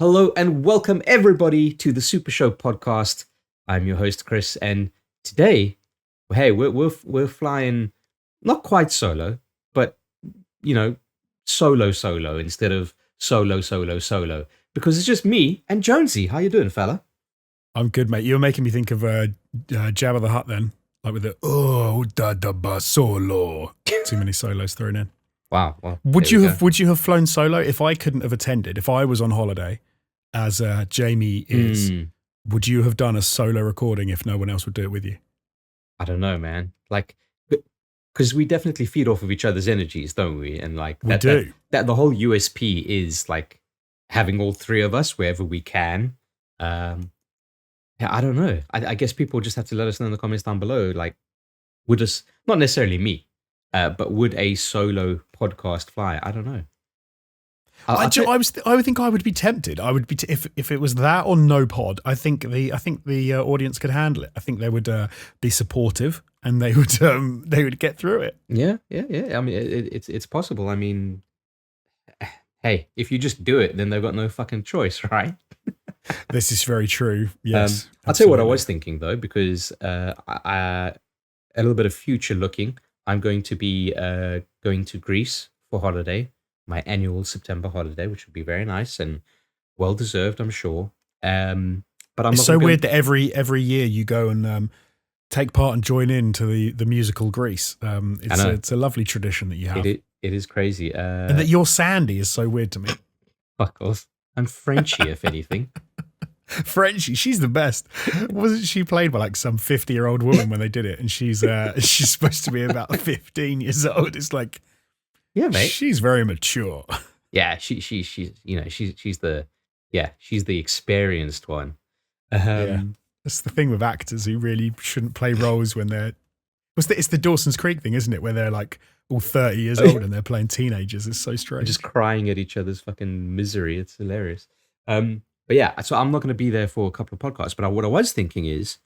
Hello and welcome everybody to the SuperShow podcast. I'm your host Chris, and today, hey, we're flying not quite solo, but solo instead of solo because it's just me and Jonesy. How you doing, fella? I'm good, mate. You're making me think of Jabba the Hutt then, like with the da solo. Too many solos thrown in. Wow. Well, would you have flown solo if I couldn't have attended? If I was on holiday, as Jamie is, would you have done a solo recording if no one else would do it with you? I don't know, man. Like, because we definitely feed off of each other's energies, don't we? And like we do. That the whole USP is like having all three of us wherever we can. Yeah, I don't know. I guess people just have to let us know in the comments down below. Like, would us, not necessarily me, but would a solo podcast fly? I don't know. I would think I would be tempted. I would be if it was that or no pod. I think the audience could handle it. I think they would be supportive and they would get through it. Yeah. I mean, it's possible. I mean, hey, if you just do it, then they've got no fucking choice, right? This is very true. Yes. I'll tell you what I was thinking though, because a little bit of future looking. I'm going to be going to Greece for holiday. My annual September holiday, which would be very nice and well deserved, I'm sure. But it's so weird that every year you go and take part and join in to the musical Greece. It's a lovely tradition that you have. It is crazy. And that you're Sandy is so weird to me. Fuck off. I'm Frenchy, if anything. Frenchie, she's the best. Wasn't she played by like some 50-year-old woman when they did it? And she's supposed to be about 15 years old. It's like, yeah, mate. She's very mature. Yeah, she's the experienced one. Yeah. That's the thing with actors who really shouldn't play roles when they're. It's the Dawson's Creek thing, isn't it? Where they're like all 30 years old and they're playing teenagers. It's so strange. Just crying at each other's fucking misery. It's hilarious. But yeah, so I'm not going to be there for a couple of podcasts. But what I was thinking is,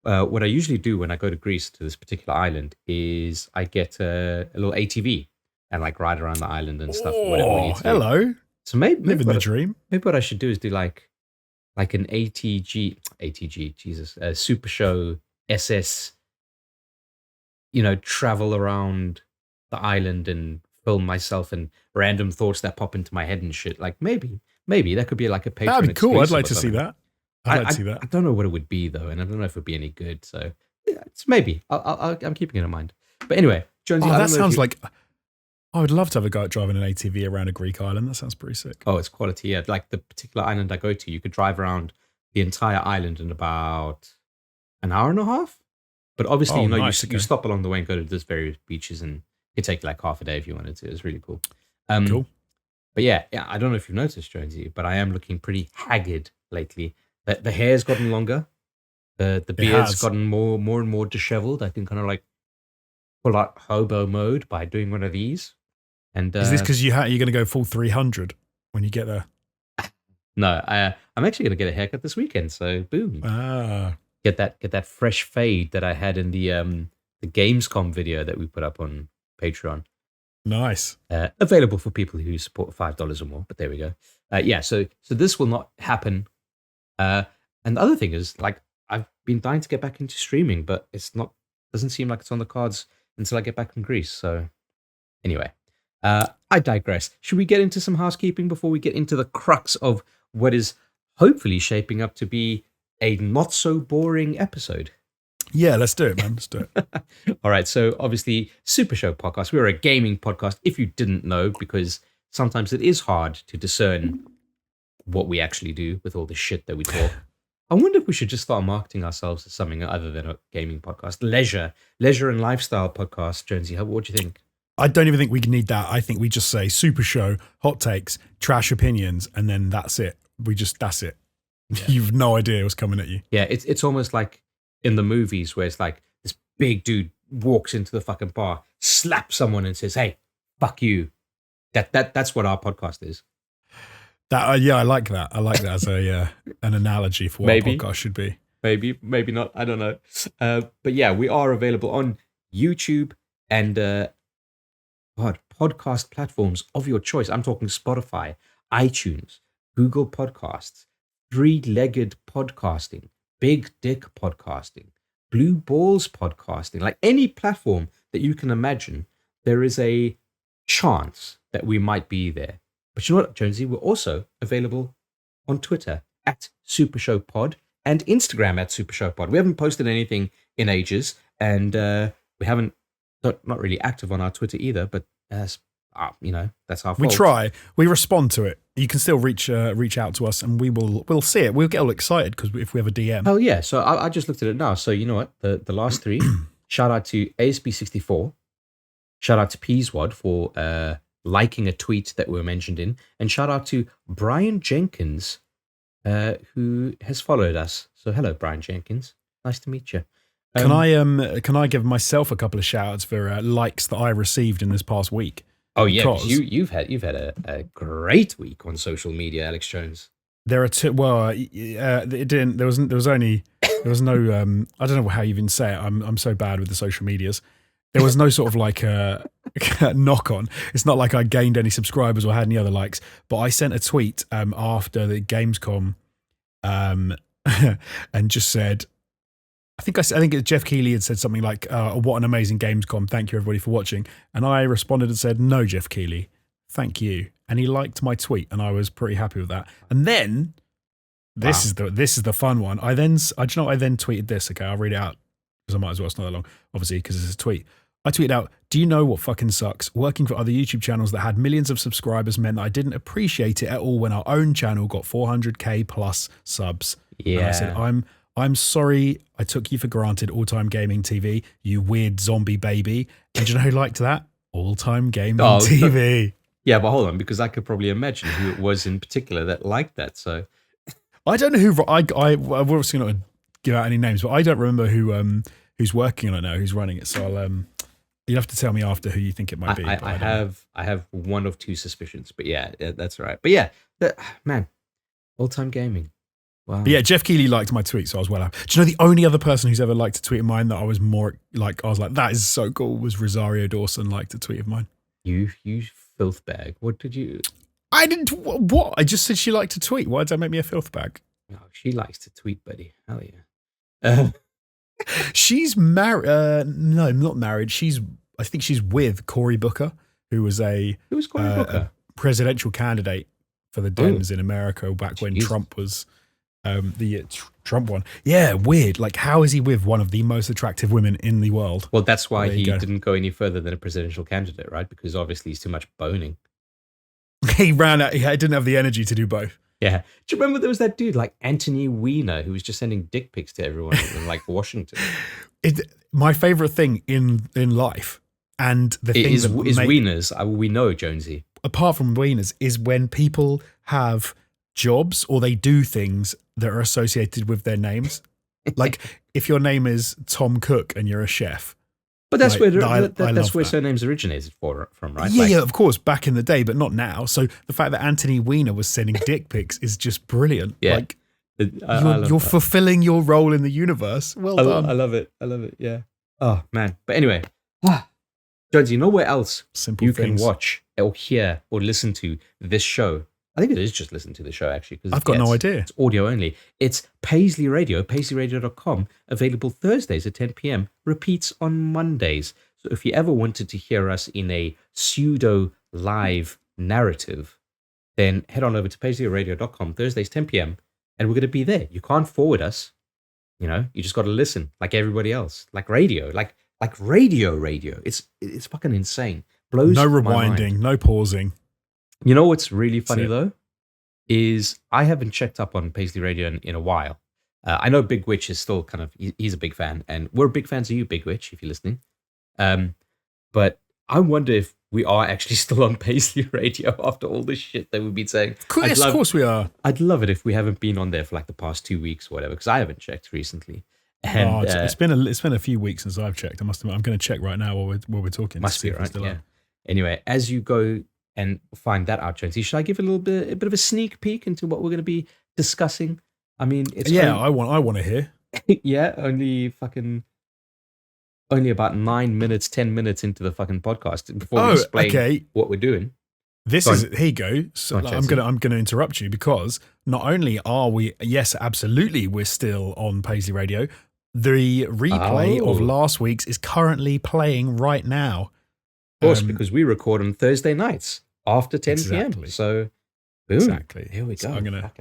what I usually do when I go to Greece to this particular island is I get a little ATV. And like ride around the island and stuff. Oh, hello. So maybe living the dream. Maybe what I should do is do like an ATG, Jesus, SuperShow SS. Travel around the island and film myself and random thoughts that pop into my head and shit. Like maybe that could be like a Patreon. That'd be cool. I'd like to see that. I'd like to see that. I don't know what it would be though, and I don't know if it'd be any good. So yeah, it's maybe. I'm keeping it in mind. But anyway, Jonesy, that sounds like. I would love to have a go at driving an ATV around a Greek island. That sounds pretty sick. Oh, it's quality. Yeah, like the particular island I go to, you could drive around the entire island in about an hour and a half. But obviously, you stop along the way and go to those various beaches, and it'd take like half a day if you wanted to. It's really cool. Cool. But yeah, I don't know if you've noticed, Jonesy, but I am looking pretty haggard lately. The hair's gotten longer. The beard's gotten more and more disheveled. I can kind of like pull out hobo mode by doing one of these. And is this because you're going to go full 300 when you get there? No, I'm actually going to get a haircut this weekend. So boom, get that fresh fade that I had in the Gamescom video that we put up on Patreon. Nice. Available for people who support $5 or more. But there we go. Yeah, so this will not happen. And the other thing is, like, I've been dying to get back into streaming, but doesn't seem like it's on the cards until I get back from Greece. So anyway. I digress. Should we get into some housekeeping before we get into the crux of what is hopefully shaping up to be a not so boring episode? Yeah, let's do it, man. Let's do it. All right. So obviously, SuperShow podcast. We're a gaming podcast. If you didn't know, because sometimes it is hard to discern what we actually do with all the shit that we talk. I wonder if we should just start marketing ourselves as something other than a gaming podcast, leisure and lifestyle podcast. Jonesy, what do you think? I don't even think we need that. I think we just say SuperShow, hot takes, trash opinions, and then that's it. That's it. Yeah. You've no idea what's coming at you. Yeah, it's almost like in the movies where it's like this big dude walks into the fucking bar, slaps someone and says, "Hey, fuck you." That's what our podcast is. I like that. I like that as an analogy for what a podcast should be. Maybe not. I don't know. But yeah, we are available on YouTube and podcast platforms of your choice. I'm talking Spotify, iTunes, Google Podcasts, Three-Legged Podcasting, Big Dick Podcasting, Blue Balls Podcasting, like any platform that you can imagine, there is a chance that we might be there. But you know what, Jonesy? We're also available on Twitter at SuperShow Pod and Instagram at SuperShow Pod. We haven't posted anything in ages, and we haven't not really active on our Twitter either. But that's that's our fault. We try. We respond to it. You can still reach out to us, and we'll see it. We'll get all excited because if we have a DM. Oh yeah. So I just looked at it now. So you know what? The last three. Shout out to ASB64. Shout out to Peaswad for liking a tweet that we were mentioned in, and shout out to Brian Jenkins, who has followed us. So hello, Brian Jenkins. Nice to meet you. Can I give myself a couple of shout outs for likes that I received in this past week? Oh yeah, because you've had a great week on social media, Alex Jones. There are two. Well, it didn't. There was no. I don't know how you even say it. I'm so bad with the social medias. There was no sort of like a knock on. It's not like I gained any subscribers or had any other likes. But I sent a tweet after the Gamescom, and just said, I think Jeff Keighley had said something like, "What an amazing Gamescom! Thank you everybody for watching." And I responded and said, "No, Jeff Keighley, thank you." And he liked my tweet, and I was pretty happy with that. And then this is the fun one. I then tweeted this. Okay, I'll read it out because I might as well. It's not that long, obviously, because it's a tweet. I tweeted out, "Do you know what fucking sucks? Working for other YouTube channels that had millions of subscribers meant that I didn't appreciate it at all when our own channel got 400k plus subs." Yeah. And I said, I'm sorry I took you for granted, All-Time Gaming TV, you weird zombie baby. And do you know who liked that? All-Time Gaming TV. Yeah, but hold on, because I could probably imagine who it was in particular that liked that. So I don't know who. We're obviously not going to give out any names, but I don't remember who's working on it now, who's running it. So you'll have to tell me after who you think it might be. I have one of two suspicions, but yeah, that's right. But yeah, man, All-Time Gaming. Wow. But yeah, Jeff Keighley liked my tweet, so I was well happy. Do you know the only other person who's ever liked a tweet of mine that I was like, that is so cool, was Rosario Dawson liked a tweet of mine. You filth bag. What did you... I didn't... What? I just said she liked a tweet. Why did that make me a filth bag? Oh, she likes to tweet, buddy. Hell yeah. She's married... no, not married. I think she's with Cory Booker, who was Cory Booker? A presidential candidate for the Dems in America back when Trump was... the Trump one. Yeah, weird. Like, how is he with one of the most attractive women in the world? Well, that's why he didn't go any further than a presidential candidate, right? Because obviously he's too much boning. He ran out. He didn't have the energy to do both. Yeah. Do you remember there was that dude like Anthony Weiner who was just sending dick pics to everyone in like Washington? My favorite thing in life, and the thing is wieners. We know, Jonesy. Apart from wieners, is when people have jobs or they do things that are associated with their names. Like if your name is Tom Cook and you're a chef. But that's where surnames originated from, right? Yeah, of course, back in the day, but not now. So the fact that Anthony Weiner was sending dick pics is just brilliant. Yeah. Like you're fulfilling your role in the universe. Well done. I love it. Yeah. Oh man. But anyway, Jonesy, you know where else you can watch or hear or listen to this show? I think it is just listen to the show, actually. I've got no idea. It's audio only. It's Paisley Radio, paisleyradio.com, available Thursdays at 10 p.m., repeats on Mondays. So if you ever wanted to hear us in a pseudo-live narrative, then head on over to paisleyradio.com, Thursdays, 10 p.m., and we're going to be there. You can't forward us. You just got to listen like everybody else, like radio, like radio. It's fucking insane. Blows no my rewinding, mind. No pausing. You know what's really funny, though, is I haven't checked up on Paisley Radio in a while. I know Big Witch is still he's a big fan, and we're big fans of you, Big Witch, if you're listening. But I wonder if we are actually still on Paisley Radio after all the shit that we've been saying. Of course we are. I'd love it if we haven't been on there for like the past 2 weeks or whatever, because I haven't checked recently. And it's been a few weeks since I've checked. I must admit, I'm going to check right now while we're talking. Must be right. Yeah. Anyway, as you go and find that out, Jonesy, should I give a bit of a sneak peek into what we're going to be discussing? I mean, I want to hear. Yeah, only about 9 minutes, 10 minutes into the fucking podcast before we explain what we're doing. This is here you go. So Go on, I'm gonna interrupt you because not only are we, yes, absolutely, we're still on Paisley Radio. The replay of last week's is currently playing right now. Of course, because we record on Thursday nights after 10 p.m. So, boom. Exactly. Here we go. So I'm gonna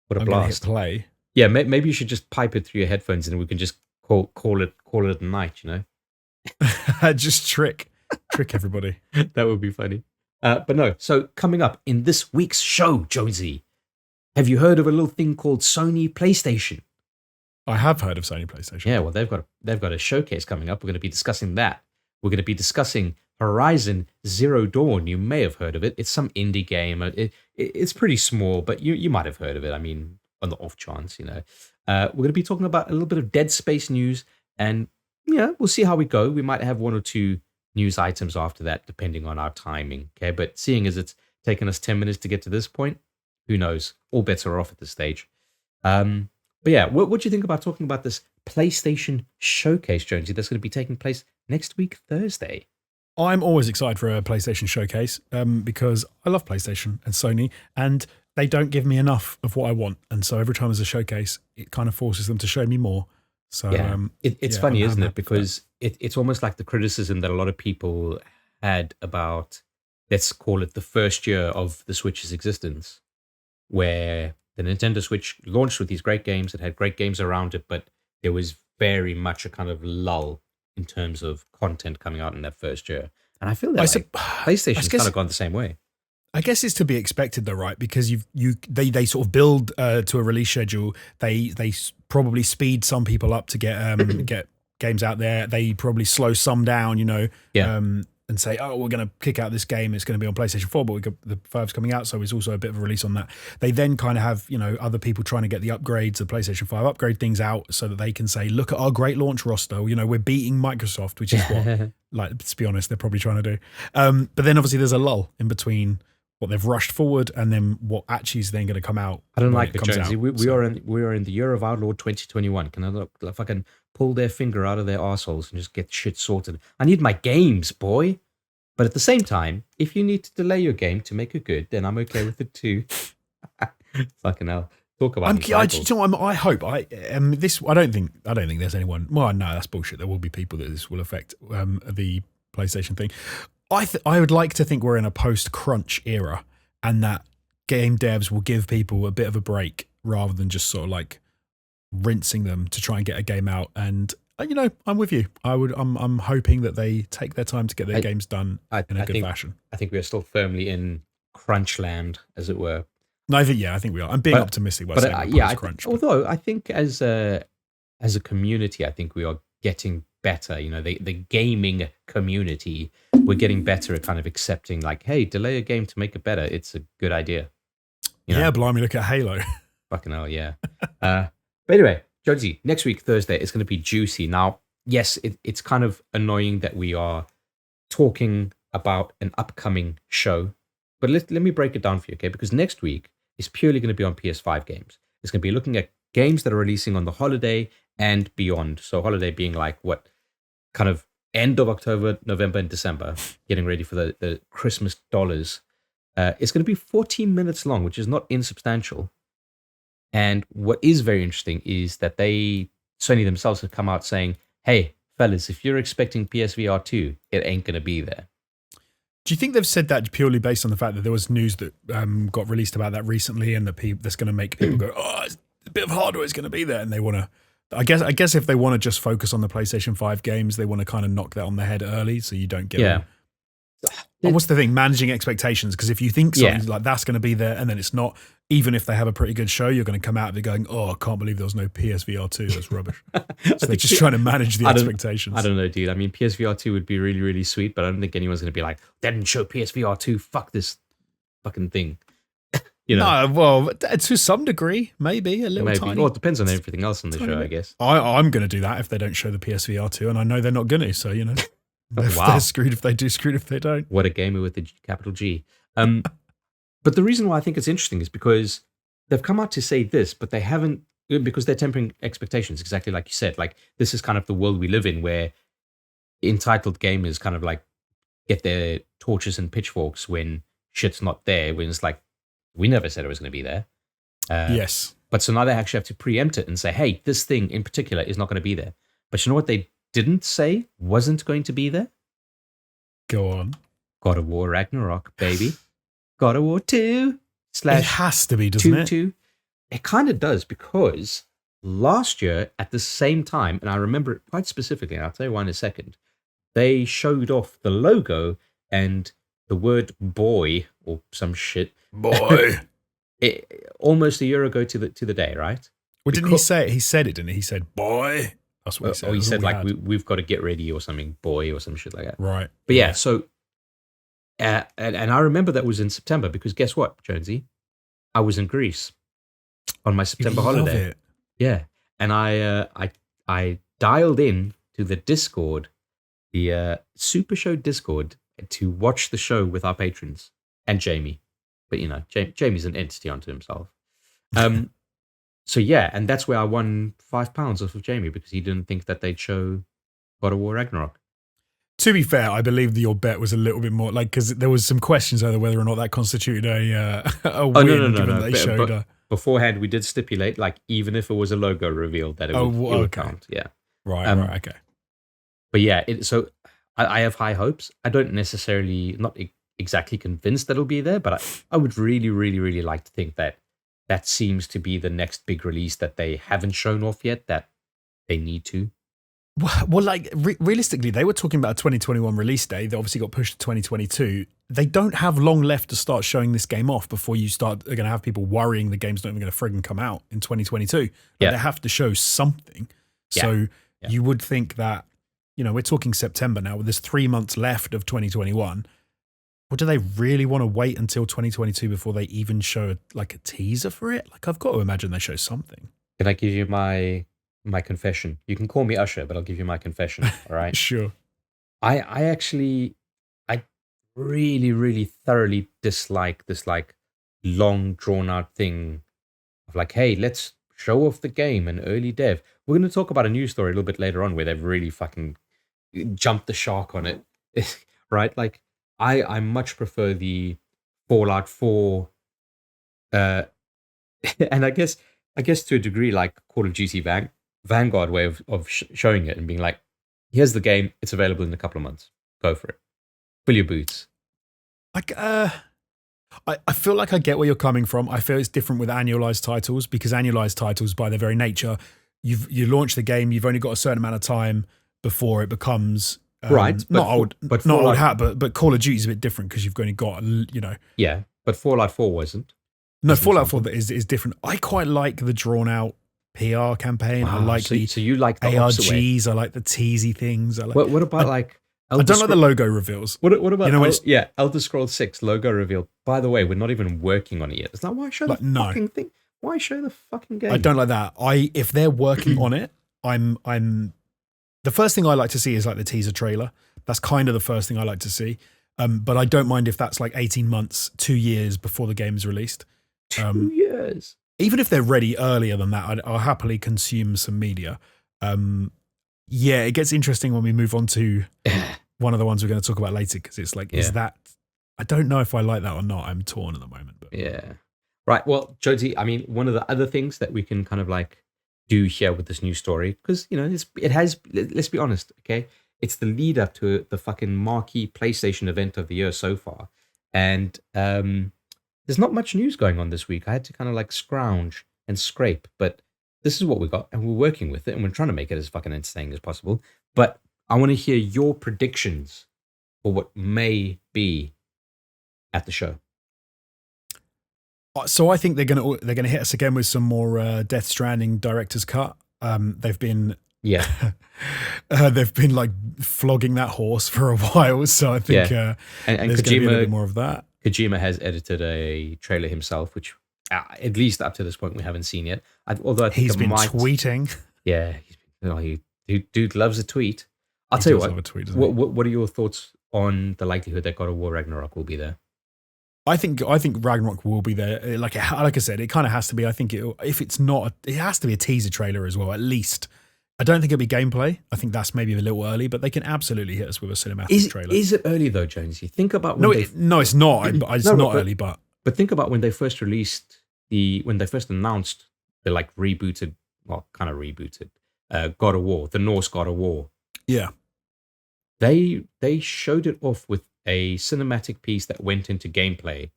what a blast! Hit play. Yeah, maybe you should just pipe it through your headphones, and we can just call it a night. You know, just trick everybody. That would be funny. But no. So coming up in this week's show, Jonesy, have you heard of a little thing called Sony PlayStation? I have heard of Sony PlayStation. Yeah, well, they've got a showcase coming up. We're going to be discussing that. We're going to be discussing Horizon Zero Dawn. You may have heard of it. It's some indie game. It's pretty small, but you might have heard of it. I mean, on the off chance, you know. We're going to be talking about a little bit of Dead Space news, and yeah, we'll see how we go. We might have one or two news items after that, depending on our timing. Okay, but seeing as it's taken us 10 minutes to get to this point, who knows? All bets are off at this stage. But yeah, what do you think about talking about this PlayStation showcase, Jonesy, that's going to be taking place next week, Thursday? I'm always excited for a PlayStation showcase because I love PlayStation and Sony, and they don't give me enough of what I want. And so every time there's a showcase, it kind of forces them to show me more. So yeah, it's funny, isn't it? Because it's almost like the criticism that a lot of people had about, let's call it the first year of the Switch's existence, where the Nintendo Switch launched with these great games. It had great games around it, but there was very much a kind of lull in terms of content coming out in that first year. And I feel that PlayStation's kind of gone the same way. I guess it's to be expected though, right? Because they sort of build to a release schedule. They probably speed some people up to get games out there. They probably slow some down, you know. Yeah. And say, oh, we're going to kick out this game. It's going to be on PlayStation 4, but the 5's coming out, so it's also a bit of a release on that. They then kind of have, you know, other people trying to get the upgrades, the PlayStation 5 upgrade things out so that they can say, look at our great launch roster. You know, we're beating Microsoft, which is what, like, let's be honest, they're probably trying to do. But then obviously there's a lull in between what they've rushed forward and then what actually is then going to come out. I don't like it, Jonesy. We are in the year of our Lord 2021. Can I look if I can pull their finger out of their arseholes and just get shit sorted? I need my games, boy. But at the same time, if you need to delay your game to make it good, then I'm okay with it too. Fucking hell. Talk about I hope this. I don't think there's anyone. Well, no, that's bullshit. There will be people that this will affect the PlayStation thing. I would like to think we're in a post-crunch era, and that game devs will give people a bit of a break rather than just sort of like rinsing them to try and get a game out. And you know, I'm with you. I'm hoping that they take their time to get their games done in a good fashion. I think we are still firmly in crunch land, as it were. No, I think we are. I'm being optimistic. Although I think as a community, I think we are getting better. You know, the gaming community, we're getting better at kind of accepting, like, hey, delay a game to make it better. It's a good idea. You know? Yeah, blimey, look at Halo. Fucking hell, yeah. But anyway, Jonesy, next week, Thursday, it's going to be juicy. Now, yes, it's kind of annoying that we are talking about an upcoming show, but let me break it down for you, okay? Because next week is purely going to be on PS5 games. It's going to be looking at games that are releasing on the holiday and beyond. So holiday being like what kind of end of October, November, and December, getting ready for the Christmas dollars. It's going to be 14 minutes long, which is not insubstantial. And what is very interesting is that Sony themselves have come out saying, hey, fellas, if you're expecting PSVR 2, it ain't going to be there. Do you think they've said that purely based on the fact that there was news that got released about that recently and that's going to make people go, oh, a bit of hardware is going to be there, and they want to, I guess if they want to just focus on the PlayStation 5 games, they want to kind of knock that on the head early so you don't get them. And what's the thing? Managing expectations. Because if you think something like that's going to be there and then it's not, even if they have a pretty good show, you're going to come out of it going, oh, I can't believe there was no PSVR 2. That's rubbish. So they're just trying to manage the expectations. I don't know, dude. I mean, PSVR 2 would be really, really sweet, but I don't think anyone's going to be like, they didn't show PSVR 2. Fuck this fucking thing. You know? No, well, to some degree, maybe a little tiny. Well, it depends on everything else on the show, I guess. I'm going to do that if they don't show the PSVR 2, and I know they're not going to, so, you know. They're screwed if they do, screwed if they don't. What a gamer with a capital G. But the reason why I think it's interesting is because they've come out to say this, but they haven't, because they're tempering expectations, exactly like you said. Like, this is kind of the world we live in where entitled gamers kind of like get their torches and pitchforks when shit's not there when it's like, we never said it was going to be there. Yes. But so now they actually have to preempt it and say, hey, this thing in particular is not going to be there. But you know what they didn't say wasn't going to be there? Go on. God of War Ragnarok, baby. God of War 2 / It has to be, doesn't it? 2. It kind of does, because last year at the same time, and I remember it quite specifically, and I'll tell you why in a second, they showed off the logo and the word boy or some shit. Boy. Almost a year ago to the day, right? Well, didn't he say it? He said it, didn't he? He said, boy. That's what he said. Or he said, like, we've got to get ready or something, boy, or some shit like that. Right. But yeah, so, and I remember that was in September, because guess what, Jonesy? I was in Greece on my September holiday. It. Yeah. And I dialed in to the Discord, the SuperShow Discord, to watch the show with our patrons and Jamie. But, you know, Jamie's an entity unto himself. So, yeah, and that's where I won £5 off of Jamie, because he didn't think that they'd show God of War Ragnarok. To be fair, I believe that your bet was a little bit more, like, because there was some questions over whether or not that constituted a win. No. Beforehand, we did stipulate, like, even if it was a logo reveal, that it would count. Yeah. Right, okay. But yeah, so I have high hopes. I don't necessarily, not exactly convinced that it'll be there, but I would really, really, really like to think that seems to be the next big release that they haven't shown off yet, that they need to. Well, like, realistically, they were talking about a 2021 release date that obviously got pushed to 2022. They don't have long left to start showing this game off before you are going to have people worrying the game's not even going to friggin' come out in 2022. Like, they have to show something. So you would think that, you know, we're talking September now, there's 3 months left of 2021. Or do they really want to wait until 2022 before they even show a teaser for it? Like, I've got to imagine they show something. Can I give you my confession? You can call me Usher, but I'll give you my confession. All right. Sure. I really, really thoroughly dislike this like long drawn out thing of like, hey, let's show off the game and early dev. We're going to talk about a news story a little bit later on where they've really fucking jumped the shark on it. Right? Like, I much prefer the Fallout 4 and I guess to a degree, like Call of Duty Vanguard way of showing it and being like, here's the game, it's available in a couple of months. Go for it. Fill your boots. Like, I feel like I get where you're coming from. I feel it's different with annualized titles, because annualized titles, by their very nature, you launch the game, you've only got a certain amount of time before it becomes right. Not old hat, but Call of Duty is a bit different because you've only got, you know. Yeah, but Fallout 4 wasn't. No, Fallout 4 is different. I quite like the drawn out PR campaign. Wow, I like so you like the ARGs. I like the teasy things. I like. What about like? I don't like the logo reveals. What about, you know, Elder Scrolls 6 logo reveal. By the way, we're not even working on it yet. It's like, why show the fucking thing? Why show the fucking game? I don't like that. If they're working on it, I'm. The first thing I like to see is like the teaser trailer. That's kind of the first thing I like to see. But I don't mind if that's like 18 months, 2 years before the game is released. 2 years. Even if they're ready earlier than that, I'll happily consume some media. Yeah, it gets interesting when we move on to one of the ones we're going to talk about later, because it's like, is that, I don't know if I like that or not. I'm torn at the moment. But. Yeah. Right. Well, Jonesy, I mean, one of the other things that we can kind of like do here with this new story, because, you know, it has, let's be honest, okay? It's the lead up to the fucking marquee PlayStation event of the year so far. And there's not much news going on this week. I had to kind of like scrounge and scrape, but this is what we got, and we're working with it, and we're trying to make it as fucking entertaining as possible. But I want to hear your predictions for what may be at the show. So I think they're gonna hit us again with some more Death Stranding director's cut. They've been they've been like flogging that horse for a while. So I think and there's going to be a little bit more of that. Kojima has edited a trailer himself, which at least up to this point we haven't seen yet. Although I think he's been tweeting. Yeah, dude loves a tweet. I'll tell you what. What are your thoughts on the likelihood that God of War Ragnarok will be there? I think Ragnarok will be there. Like I said, it kind of has to be. I think if it's not, it has to be a teaser trailer as well, at least. I don't think it'll be gameplay. I think that's maybe a little early, but they can absolutely hit us with a cinematic trailer. Is it early though, Jonesy? Think about when no, it's not. It's not early, but think about when they first released when they first announced the like rebooted, well, kind of rebooted, God of War, the Norse God of War. Yeah, they showed it off with a cinematic piece that went into gameplay,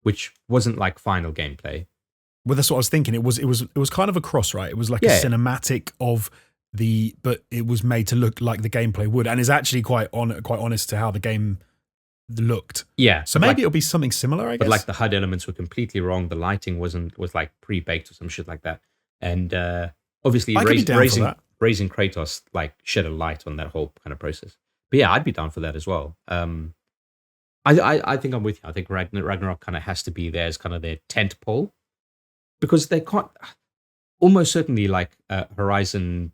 which wasn't like final gameplay. Well, that's what I was thinking. It was kind of a cross, right? It was like a cinematic of but it was made to look like the gameplay would, and is actually quite honest to how the game looked. Yeah. So maybe it'll be something similar, I guess. But like the HUD elements were completely wrong. The lighting was like pre-baked or some shit like that. And obviously raising Kratos like shed a light on that whole kind of process. But yeah, I'd be down for that as well. I think I'm with you. I think Ragnarok kind of has to be there as kind of their tent pole, because they can't. Almost certainly, like Horizon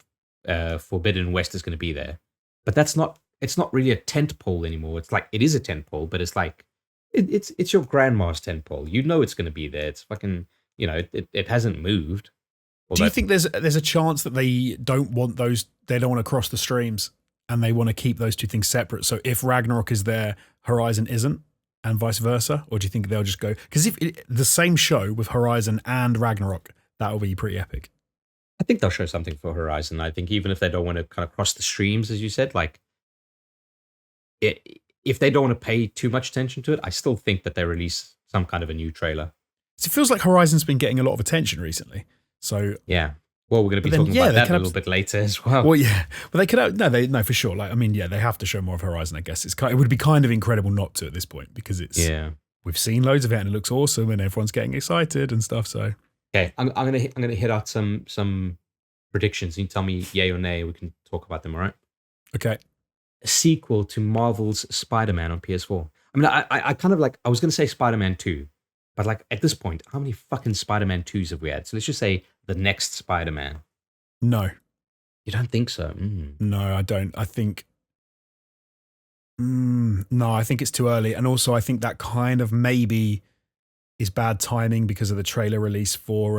Forbidden West is going to be there, but that's not. It's not really a tent pole anymore. It's like it is a tent pole, but it's like it's your grandma's tent pole. You know it's going to be there. It's fucking, it hasn't moved. Do you think there's a chance that they don't want those? They don't want to cross the streams, and they want to keep those two things separate. So if Ragnarok is there, Horizon isn't, and vice versa? Or do you think they'll just go? Because if the same show with Horizon and Ragnarok, that will be pretty epic. I think they'll show something for Horizon. I think even if they don't want to kind of cross the streams, as you said, like if they don't want to pay too much attention to it, I still think that they release some kind of a new trailer. So it feels like Horizon's been getting a lot of attention recently. So yeah. Well, we're going to be talking about that a little bit later as well. Well, yeah. Well, they could no, for sure. Like, I mean, yeah, they have to show more of Horizon, I guess. It would be kind of incredible not to at this point, because we've seen loads of it and it looks awesome and everyone's getting excited and stuff. So okay, I'm gonna hit out some predictions. You tell me yay or nay. We can talk about them. All right. Okay. A sequel to Marvel's Spider-Man on PS4. I mean, I kind of like, I was gonna say Spider-Man 2, but like at this point, how many fucking Spider-Man 2s have we had? So let's just say the next Spider-Man. No. You don't think so? No, I don't. I think no, I think it's too early, and also I think that kind of maybe is bad timing because of the trailer release for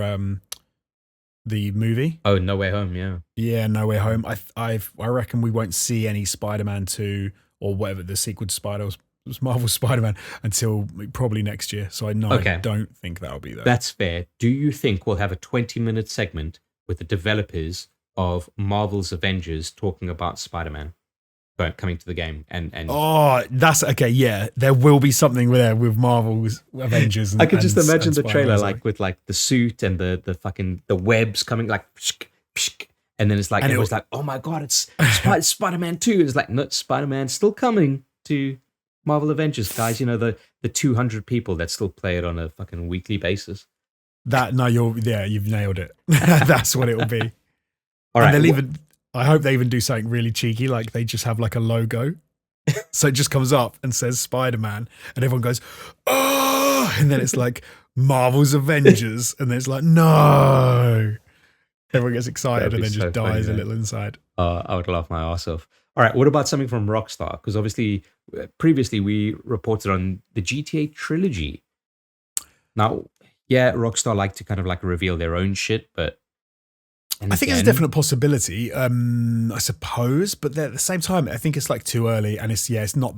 the movie. Oh, No Way Home, yeah. Yeah, No Way Home. I reckon we won't see any Spider-Man 2 or whatever the sequel to Marvel Spider-Man until probably next year. So I don't think that'll be there. That's fair. Do you think we'll have a 20-minute segment with the developers of Marvel's Avengers talking about Spider-Man coming to the game? And oh, that's okay. Yeah, there will be something there with Marvel's Avengers. I could just imagine the trailer like with like the suit and the fucking the webs coming like, and then it's like, and it was like, oh my god, it's Spider-Man 2. It's like, no, Spider-Man's still coming to Marvel Avengers, guys. The 200 people that still play it on a fucking weekly basis. You've nailed it. That's what it will be. All right. And I hope they even do something really cheeky, like they just have like a logo. So it just comes up and says Spider-Man, and everyone goes, oh, and then it's like Marvel's Avengers, and then it's like, no. Everyone gets excited and then just dies a little inside. I would laugh my ass off. All right, what about something from Rockstar? Because obviously, previously we reported on the GTA trilogy. Now, yeah, Rockstar like to kind of like reveal their own shit, but I think it's a definite possibility, I suppose. But at the same time, I think it's like too early, and it's not.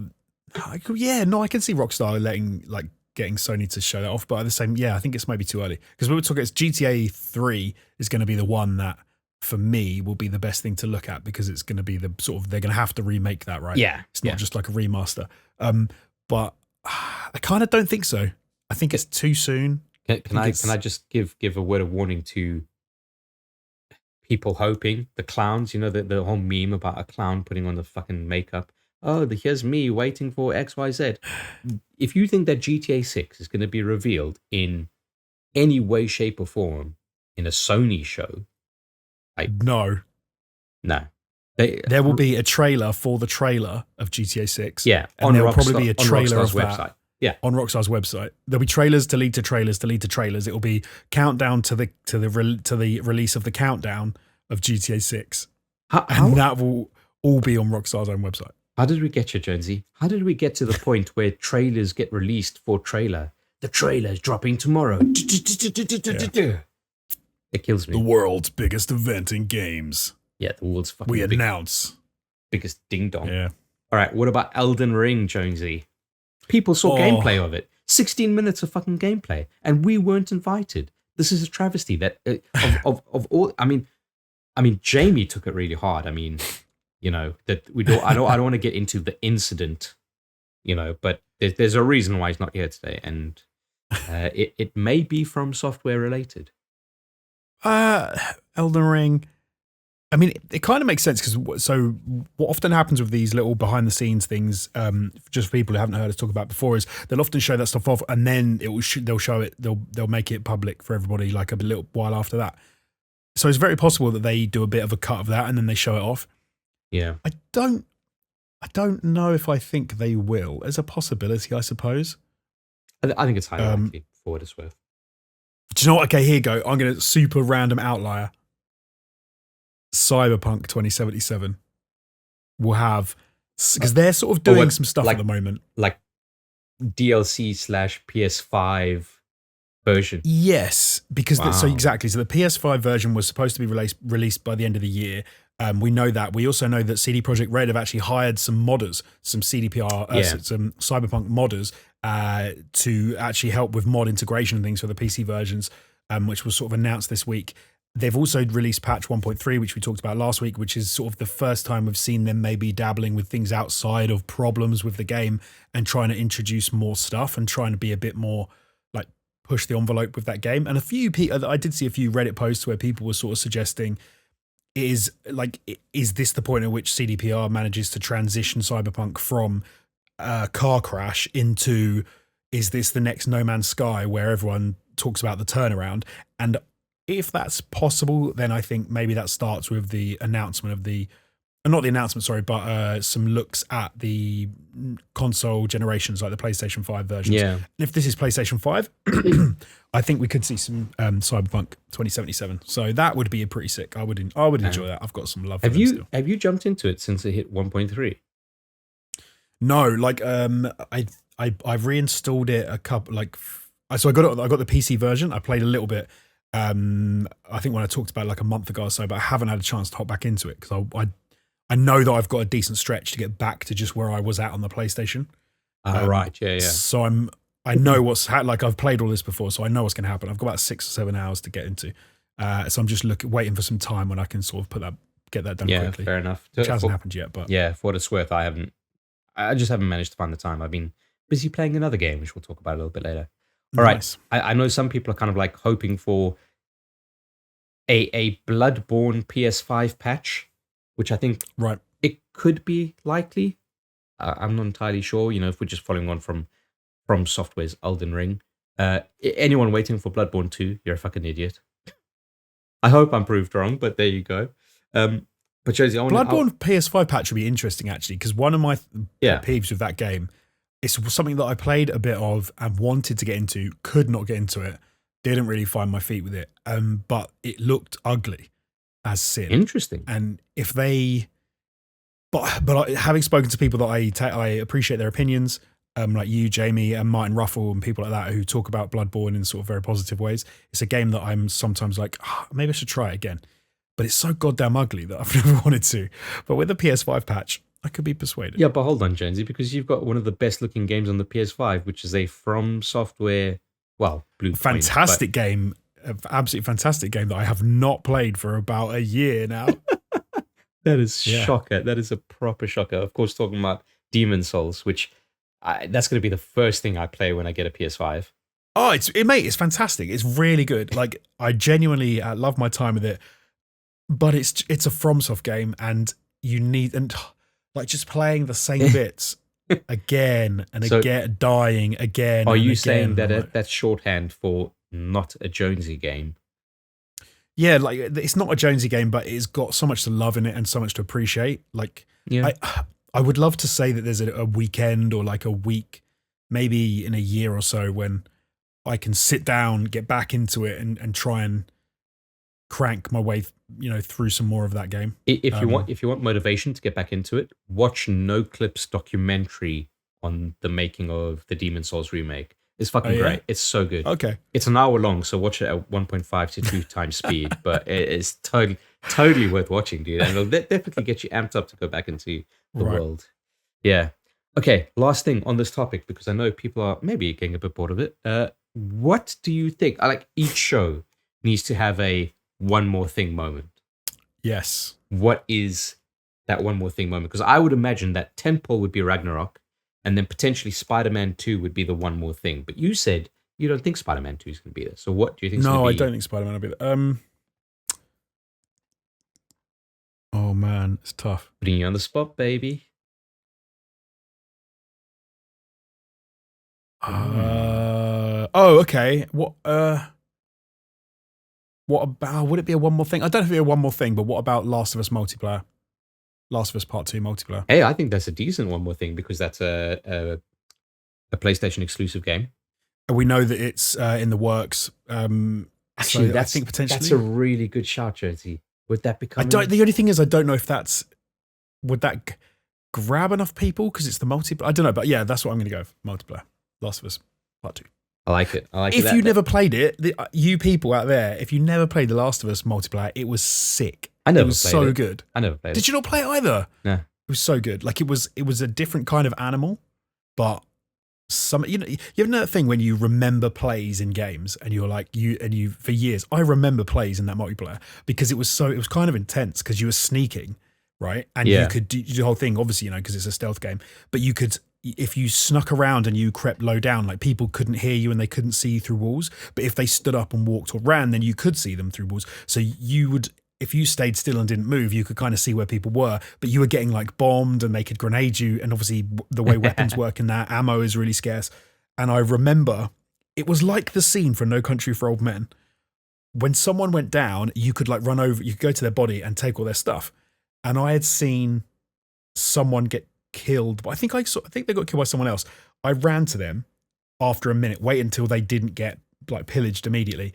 I can see Rockstar getting Sony to show that off, but at the same, I think it's maybe too early, because we were talking. It's GTA 3 is going to be the one that, for me, will be the best thing to look at, because it's going to be the sort of, they're going to have to remake that, right? Yeah, it's not just like a remaster. But I kind of don't think so. I think it's too soon. Can I just give a word of warning to people hoping, the clowns, the whole meme about a clown putting on the fucking makeup. Oh, here's me waiting for XYZ. If you think that GTA 6 is going to be revealed in any way, shape, or form in a Sony show, no. There will be a trailer for the trailer of GTA 6. Yeah, and there will probably be a trailer of that website. Yeah, on Rockstar's website. There'll be trailers to lead to trailers to lead to trailers. It will be countdown to the release of the countdown of GTA 6, and that will all be on Rockstar's own website. How did we get here, Jonesy? How did we get to the point where trailers get released for trailer? The trailer's dropping tomorrow. It kills me. The world's biggest event in games. Yeah, the world's fucking We announce. biggest ding dong. Yeah. All right, what about Elden Ring, Jonesy? People saw gameplay of it. 16 minutes of fucking gameplay, and we weren't invited. This is a travesty that of all. I mean, Jamie took it really hard. I mean, that we don't. I don't want to get into the incident, but there's a reason why he's not here today, and it may be from software related. Elden Ring. I mean, it kind of makes sense because so what often happens with these little behind the scenes things, just for people who haven't heard us talk about before, is they'll often show that stuff off and then they'll show it, they'll make it public for everybody like a little while after that. So it's very possible that they do a bit of a cut of that and then they show it off. Yeah, I don't know if I think they will. As a possibility, I suppose. I think it's highly likely for what it's worth. Do you know what? Okay, here you go. I'm going to super random outlier. Cyberpunk 2077 will have, because they're sort of doing some stuff at the moment, like DLC / PS5 version. Yes, because so the PS5 version was supposed to be released by the end of the year. We know that. We also know that CD Projekt Red have actually hired some modders, some CDPR, some Cyberpunk modders, to actually help with mod integration and things for the PC versions, which was sort of announced this week. They've also released patch 1.3, which we talked about last week, which is sort of the first time we've seen them maybe dabbling with things outside of problems with the game and trying to introduce more stuff and trying to be a bit more like push the envelope with that game. And I did see a few Reddit posts where people were sort of suggesting, is this the point at which CDPR manages to transition Cyberpunk from a car crash into, is this the next No Man's Sky where everyone talks about the turnaround? And if that's possible, then I think maybe that starts with the announcement of some looks at the console generations, like the PlayStation 5 versions. Yeah. And if this is PlayStation 5, I think we could see some Cyberpunk 2077. So that would be a pretty sick. I would enjoy that. I've got some love for them still. Have you jumped into it since it hit 1.3? No, like I've reinstalled it a couple, so I got the PC version. I played a little bit. I think when I talked about it like a month ago or so, but I haven't had a chance to hop back into it because I know that I've got a decent stretch to get back to just where I was at on the PlayStation. Right, yeah. So I know I've played all this before, so I know what's going to happen. I've got about 6 or 7 hours to get into, so I'm just waiting for some time when I can sort of get that done quickly. Yeah, fair enough. Which hasn't happened yet, but yeah, for what it's worth, I just haven't managed to find the time. I've been busy playing another game, which we'll talk about a little bit later. All nice. Right. I know some people are kind of like hoping for a Bloodborne PS5 patch, which I think it could be likely. I'm not entirely sure. If we're just following on from Software's Elden Ring. Anyone waiting for Bloodborne 2, you're a fucking idiot. I hope I'm proved wrong, but there you go. But Josie, Bloodborne PS5 patch would be interesting actually, because one of my peeves with that game. It's something that I played a bit of and wanted to get into, could not get into it, didn't really find my feet with it, but it looked ugly as sin. Interesting. And if they, but having spoken to people that I appreciate their opinions, like you, Jamie, and Martin Ruffle, and people like that who talk about Bloodborne in sort of very positive ways, it's a game that I'm sometimes like, maybe I should try it again. But it's so goddamn ugly that I've never wanted to. But with the PS5 patch, I could be persuaded. Yeah, but hold on, Jonesy, because you've got one of the best looking games on the PS5, which is a From Software, Blue fantastic game, absolutely fantastic game that I have not played for about a year now. That is shocker. That is a proper shocker. Of course, talking about Demon Souls, which that's going to be the first thing I play when I get a PS5. Oh, it's fantastic. It's really good. Like, I genuinely love my time with it. But it's a FromSoft game, and you need just playing the same bits again and again, dying again. Are you saying that that's shorthand for not a Jonesy game? Yeah, like it's not a Jonesy game, but it's got so much to love in it and so much to appreciate. Like, I would love to say that there's a weekend or like a week, maybe in a year or so, when I can sit down, get back into it, and try and crank my way, through some more of that game. If you want motivation to get back into it, watch No Clip's documentary on the making of the Demon Souls remake. It's fucking great. It's so good. Okay. It's an hour long, so watch it at 1.5 to 2 times speed. But it's totally totally worth watching, dude. And it'll definitely get you amped up to go back into the world. Yeah. Okay, last thing on this topic, because I know people are maybe getting a bit bored of it. What do you think? I like each show needs to have a one more thing moment. Yes. What is that one more thing moment? Because I would imagine that tentpole would be Ragnarok, and then potentially Spider-Man 2 would be the one more thing. But you said you don't think Spider-Man 2 is going to be there. So what do you think? No, I don't think Spider-Man will be there. Oh man, it's tough. Putting you on the spot, baby. Okay. What about, would it be a one more thing? I don't know if it'd be a one more thing, but what about Last of Us multiplayer? Last of Us Part 2 multiplayer. Hey, I think that's a decent one more thing, because that's a PlayStation exclusive game. And we know that it's in the works. Actually, so I think potentially that's a really good shout, Jonesy. Would that become? The only thing is, I don't know if would that grab enough people because it's the multiplayer. I don't know, but yeah, that's what I'm going to go for. Multiplayer, Last of Us Part 2. I like it. If you never played it, you people out there, if you never played The Last of Us multiplayer, it was sick. I never it was played so it. good. I never played it. Did you not play it either? No. It was so good. Like it was a different kind of animal, but you ever know that thing when you remember plays in games and you're like you for years. I remember plays in that multiplayer because it was kind of intense because you were sneaking, right? And you could do the whole thing, obviously, because it's a stealth game, but you could, if you snuck around and you crept low down, like people couldn't hear you and they couldn't see you through walls. But if they stood up and walked or ran, then you could see them through walls. So you would, if you stayed still and didn't move, you could kind of see where people were, but you were getting like bombed and they could grenade you. And obviously the way weapons work in that, ammo is really scarce. And I remember it was like the scene from No Country for Old Men. When someone went down, you could like run over, you could go to their body and take all their stuff. And I had seen someone get killed, but I think they got killed by someone else. I ran to them after a minute, wait until they didn't get like pillaged immediately,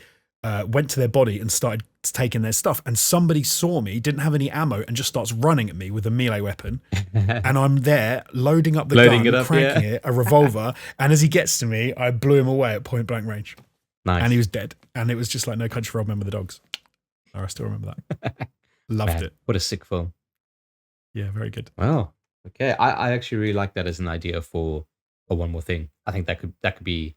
went to their body and started taking their stuff. And somebody saw me, didn't have any ammo, and just starts running at me with a melee weapon. And I'm there loading up the gun, cranking it, a revolver. And as he gets to me, I blew him away at point blank range. Nice. And he was dead. And it was just like No Country for Old Men with the dogs. I still remember that. Loved it. What a sick film. Yeah, very good. Wow. Okay. I actually really like that as an idea for a one more thing. I think that could be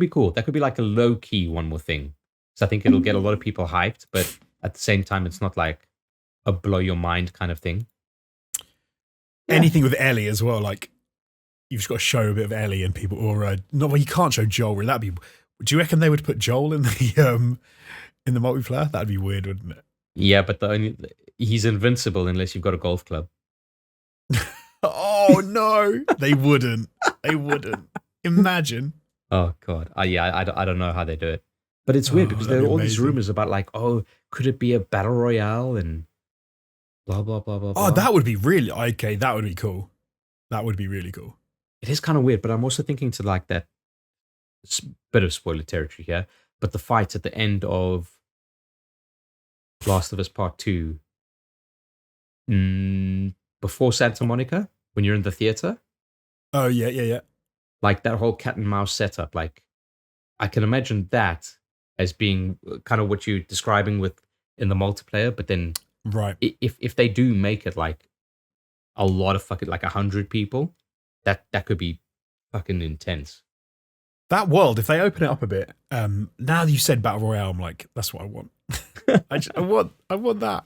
cool. That could be like a low key one more thing. So I think it'll get a lot of people hyped, but at the same time, it's not like a blow your mind kind of thing. Anything with Ellie as well, like you've just got to show a bit of Ellie and people, or not. Well, you can't show Joel. Really. That'd be. Do you reckon they would put Joel in the multiplayer? That'd be weird, wouldn't it? Yeah, but he's invincible unless you've got a golf club. Oh no, they wouldn't. They wouldn't. Imagine. Oh god. I don't know how they do it, but it's weird because there are all these rumors about like, oh, could it be a battle royale and blah blah blah blah. Oh, that would be really okay. That would be cool. That would be really cool. It is kind of weird, but I'm also thinking to like that bit of spoiler territory here. But the fight at the end of Last of Us Part 2, before Santa Monica, when you're in the theater. Oh, yeah. Like that whole cat and mouse setup. Like, I can imagine that as being kind of what you're describing with in the multiplayer. But then, right, if they do make it like a lot of fucking, like 100 people, that could be fucking intense. That world, if they open it up a bit, now that you said Battle Royale, I'm like, that's what I want. I want that.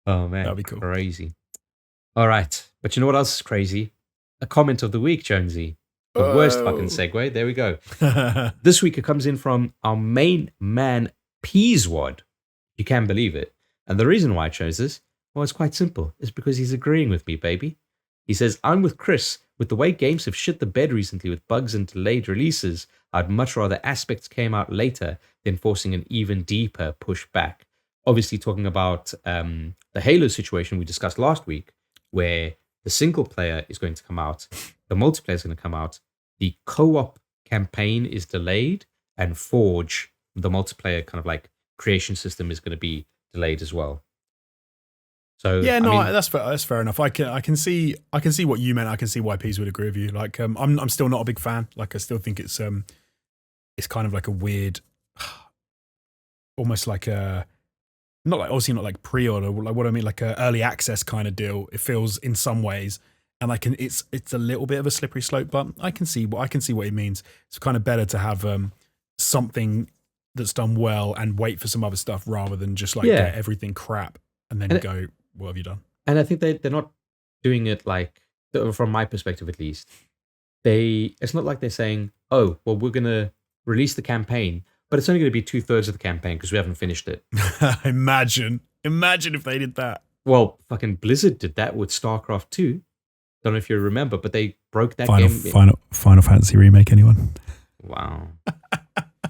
Oh man, that'd be cool. Crazy. All right, but you know what else is crazy? A comment of the week, Jonesy. The worst fucking segue. There we go. This week it comes in from our main man, Peaswad. You can believe it. And the reason why I chose this, well, it's quite simple. It's because he's agreeing with me, baby. He says, I'm with Chris. With the way games have shit the bed recently with bugs and delayed releases, I'd much rather aspects came out later than forcing an even deeper push back. Obviously talking about the Halo situation we discussed last week, where the single player is going to come out, the multiplayer is going to come out, the co-op campaign is delayed, and Forge, the multiplayer kind of like creation system, is going to be delayed as well. So yeah, no, I mean, that's fair enough. I can see what you meant. I can see why Peas would agree with you. Like, I'm still not a big fan. Like, I still think it's kind of like a weird, almost like a not like obviously not like pre-order, like what I mean, like a early access kind of deal. It feels in some ways, and it's a little bit of a slippery slope, but I can see what he means. It's kind of better to have something that's done well and wait for some other stuff rather than just like get everything crap and then go, what have you done? And I think they're not doing it like, from my perspective at least, it's not like they're saying, oh, well, we're going to release the campaign, but it's only going to be 2/3 of the campaign because we haven't finished it. Imagine if they did that. Well, fucking Blizzard did that with StarCraft 2. Don't know if you remember, but they broke that game. Final Fantasy remake, anyone? Wow.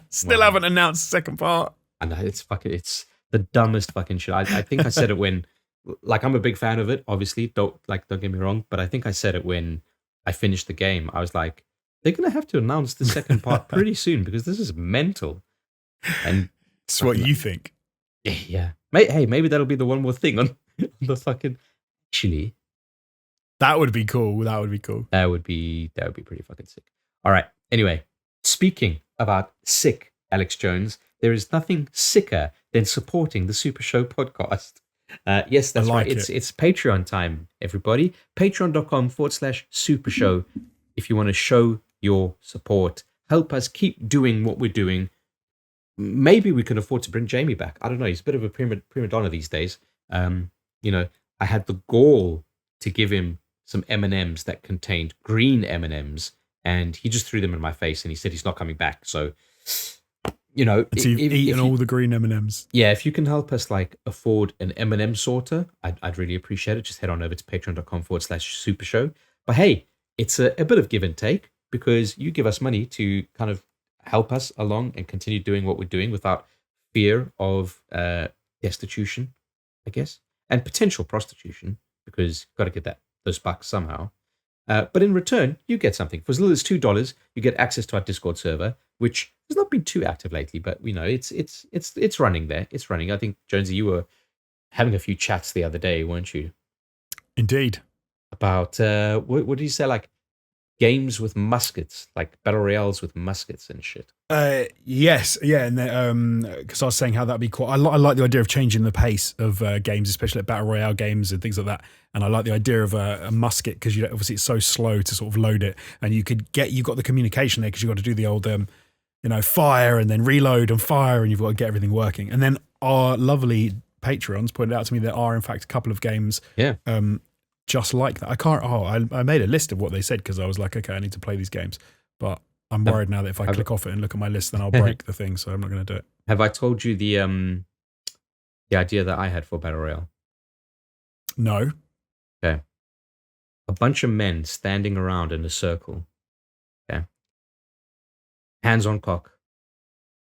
Still haven't announced the second part. I know, it's the dumbest fucking shit. I think I said it when, like, I'm a big fan of it, obviously. Don't get me wrong, but I think I said it when I finished the game. I was like, they're going to have to announce the second part pretty soon because this is mental. And it's what you think. Yeah. Hey, maybe that'll be the one more thing on the fucking... Actually... That would be cool. That would be pretty fucking sick. All right. Anyway, speaking about sick, Alex Jones, there is nothing sicker than supporting the Super Show podcast. Yes, that's right. It's Patreon time, everybody. Patreon.com/Super Show. If you want to show your support, help us keep doing what we're doing. Maybe we can afford to bring Jamie back. I don't know. He's a bit of a prima donna these days. I had the gall to give him some M&Ms that contained green M&Ms, and he just threw them in my face, and he said he's not coming back. So, you've eaten all the green M&Ms. Yeah, if you can help us like afford an M&M sorter, I'd really appreciate it. Just head on over to patreon.com/Super Show. But hey, it's a bit of give and take because you give us money to kind of help us along and continue doing what we're doing without fear of destitution, I guess, and potential prostitution, because you've got to get those bucks somehow. But in return, you get something. For as little as $2, you get access to our Discord server, which has not been too active lately, but it's running there. It's running. I think, Jonesy, you were having a few chats the other day, weren't you? Indeed. About what did you say? Like games with muskets, like battle royales with muskets and shit. Yes, yeah, and because I was saying how that'd be cool. I like the idea of changing the pace of games, especially like battle royale games and things like that. And I like the idea of a musket because obviously it's so slow to sort of load it, and you've got the communication there because you've got to do the old fire and then reload and fire, and you've got to get everything working. And then our lovely patrons pointed out to me there are in fact a couple of games. Yeah. Just like that. I made a list of what they said because I was like, okay, I need to play these games. But I'm worried now that if I click off it and look at my list, then I'll break the thing, so I'm not going to do it. Have I told you the idea that I had for Battle Royale? No. Okay. A bunch of men standing around in a circle. Okay. Hands on cock.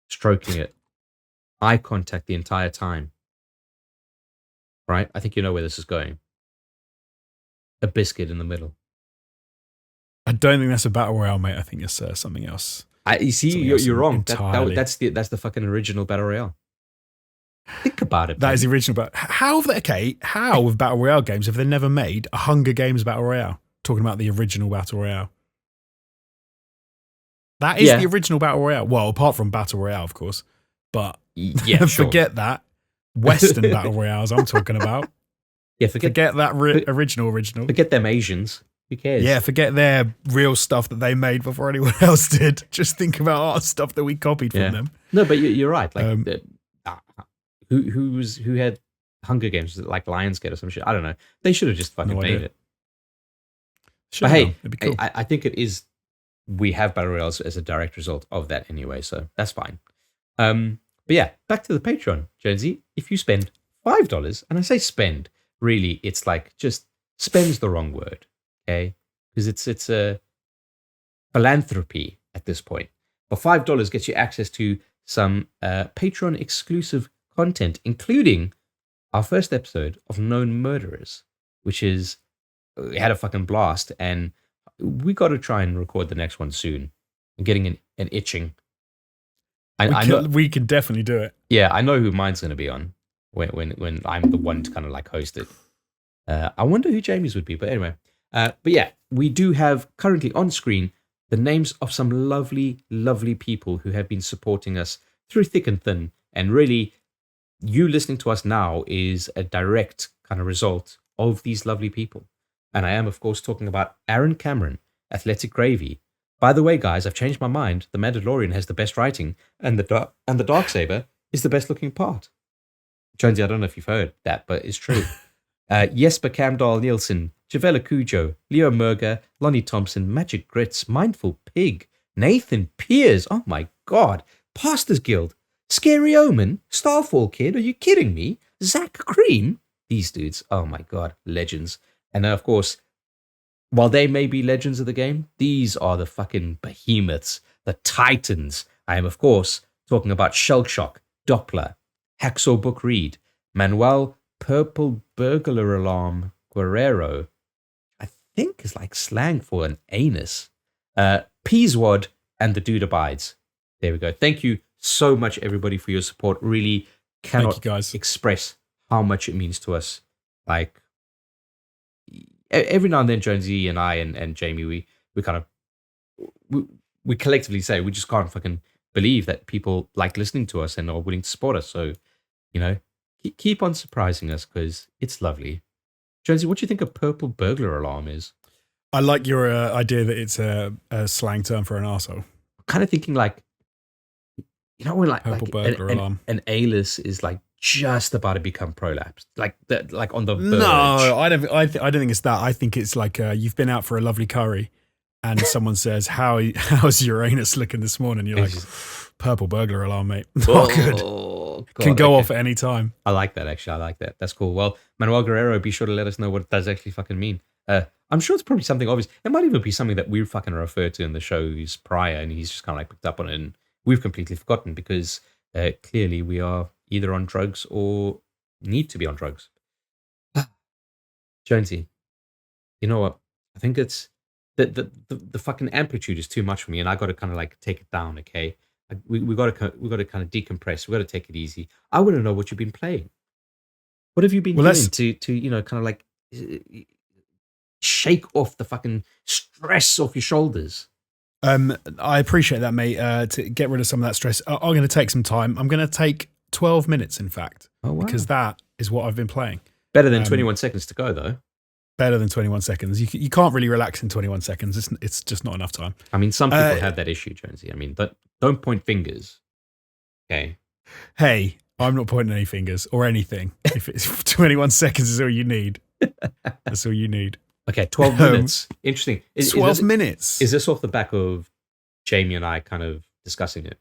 Stroking it. Eye contact the entire time. Right? I think you know where this is going. A biscuit in the middle. I don't think that's a battle royale, mate. I think it's something else. You see, you're wrong. That's the fucking original battle royale. Think about it. That is the original. But how with battle royale games have they never made a Hunger Games battle royale? Talking about the original battle royale. That is the original battle royale. Well, apart from battle royale, of course. But yeah, forget that. Western battle royales I'm talking about. Yeah, forget that original. Forget them Asians. Who cares? Yeah, forget their real stuff that they made before anyone else did. Just think about our stuff that we copied from them. No, but you're right. Like, who had Hunger Games? Was it like Lionsgate or some shit? I don't know. They should have just fucking made it. But hey, it'd be cool. I think it is. We have battle royales as a direct result of that anyway, so that's fine. But yeah, back to the Patreon, Jonesy. If you spend $5, and I say spend, really, it's like just spend's the wrong word, okay? Because it's a philanthropy at this point. But $5 gets you access to some Patreon exclusive content, including our first episode of Known Murderers, which is we had a fucking blast, and we got to try and record the next one soon. I'm getting an itching. We can definitely do it. Yeah, I know who mine's going to be on when I'm the one to kind of like host it. I wonder who Jamie's would be, but anyway. But yeah, we do have currently on screen the names of some lovely, lovely people who have been supporting us through thick and thin and really you listening to us now is a direct kind of result of these lovely people. And I am, of course, talking about Aaron Cameron, Athletic Gravy. By the way, guys, I've changed my mind. The Mandalorian has the best writing, and the Darksaber is the best looking part. Jonesy, I don't know if you've heard that, but it's true. Jesper Camdal Nielsen, Javella Cujo, Leo Murga, Lonnie Thompson, Magic Grits, Mindful Pig, Nathan Piers, oh my God, Pastors Guild, Scary Omen, Starfall Kid, are you kidding me? Zach Cream, these dudes, oh my God, legends. And then, of course, while they may be legends of the game, these are the fucking behemoths, the titans. I am, of course, talking about Shellshock, Doppler, Hacksaw Book Reed, Manuel Purple Burglar Alarm Guerrero, I think is like slang for an anus, Peaswad, and The Dude Abides. There we go. Thank you so much, everybody, for your support. Really cannot express how much it means to us. Like, every now and then, Jonesy and I and Jamie, we kind of, we collectively say we just can't fucking believe that people like listening to us and are willing to support us. So, you know, keep on surprising us because it's lovely. Jonesy, what do you think a purple burglar alarm is? I like your idea that it's a slang term for an arsehole. I'm kind of thinking like, you know, when purple burglar alarm. An A-list is like just about to become prolapsed, like that, like on the verge. No, I don't think it's that. I think it's like you've been out for a lovely curry, and someone says, "How's your anus looking this morning?" You're like, "Purple burglar alarm, mate." Not good. God, can go off at any time. I like that. Actually, I like that. That's cool. Well, Manuel Guerrero, be sure to let us know what it does actually fucking mean. I'm sure it's probably something obvious. It might even be something that we fucking referred to in the shows prior, and he's just kind of like picked up on it, and we've completely forgotten because clearly we are either on drugs or need to be on drugs. Jonesy, you know what? I think it's the fucking amplitude is too much for me, and I got to kind of like take it down. Okay, we got to kind of decompress. We got to take it easy. I want to know what you've been playing. What have you been doing to you know, kind of like shake off the fucking stress off your shoulders? I appreciate that, mate. To get rid of some of that stress, I'm going to take some time. I'm going to take 12 minutes, in fact, because that is what I've been playing. Better than 21 seconds to go, though. Better than 21 seconds. You can't really relax in 21 seconds. It's just not enough time. I mean, some people have that issue, Jonesy. I mean, don't point fingers. Okay. Hey, I'm not pointing any fingers or anything. If it's 21 seconds is all you need, that's all you need. Okay, 12 minutes. Interesting. 12 minutes. Is this off the back of Jamie and I kind of discussing it?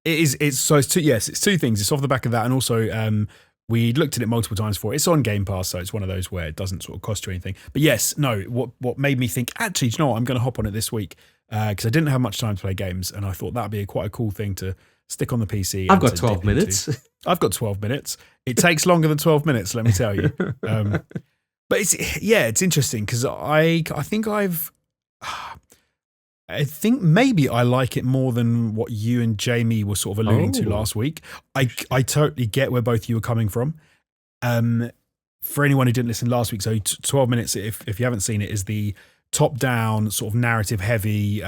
It is. It's two things. It's off the back of that, and also we looked at it multiple times before. It's on Game Pass, so it's one of those where it doesn't sort of cost you anything. But yes, no. What made me think, actually, do you know what? I'm going to hop on it this week because I didn't have much time to play games, and I thought that'd be quite a cool thing to stick on the PC. I've got 12 minutes. I've got 12 minutes. It takes longer than 12 minutes, let me tell you. But it's interesting because I think maybe I like it more than what you and Jamie were sort of alluding to last week. I totally get where both you were coming from. For anyone who didn't listen last week, so 12 minutes, if you haven't seen it, is the top-down sort of narrative-heavy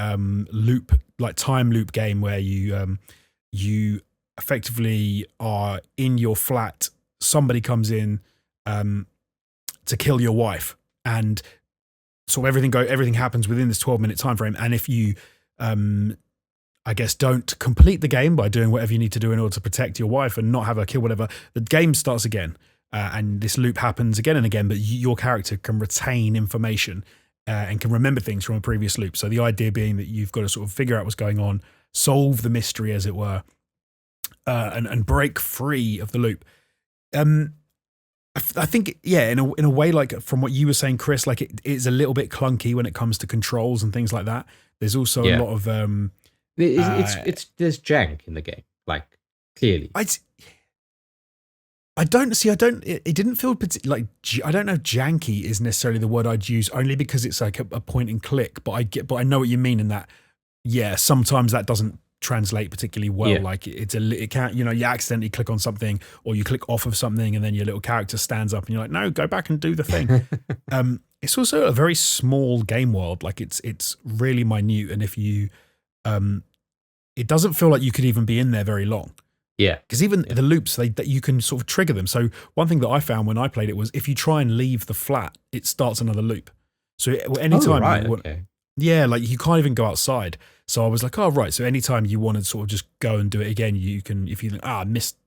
loop, like time loop game where you effectively are in your flat. Somebody comes in to kill your wife, and so everything happens within this 12-minute time frame. And if you, I guess, don't complete the game by doing whatever you need to do in order to protect your wife and not have her kill whatever, the game starts again, and this loop happens again and again. But your character can retain information and can remember things from a previous loop. So the idea being that you've got to sort of figure out what's going on, solve the mystery, as it were, and break free of the loop. I think, yeah, in a way, like from what you were saying, Chris, like it is a little bit clunky when it comes to controls and things like that. There's also a lot of there's jank in the game, like clearly. It didn't feel like, I don't know if janky is necessarily the word I'd use, only because it's like a point and click. But I know what you mean in that. Yeah, sometimes that doesn't translate particularly well. Yeah. Like it can't, you accidentally click on something or you click off of something and then your little character stands up and you're like, no, go back and do the thing. It's also a very small game world. Like it's really minute, and if you it doesn't feel like you could even be in there very long. Yeah. Because even the loops, that you can sort of trigger them. So one thing that I found when I played it was if you try and leave the flat, it starts another loop. So anytime you want, yeah, like you can't even go outside. So I was like, oh right. So anytime you want to sort of just go and do it again, you can. If you think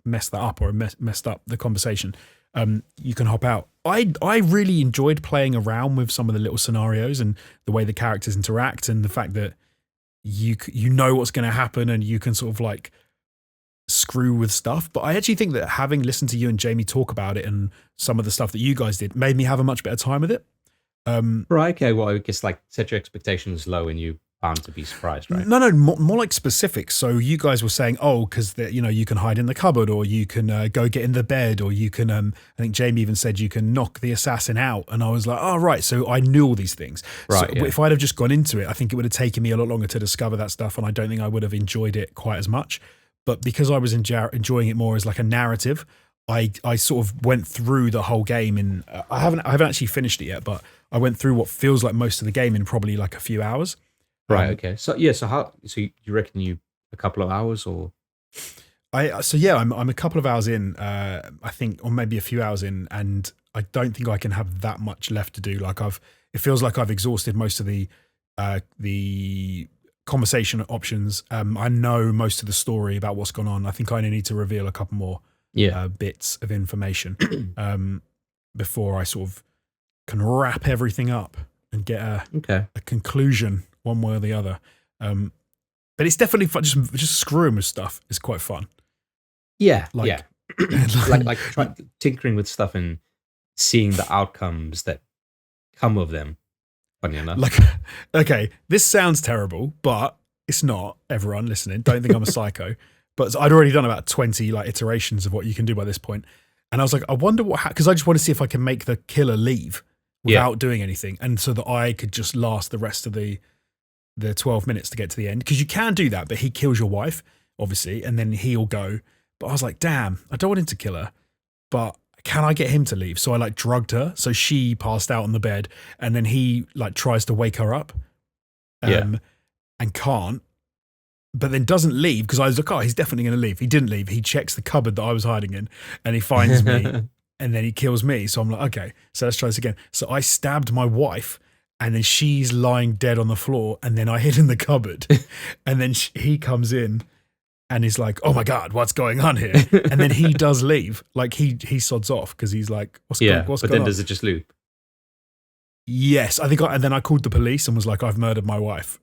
messed that up or messed up the conversation, you can hop out. I really enjoyed playing around with some of the little scenarios and the way the characters interact and the fact that you know what's going to happen and you can sort of like screw with stuff. But I actually think that having listened to you and Jamie talk about it and some of the stuff that you guys did made me have a much better time with it. Right. Okay. Well, I guess like set your expectations low and you bound to be surprised, right? No, more like specifics. So you guys were saying, because you can hide in the cupboard, or you can go get in the bed, or you can. I think Jamie even said you can knock the assassin out, and I was like, oh right. So I knew all these things. Right. So yeah. if I'd have just gone into it, I think it would have taken me a lot longer to discover that stuff, and I don't think I would have enjoyed it quite as much. But because I was enjoying it more as like a narrative, I sort of went through the whole game, and I haven't actually finished it yet, but I went through what feels like most of the game in probably like a few hours. Right. Okay. So yeah. So you reckon you a couple of hours or? I'm a couple of hours in, I think, or maybe a few hours in, and I don't think I can have that much left to do. Like it feels like I've exhausted most of the conversation options. I know most of the story about what's gone on. I think I only need to reveal a couple more bits of information before I sort of can wrap everything up and get a conclusion one way or the other. But it's definitely fun. Just screwing with stuff is quite fun. Yeah, like tinkering with stuff and seeing the outcomes that come of them. Funny enough. Like, okay, this sounds terrible, but it's not. Everyone listening, don't think I'm a psycho. But I'd already done about 20 like iterations of what you can do by this point, and I was like, I wonder because I just want to see if I can make the killer leave without doing anything, and so that I could just last the rest of the 12 minutes to get to the end. Because you can do that, but he kills your wife, obviously, and then he'll go. But I was like, damn, I don't want him to kill her, but can I get him to leave? So I like drugged her, so she passed out on the bed, and then he like tries to wake her up, and can't, but then doesn't leave because I was like, oh, he's definitely going to leave. He didn't leave. He checks the cupboard that I was hiding in, and he finds me, and then he kills me. So I'm like, okay, so let's try this again. So I stabbed my wife, and then she's lying dead on the floor, and then I hid in the cupboard, and then he comes in. And he's like, oh my God, what's going on here? And then he does leave. Like he sods off because he's like, what's going on? But then does it just loop? Yes. I think and then I called the police and was like, I've murdered my wife.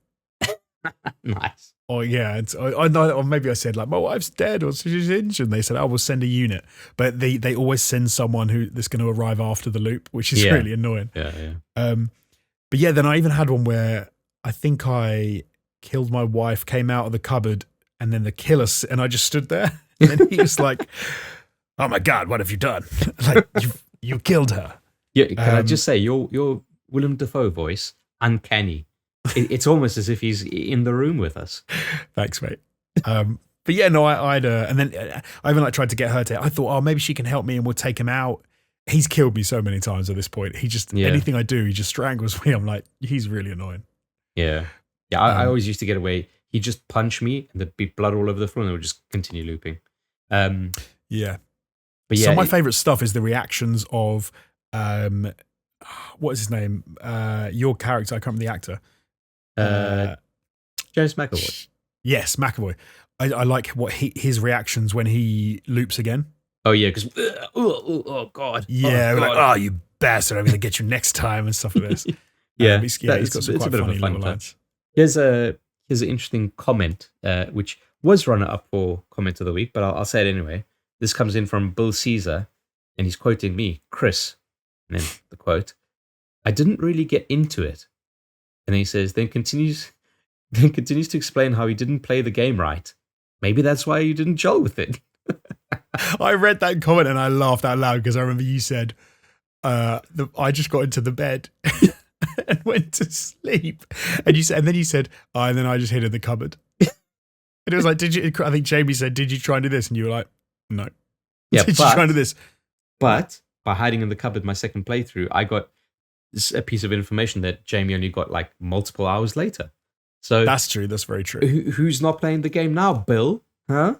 Nice. Oh yeah. Or maybe I said like, my wife's dead or she's injured. And they said, we'll send a unit. But they always send someone that's going to arrive after the loop, which is really annoying. Yeah. But yeah, then I even had one where I think I killed my wife, came out of the cupboard, and then the killer, and I just stood there, and then he was like, "Oh my God, what have you done? Like you killed her." Yeah, can I just say your Willem Dafoe voice, uncanny. It's almost as if he's in the room with us. Thanks, mate. But yeah, no, I'd and then I even like tried to get her to. I thought, maybe she can help me, and we'll take him out. He's killed me so many times at this point. He just anything I do, he just strangles me. I'm like, he's really annoying. Yeah. I always used to get away. He'd just punch me and there'd be blood all over the floor and it would just continue looping. Yeah. But yeah. So my favorite stuff is the reactions of, what is his name? Your character, I can't remember the actor. James McAvoy. Yes, McAvoy. I like what his reactions when he loops again. Oh yeah, because, oh God. Yeah, oh, God. Like, you bastard, I'm going to get you next time and stuff like this. He's got some quite funny little lines. Here's an interesting comment, which was runner up for comment of the week, but I'll say it anyway. This comes in from Bill Caesar, and he's quoting me, Chris, and then the quote, "I didn't really get into it." And then he says, then continues to explain how he didn't play the game right. Maybe that's why you didn't gel with it. I read that comment and I laughed out loud because I remember you said, I just got into the bed and went to sleep. And then you said, and then I just hid in the cupboard. And it was like, I think Jamie said, did you try and do this? And you were like, no. Yeah, did you try and do this? But by hiding in the cupboard my second playthrough, I got a piece of information that Jamie only got like multiple hours later. So that's true. That's very true. Who's not playing the game now, Bill? Huh?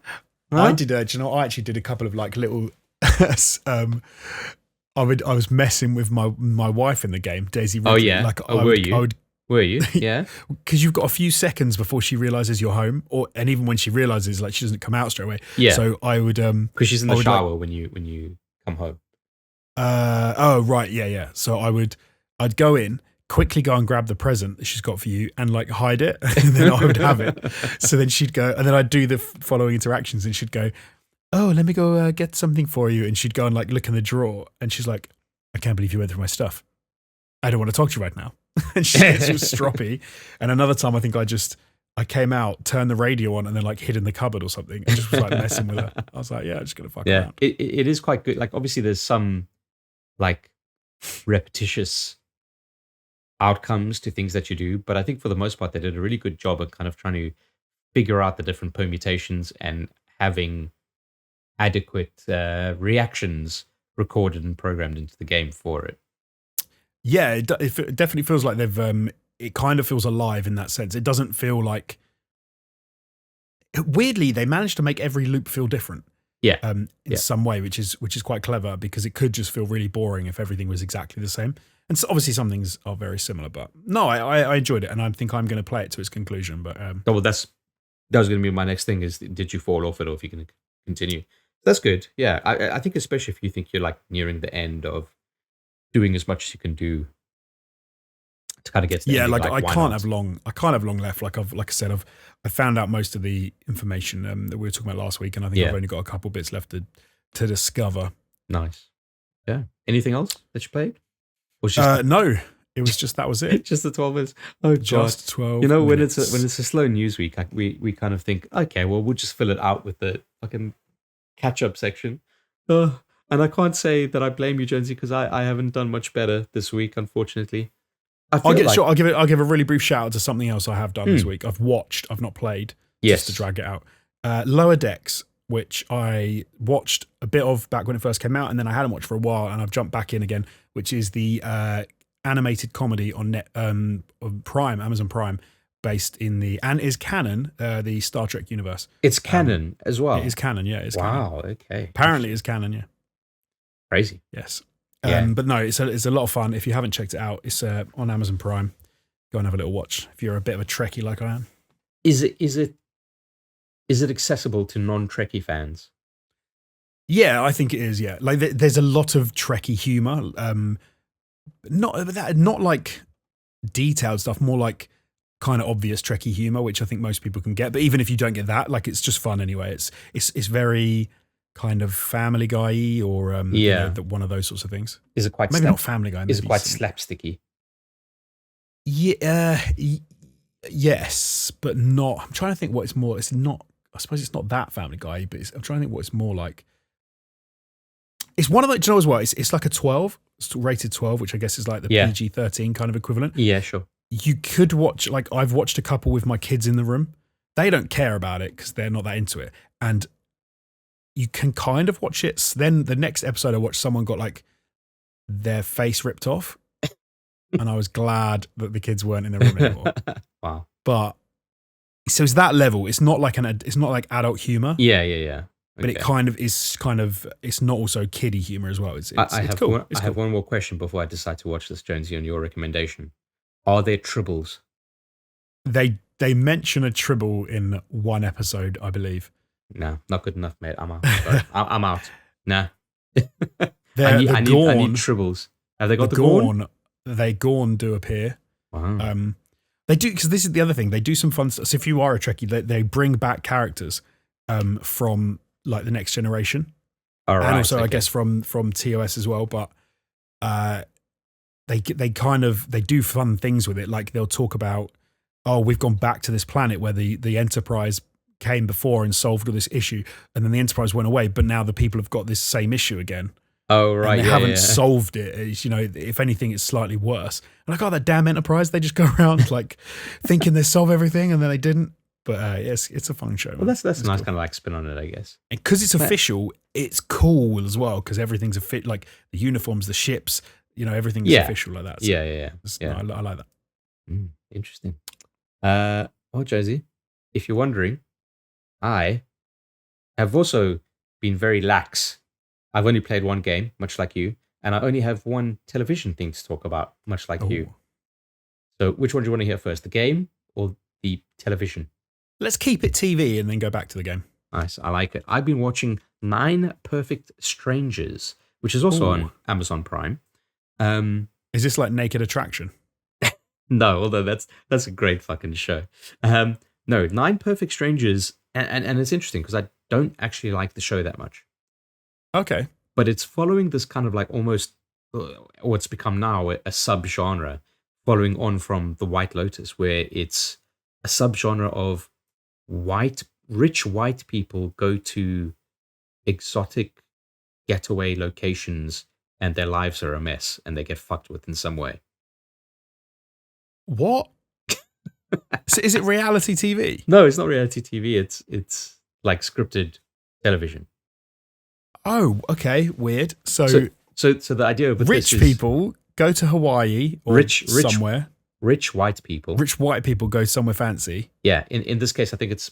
I did. Do you know? I actually did a couple of like little. I was messing with my wife in the game, Daisy Ridley. Oh yeah. Like, were you? Were you? Yeah. Because you've got a few seconds before she realizes you're home, and even when she realizes, like, she doesn't come out straight away. Yeah. So I would because she's in the shower when you come home. Oh right, yeah. So I'd go in, quickly go and grab the present that she's got for you, and like hide it, and then I would have it. So then she'd go, and then I'd do the following interactions, and she'd go, "Oh, let me go get something for you," and she'd go and like look in the drawer, and she's like, "I can't believe you went through my stuff. I don't want to talk to you right now." And she was stroppy. And another time, I think I came out, turned the radio on, and then like hid in the cupboard or something, and just was like messing with her. I was like, "Yeah, I'm just gonna fuck around." It is quite good. Like obviously, there's some like repetitious outcomes to things that you do, but I think for the most part, they did a really good job of kind of trying to figure out the different permutations and having adequate reactions recorded and programmed into the game for it. Yeah, it definitely feels like they've. It kind of feels alive in that sense. It doesn't feel like. Weirdly, they managed to make every loop feel different. Yeah, in some way, which is quite clever, because it could just feel really boring if everything was exactly the same. And so obviously some things are very similar, but no, I enjoyed it, and I think I'm going to play it to its conclusion. But well, that was going to be my next thing: is did you fall off it, or if you can continue? That's good. Yeah, I think especially if you think you're like nearing the end of doing as much as you can do to kind of get to the ending, like I can't have long left. Like I said, I found out most of the information that we were talking about last week, and I think I've only got a couple bits left to discover. Nice. Yeah. Anything else that you played? No, it was just that was it. Just the 12 minutes. Oh, just 12. You know, minutes. when it's a slow news week, we kind of think, okay, well, we'll just fill it out with the fucking catch up section. And I can't say that I blame you, Jonesy, because I haven't done much better this week, unfortunately. I'll give a really brief shout out to something else I have done this week. I've watched, I've not played, just to drag it out. Lower Decks, which I watched a bit of back when it first came out, and then I hadn't watched for a while, and I've jumped back in again, which is the animated comedy on Prime, Amazon Prime, based in and is canon, the Star Trek universe. It's canon as well. It is canon, yeah. It's wow, canon. Okay. Apparently it's canon, yeah. Crazy. Yes. But no, it's a lot of fun. If you haven't checked it out, it's on Amazon Prime. Go and have a little watch if you're a bit of a Trekkie like I am. Is it accessible to non-Trekkie fans? Yeah, I think it is. Yeah, like there's a lot of Trekkie humor. Not like detailed stuff, more like kind of obvious Trekkie humor, which I think most people can get. But even if you don't get that, like, it's just fun anyway. It's very kind of Family Guy-y or one of those sorts of things. Is it quite maybe not Family Guy? Is it quite slapsticky? Yeah, yes, but not. I'm trying to think what it's more. It's not. I suppose it's not that Family Guy, but I'm trying to think what it's more like. It's one of the. Do you know as well? It's like a 12. It's rated 12, which I guess is like the PG-13 kind of equivalent. Yeah, sure. You could watch, like, I've watched a couple with my kids in the room. They don't care about it because they're not that into it, and you can kind of watch it. Then the next episode I watched, someone got like their face ripped off, and I was glad that the kids weren't in the room anymore. Wow. But so it's that level. It's not like adult humor. Yeah. Okay. But it kind of is. It's not also kiddie humor as well. It's cool. I have one more question before I decide to watch this, Jonesy, on your recommendation. Are there tribbles? They mention a tribble in one episode, I believe. No, not good enough, mate. I'm out. Sorry. I'm out. Nah. I need tribbles. Have they got the Gorn? They Gorn do appear. Wow. They do, because this is the other thing. They do some fun stuff. So if you are a Trekkie, they bring back characters from like the Next Generation, and also I guess from TOS as well. But they do fun things with it. Like they'll talk about, oh, we've gone back to this planet where the Enterprise came before and solved all this issue, and then the Enterprise went away, but now the people have got this same issue again. Oh, right. And they haven't solved it. It's, if anything, it's slightly worse. And like, oh, that damn Enterprise, they just go around like thinking they solve everything, and then they didn't. But it's a fun show. Well, that's a nice cool kind of like spin on it, I guess. And because it's official, it's cool as well, because everything's like the uniforms, the ships, everything's official like that. So yeah. I like that. Interesting. Well, Josie, if you're wondering, I have also been very lax. I've only played one game, much like you, and I only have one television thing to talk about, much like you. Oh. So, which one do you want to hear first, the game or the television? Let's keep it TV and then go back to the game. Nice, I like it. I've been watching 9 Perfect Strangers, which is also on Amazon Prime. Is this like Naked Attraction? No, although that's a great fucking show. No, 9 Perfect Strangers, and it's interesting because I don't actually like the show that much. Okay. But it's following this kind of like almost what's become now a subgenre, following on from The White Lotus, where it's a subgenre of rich white people go to exotic getaway locations and their lives are a mess and they get fucked with in some way. What? So is it reality TV? No, it's not reality TV. It's like scripted television. Oh, okay. Weird. So the idea of rich people go to Hawaii or somewhere. Rich white people. Rich white people go somewhere fancy. Yeah. In this case, I think it's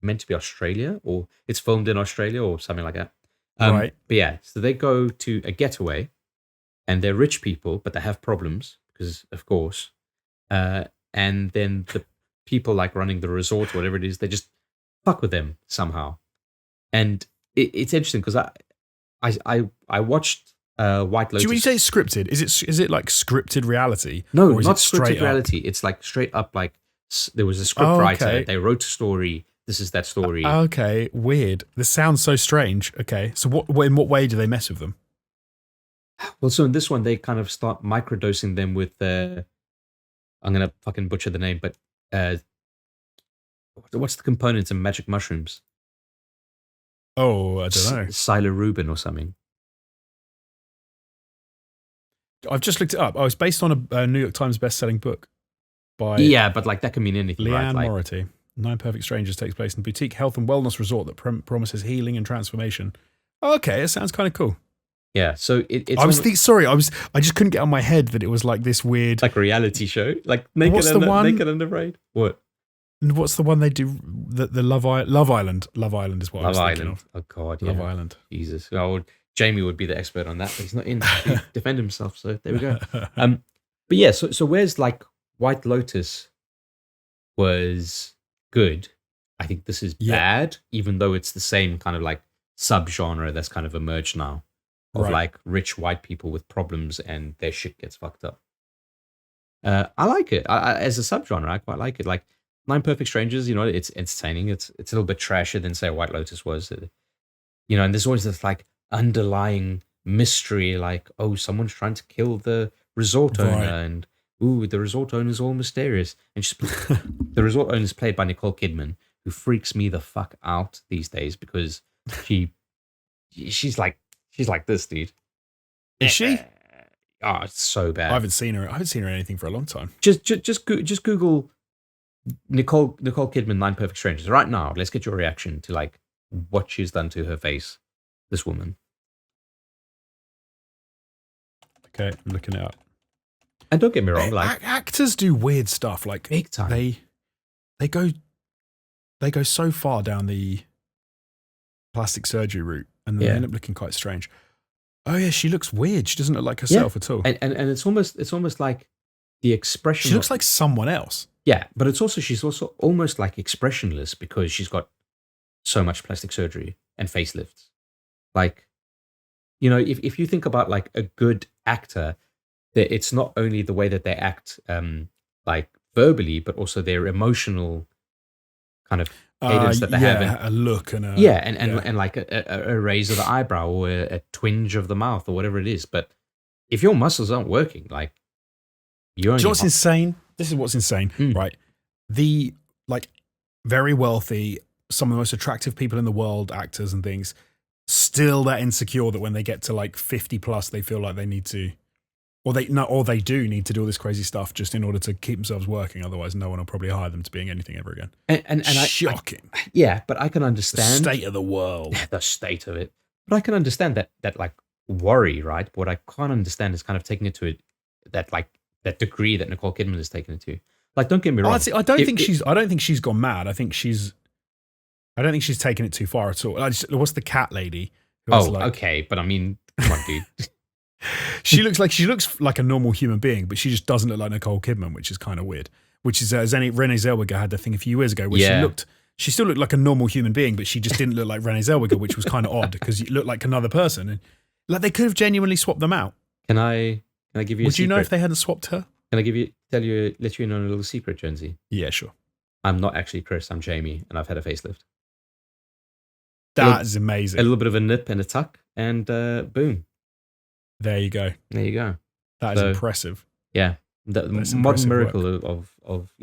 meant to be Australia, or it's filmed in Australia or something like that. Right. But yeah, so they go to a getaway, and they're rich people, but they have problems because, of course. And then the people like running the resort or whatever it is, they just fuck with them somehow. And it's interesting because I watched White Lotus. When you say scripted, is it like scripted reality? No, or is not it straight scripted reality. It's like straight up like there was a script writer. They wrote a story. This is that story. Okay, weird. This sounds so strange. Okay, so in what way do they mess with them? Well, so in this one, they kind of start microdosing them with I'm going to fucking butcher the name, but what's the components in magic mushrooms? Oh, I don't know. Psilocybin or something. I've just looked it up. Oh, it's based on a New York Times best-selling book by but like that can mean anything, Leanne right? Mority. 9 Perfect Strangers takes place in a boutique health and wellness resort that promises healing and transformation. Okay, it sounds kind of cool. Yeah, so it's. I just couldn't get on my head that it was like this weird, like a reality show, like Naked and Afraid. What? What's the one they do? The Love Island. Love Island is what I was thinking of. Oh God, Love Island. Jesus. Oh, Jamie would be the expert on that, but he's not in to defend himself. So there we go. But yeah, so where's like White Lotus was good. I think this is bad, even though it's the same kind of like subgenre that's kind of emerged now. Of like rich white people with problems and their shit gets fucked up. I like it. As a subgenre, I quite like it. Like 9 Perfect Strangers, it's entertaining. It's a little bit trashier than say White Lotus was. And there's always this like underlying mystery, like, oh, someone's trying to kill the resort owner, and the resort owner's all mysterious. And the resort owner is played by Nicole Kidman, who freaks me the fuck out these days because she's like this, dude. Is she? Oh, it's so bad. I haven't seen her in anything for a long time. Just Google Nicole Kidman 9 Perfect Strangers right now. Let's get your reaction to like what she's done to her face. This woman. Okay, I'm looking it up. And don't get me wrong, like actors do weird stuff. Like big time. They go so far down the plastic surgery route, and then they end up looking quite strange. Oh yeah, she looks weird. She doesn't look like herself at all. And it's almost like the expression. She looks like someone else. Yeah, but she's also almost like expressionless because she's got so much plastic surgery and facelifts. Like, if you think about like a good actor, that it's not only the way that they act, like verbally, but also their emotional kind of cadence that they have. A look and and like a raise of the eyebrow or a twinge of the mouth or whatever it is. But if your muscles aren't working, like Do you know what's insane? This is what's insane, right? The like very wealthy, some of the most attractive people in the world, actors and things, still that insecure that when they get to like 50 plus, they feel like they need to, or they do need to do all this crazy stuff just in order to keep themselves working. Otherwise, no one will probably hire them to being anything ever again. And shocking. But I can understand the state of the world, the state of it. But I can understand that like worry, right? But what I can't understand is kind of taking it to that degree that Nicole Kidman has taken it to. Like, don't get me wrong. I don't think she's gone mad. I think she's I don't think she's taken it too far at all. What's the cat lady? Okay, but I mean, come on, dude. She looks like a normal human being, but she just doesn't look like Nicole Kidman, which is kind of weird. Which is Renee Zellweger had the thing a few years ago where she still looked like a normal human being, but she just didn't look like Renee Zellweger, which was kind of odd because you looked like another person. And like they could have genuinely swapped them out. Can I give you? Would you know if they hadn't swapped her? Can I let you in on a little secret, Jonesy? Yeah, sure. I'm not actually Chris. I'm Jamie, and I've had a facelift. That is amazing. A little bit of a nip and a tuck, and boom. There you go. There you go. That is impressive. Yeah, the modern miracle of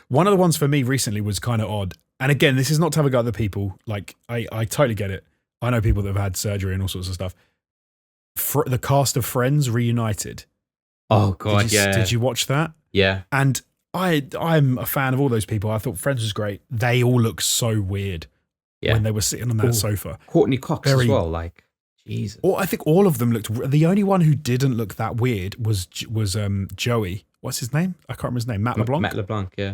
One of the ones for me recently was kind of odd. And again, this is not to have a go at other people. Like, I totally get it. I know people that have had surgery and all sorts of stuff. The cast of Friends reunited. Oh, God, Did you watch that? Yeah. And I'm a fan of all those people. I thought Friends was great. They all look so weird when they were sitting on that sofa. Courtney Cox as well, like, Jesus. I think all of them looked... The only one who didn't look that weird was Joey. What's his name? I can't remember his name. Matt LeBlanc? Matt LeBlanc, yeah.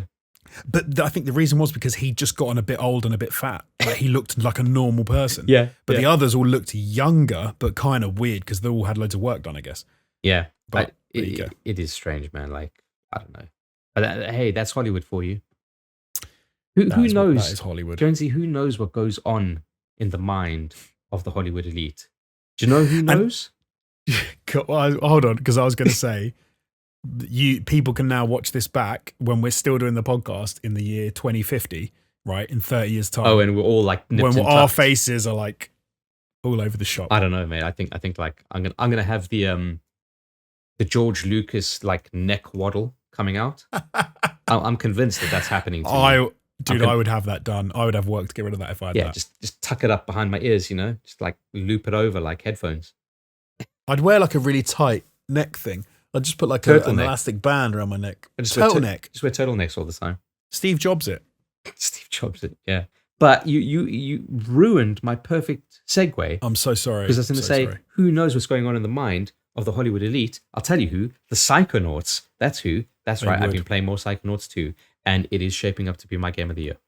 But I think the reason was because he'd just gotten a bit old and a bit fat. Like he looked like a normal person. Yeah. But the others all looked younger, but kind of weird because they all had loads of work done, I guess. Yeah. But it is strange, man. Like, I don't know. But hey, that's Hollywood for you. Who knows? That is Hollywood. Jonesy, who knows what goes on in the mind of the Hollywood elite? Do you know who knows? Hold on, because I was going to say, people can now watch this back when we're still doing the podcast in the year 2050, right? In 30 years' time. Oh, and we're all like when our faces are like all over the shop. I don't know, mate. I think like I'm gonna have the George Lucas like neck waddle coming out. I'm convinced that's happening to me. Dude, I would have that done. I would have work to get rid of that if I had that. Just tuck it up behind my ears, just like loop it over like headphones. I'd wear like a really tight neck thing. I'd just put like an elastic band around my neck. Turtleneck. Just wear turtlenecks all the time. Steve Jobs it. Steve Jobs it, yeah. But you ruined my perfect segue. I'm so sorry. Because I was going to say, who knows what's going on in the mind of the Hollywood elite? I'll tell you who. The Psychonauts. That's who. That's right. I've been playing more Psychonauts too. And it is shaping up to be my game of the year.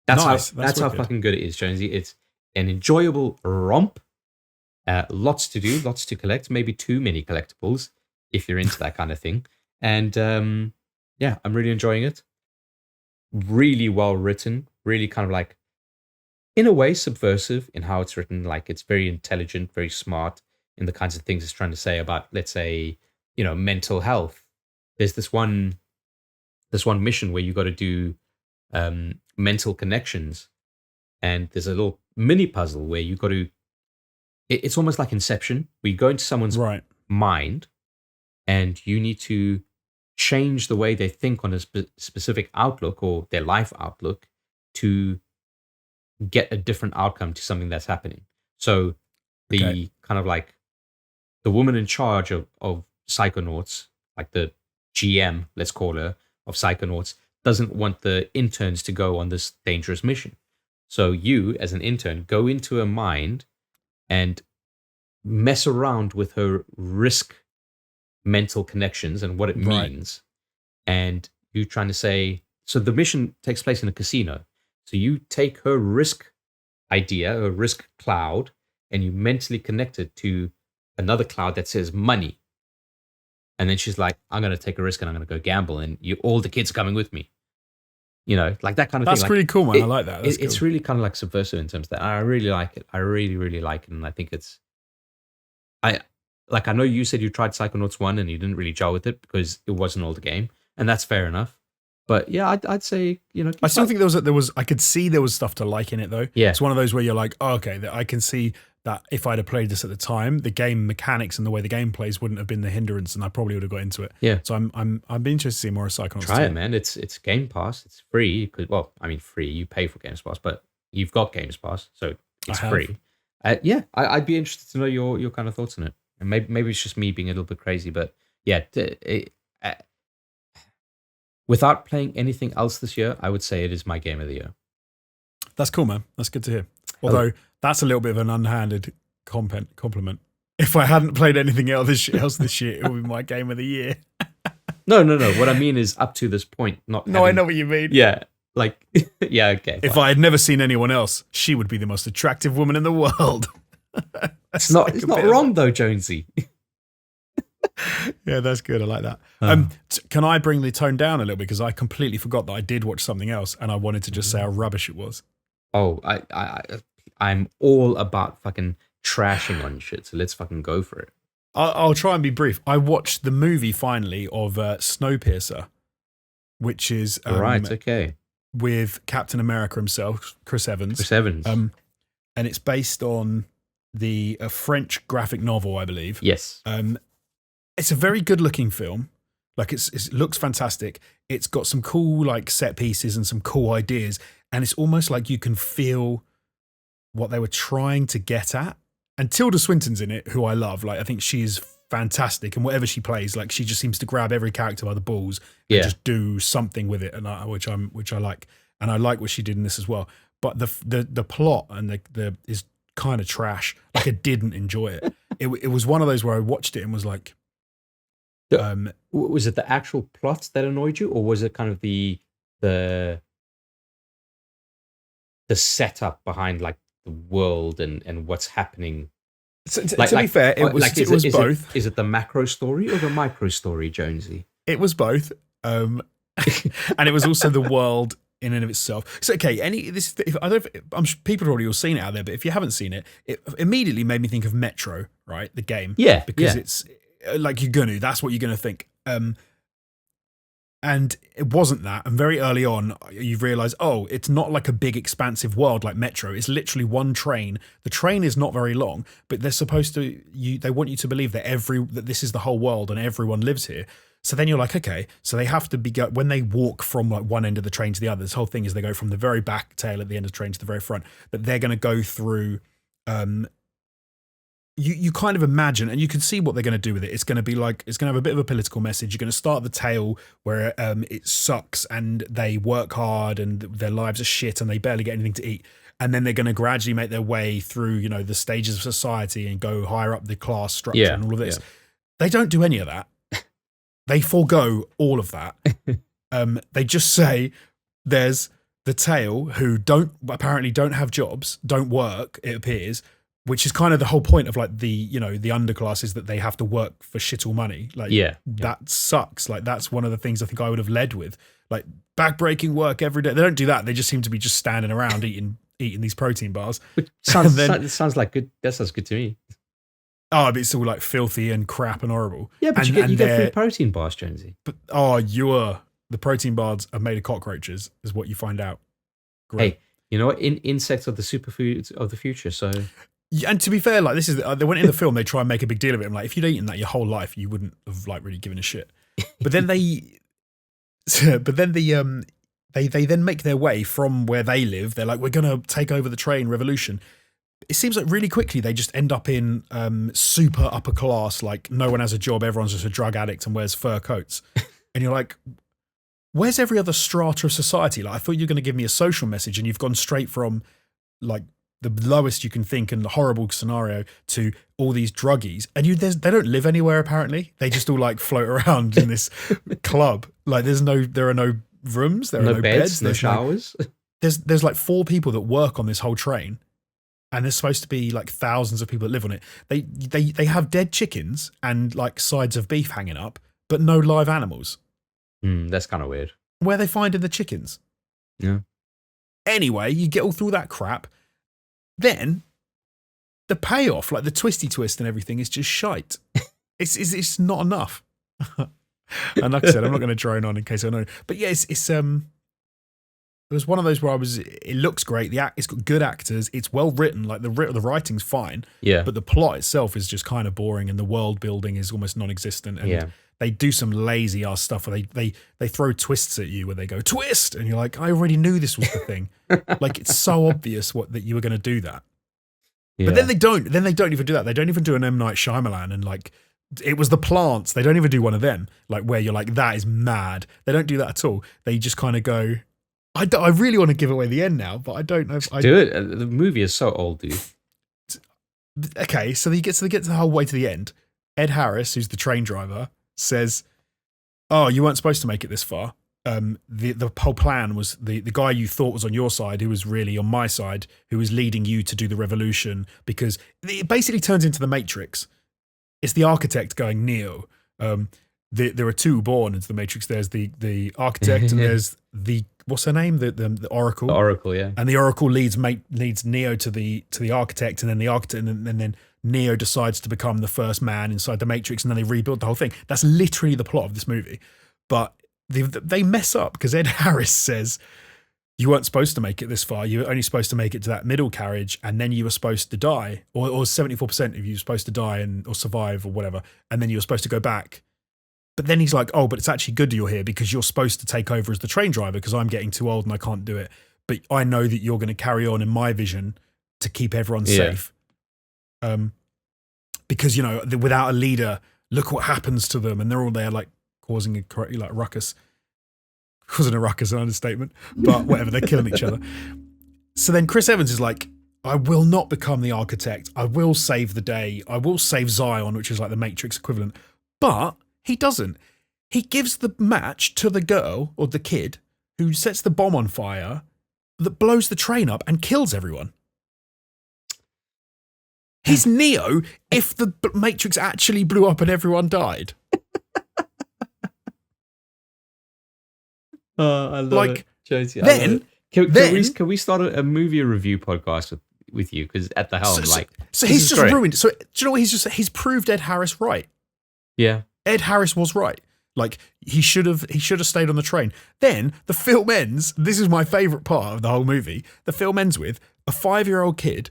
That's how fucking good it is, Jonesy. It's an enjoyable romp. Lots to do, lots to collect. Maybe too many collectibles if you're into that kind of thing. And I'm really enjoying it. Really well written. Really kind of like, in a way, subversive in how it's written. Like it's very intelligent, very smart in the kinds of things it's trying to say about, let's say, mental health. There's this one mission where you got to do mental connections, and there's a little mini puzzle where you got to. It's almost like Inception, where you go into someone's mind, and you need to change the way they think on a specific outlook or their life outlook to get a different outcome to something that's happening. So the kind of like the woman in charge of Psychonauts, like the GM, let's call her, of Psychonauts, doesn't want the interns to go on this dangerous mission. So you, as an intern, go into her mind and mess around with her risk mental connections and what it means. And you trying to say, so the mission takes place in a casino. So you take her risk idea, her risk cloud, and you mentally connect it to another cloud that says money. And then she's like, I'm going to take a risk and I'm going to go gamble. And all the kids are coming with me. Like that kind of thing. That's really cool, man. I like that. It's really kind of like subversive in terms of that. I really like it. I really, really like it. And I think I know you said you tried Psychonauts 1 and you didn't really gel with it because it wasn't all the game. And that's fair enough. But yeah, I'd say, I still think there was, I could see there was stuff to like in it though. Yeah. It's one of those where you're like, oh, okay, I can see that if I'd have played this at the time, the game mechanics and the way the game plays wouldn't have been the hindrance, and I probably would have got into it. Yeah. So I'd be interested to see more of Psychonauts. Try it, man. It's Game Pass. It's free. Free. You pay for Games Pass, but you've got Games Pass, so it's free. I'd be interested to know your kind of thoughts on it. And maybe it's just me being a little bit crazy, but yeah. Without playing anything else this year, I would say it is my game of the year. That's cool, man. That's good to hear. Although that's a little bit of an unhanded compliment. If I hadn't played anything else this year, it would be my game of the year. No. What I mean is up to this point. I know what you mean. Yeah. Like, yeah, okay. If I had never seen anyone else, she would be the most attractive woman in the world. It's not wrong though, Jonesy. Yeah, that's good. I like that. Can I bring the tone down a little bit, because I completely forgot that I did watch something else, and I wanted to just say how rubbish it was. Oh, I'm all about fucking trashing on shit, so let's fucking go for it. I'll try and be brief. I watched the movie finally of Snowpiercer, which is right, okay, with Captain America himself, Chris Evans. Chris Evans. And it's based on the French graphic novel, I believe. Yes. It's a very good looking film. Like it looks fantastic. It's got some cool like set pieces and some cool ideas, and it's almost like you can feel what they were trying to get at. And Tilda Swinton's in it, who I love. Like I think she's fantastic, and whatever she plays, like she just seems to grab every character by the balls and just do something with it, and which I like. And I like what she did in this as well. But the plot and the is kind of trash. Like I didn't enjoy it. It was one of those where I watched it and was like. Was it the actual plot that annoyed you, or was it kind of the setup behind like the world and what's happening? To be fair, it was both. Is it the macro story or the micro story, Jonesy? It was both, and it was also the world in and of itself. So okay, I'm sure people have already all seen it out there, but if you haven't seen it, it immediately made me think of Metro, right? The game, because it's. Like that's what you're gonna think. And it wasn't that. And very early on, you realise, oh, it's not like a big expansive world like Metro. It's literally one train. The train is not very long, but they're supposed to. They want you to believe that that this is the whole world and everyone lives here. So then you're like, okay, so they have to when they walk from like one end of the train to the other. This whole thing is they go from the very back tail at the end of the train to the very front. But they're going to go through. You kind of imagine, and you can see what they're going to do with it. It's going to be like, it's going to have a bit of a political message. You're going to start the tale where it sucks and they work hard and their lives are shit and they barely get anything to eat. And then they're going to gradually make their way through, the stages of society and go higher up the class structure and all of this. Yeah. They don't do any of that. They forego all of that. They just say there's the tale who apparently don't have jobs, don't work, it appears, which is kind of the whole point of like the underclass is that they have to work for shit all money. Like, that sucks. Like, that's one of the things I think I would have led with. Like, backbreaking work every day. They don't do that. They just seem to be just standing around eating these protein bars. Sounds like good. That sounds good to me. Oh, but it's all like filthy and crap and horrible. Yeah, but you get free protein bars, Jonesy. But the protein bars are made of cockroaches, is what you find out. Great. Hey, you know what? Insects are the superfoods of the future. So. And to be fair, like this is they went in the film, they try and make a big deal of it. I'm like, if you'd eaten that your whole life, you wouldn't have like really given a shit. But then they then make their way from where they live. They're like, we're gonna take over the train revolution. It seems like really quickly they just end up in super upper class. Like no one has a job, everyone's just a drug addict and wears fur coats. And you're like, where's every other strata of society? Like I thought you were going to give me a social message, and you've gone straight from like the lowest you can think and the horrible scenario to all these druggies. And they don't live anywhere apparently. They just all like float around in this club. Like there are no rooms, there are no beds, no showers. There's like 4 people that work on this whole train, and there's supposed to be like thousands of people that live on it. They have dead chickens and like sides of beef hanging up, but no live animals. That's kind of weird. Where are they finding the chickens? Yeah. Anyway, you get all through that crap. Then the payoff, like the twisty twist and everything, is just shite. It's not enough. And like I said, I'm not going to drone on in case I know. But yeah, it was one of those where it looks great. It's got good actors. It's well written. Like the writing's fine. Yeah. But the plot itself is just kind of boring, and the world building is almost non-existent. And they do some lazy ass stuff where they throw twists at you where they go twist, and you're like, I already knew this was the thing. Like it's so obvious that you were going to do that. Yeah. But then they don't. Then they don't even do that. They don't even do an M. Night Shyamalan and like it was the plants. They don't even do one of them. Like where you're like, that is mad. They don't do that at all. They just kind of go. I really want to give away the end now, but I don't know. Do it. The movie is so old, dude. Okay, so they get to the whole way to the end. Ed Harris, who's the train driver, says, "Oh, you weren't supposed to make it this far." the whole plan was the guy you thought was on your side, who was really on my side, who was leading you to do the revolution, because it basically turns into the Matrix. It's the architect going, Neo. There are two born into the Matrix. There's the architect and there's the, what's her name? The Oracle. The Oracle, yeah. And the Oracle leads Neo to the architect, and then the architect, and then Neo decides to become the first man inside the Matrix, and then they rebuild the whole thing. That's literally the plot of this movie. But they mess up because Ed Harris says, you weren't supposed to make it this far. You were only supposed to make it to that middle carriage, and then you were supposed to die, or 74% of you were supposed to die or survive or whatever, and then you were supposed to go back. But then he's like, oh, but it's actually good you're here because you're supposed to take over as the train driver because I'm getting too old and I can't do it. But I know that you're going to carry on in my vision to keep everyone safe. Because, without a leader, look what happens to them. And they're all there like causing a ruckus. Causing a ruckus, an understatement. But whatever, they're killing each other. So then Chris Evans is like, I will not become the architect. I will save the day. I will save Zion, which is like the Matrix equivalent. But he doesn't. He gives the match to the girl or the kid who sets the bomb on fire that blows the train up and kills everyone. He's Neo if the Matrix actually blew up and everyone died. I love it. Josie, then, can we start a movie review podcast with you? Because at the helm, so he's just ruined it. So do you know what he's proved Ed Harris right? Yeah. Ed Harris was right. Like he should have stayed on the train. Then the film ends. This is my favorite part of the whole movie. The film ends with a 5-year-old kid,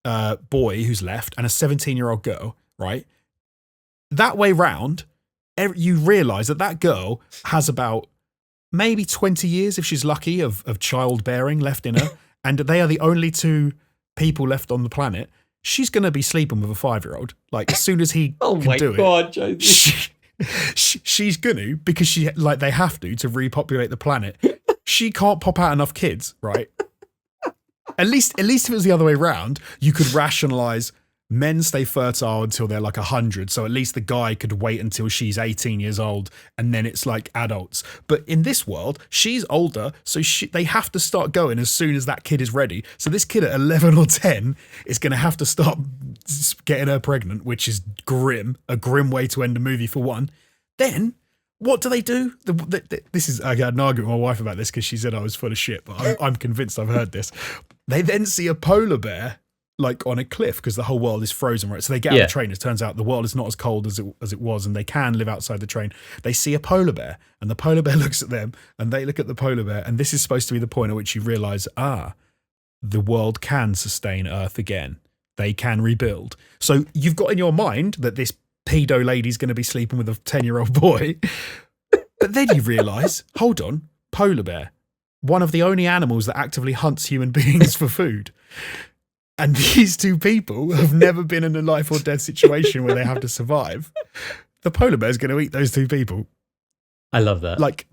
boy who's left, and a 17-year-old girl. Right. That way round, you realise that girl has about maybe 20 years, if she's lucky, of childbearing left in her, and they are the only two people left on the planet. She's going to be sleeping with a 5-year-old. Like as soon as he can do it. Josie. She's gonna, because they have to repopulate the planet. She can't pop out enough kids, right? At least if it was the other way around, you could rationalize men stay fertile until they're like 100. So at least the guy could wait until she's 18 years old, and then it's like adults. But in this world, she's older, so they have to start going as soon as that kid is ready. So this kid at 11 or 10 is going to have to start getting her pregnant, which is a grim way to end a movie for one. Then what do they do? This is, I had an argument with my wife about this because she said I was full of shit, but I'm convinced I've heard this. They then see a polar bear like on a cliff because the whole world is frozen, right? So they get out of the train. It turns out the world is not as cold as it was, and they can live outside the train. They see a polar bear, and the polar bear looks at them, and they look at the polar bear, and this is supposed to be the point at which you realise, the world can sustain Earth again. They can rebuild. So you've got in your mind that this pedo lady's going to be sleeping with a 10-year-old boy, but then you realise, hold on, polar bear, one of the only animals that actively hunts human beings for food. And these two people have never been in a life or death situation where they have to survive. The polar bear is going to eat those two people. I love that. Like,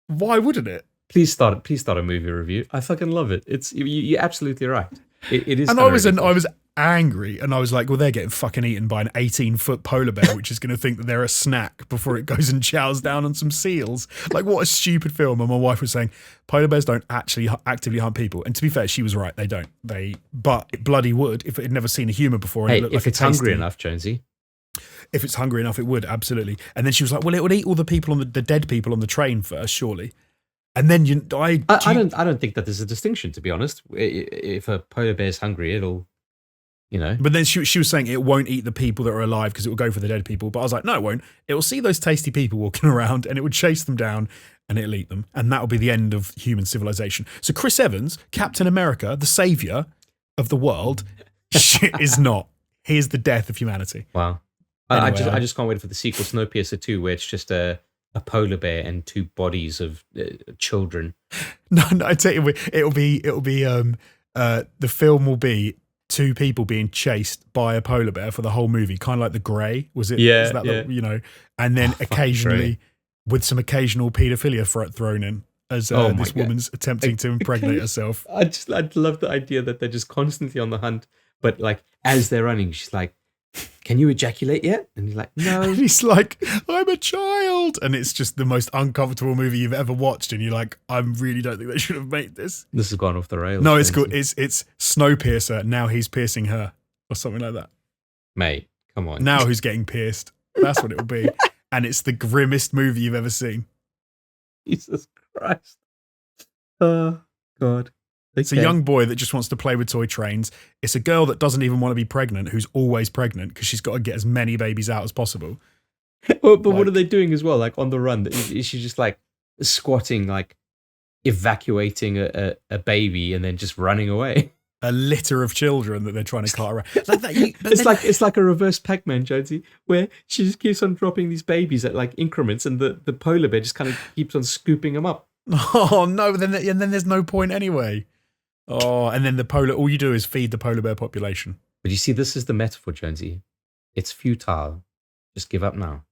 why wouldn't it? Please start a movie review. I fucking love it. It's you're absolutely right. It is. And I was angry, and I was like, well, they're getting fucking eaten by an 18-foot polar bear, which is going to think that they're a snack before it goes and chows down on some seals. Like, what a stupid film. And my wife was saying, polar bears don't actually actively hunt people. And to be fair, she was right. They don't. But it bloody would if it had never seen a human before. And if it's hungry enough, Jonesy. If it's hungry enough, it would, absolutely. And then she was like, well, it would eat all the people the dead people on the train first, surely. And then I don't think that there's a distinction, to be honest. If a polar bear's hungry, it'll, But then she was saying it won't eat the people that are alive because it will go for the dead people. But I was like, no, it won't. It will see those tasty people walking around, and it would chase them down, and it'll eat them. And that will be the end of human civilization. So Chris Evans, Captain America, the savior of the world, is not. He is the death of humanity. Wow. Anyway, I just can't wait for the sequel, Snowpiercer 2, where it's just a polar bear and two bodies of children. No, I tell you, it'll be the film will be two people being chased by a polar bear for the whole movie, kind of like The Grey, was it? Yeah, is that and then occasionally with some occasional paedophilia thrown in as this woman's attempting to impregnate herself. I'd love the idea that they're just constantly on the hunt, but like as they're running, she's like, can you ejaculate yet? And he's like, no. And he's like, I'm a child. And it's just the most uncomfortable movie you've ever watched. And you're like, I really don't think they should have made this. This has gone off the rails. No, it's cool. It's Snowpiercer. Now he's piercing her or something like that. Mate, come on. Now who's getting pierced? That's what it'll be. And it's the grimmest movie you've ever seen. Jesus Christ. Oh, God. Okay. It's a young boy that just wants to play with toy trains. It's a girl that doesn't even want to be pregnant, who's always pregnant because she's got to get as many babies out as possible. But what are they doing as well? Like on the run, is she just like squatting, like evacuating a baby and then just running away? A litter of children that they're trying to cart around. Like that, it's like a reverse Pac-Man, Jonesy, where she just keeps on dropping these babies at like increments, and the polar bear just kind of keeps on scooping them up. Oh no! And then there's no point anyway. Oh, and then all you do is feed the polar bear population. But you see, this is the metaphor, Jonesy. It's futile. Just give up now.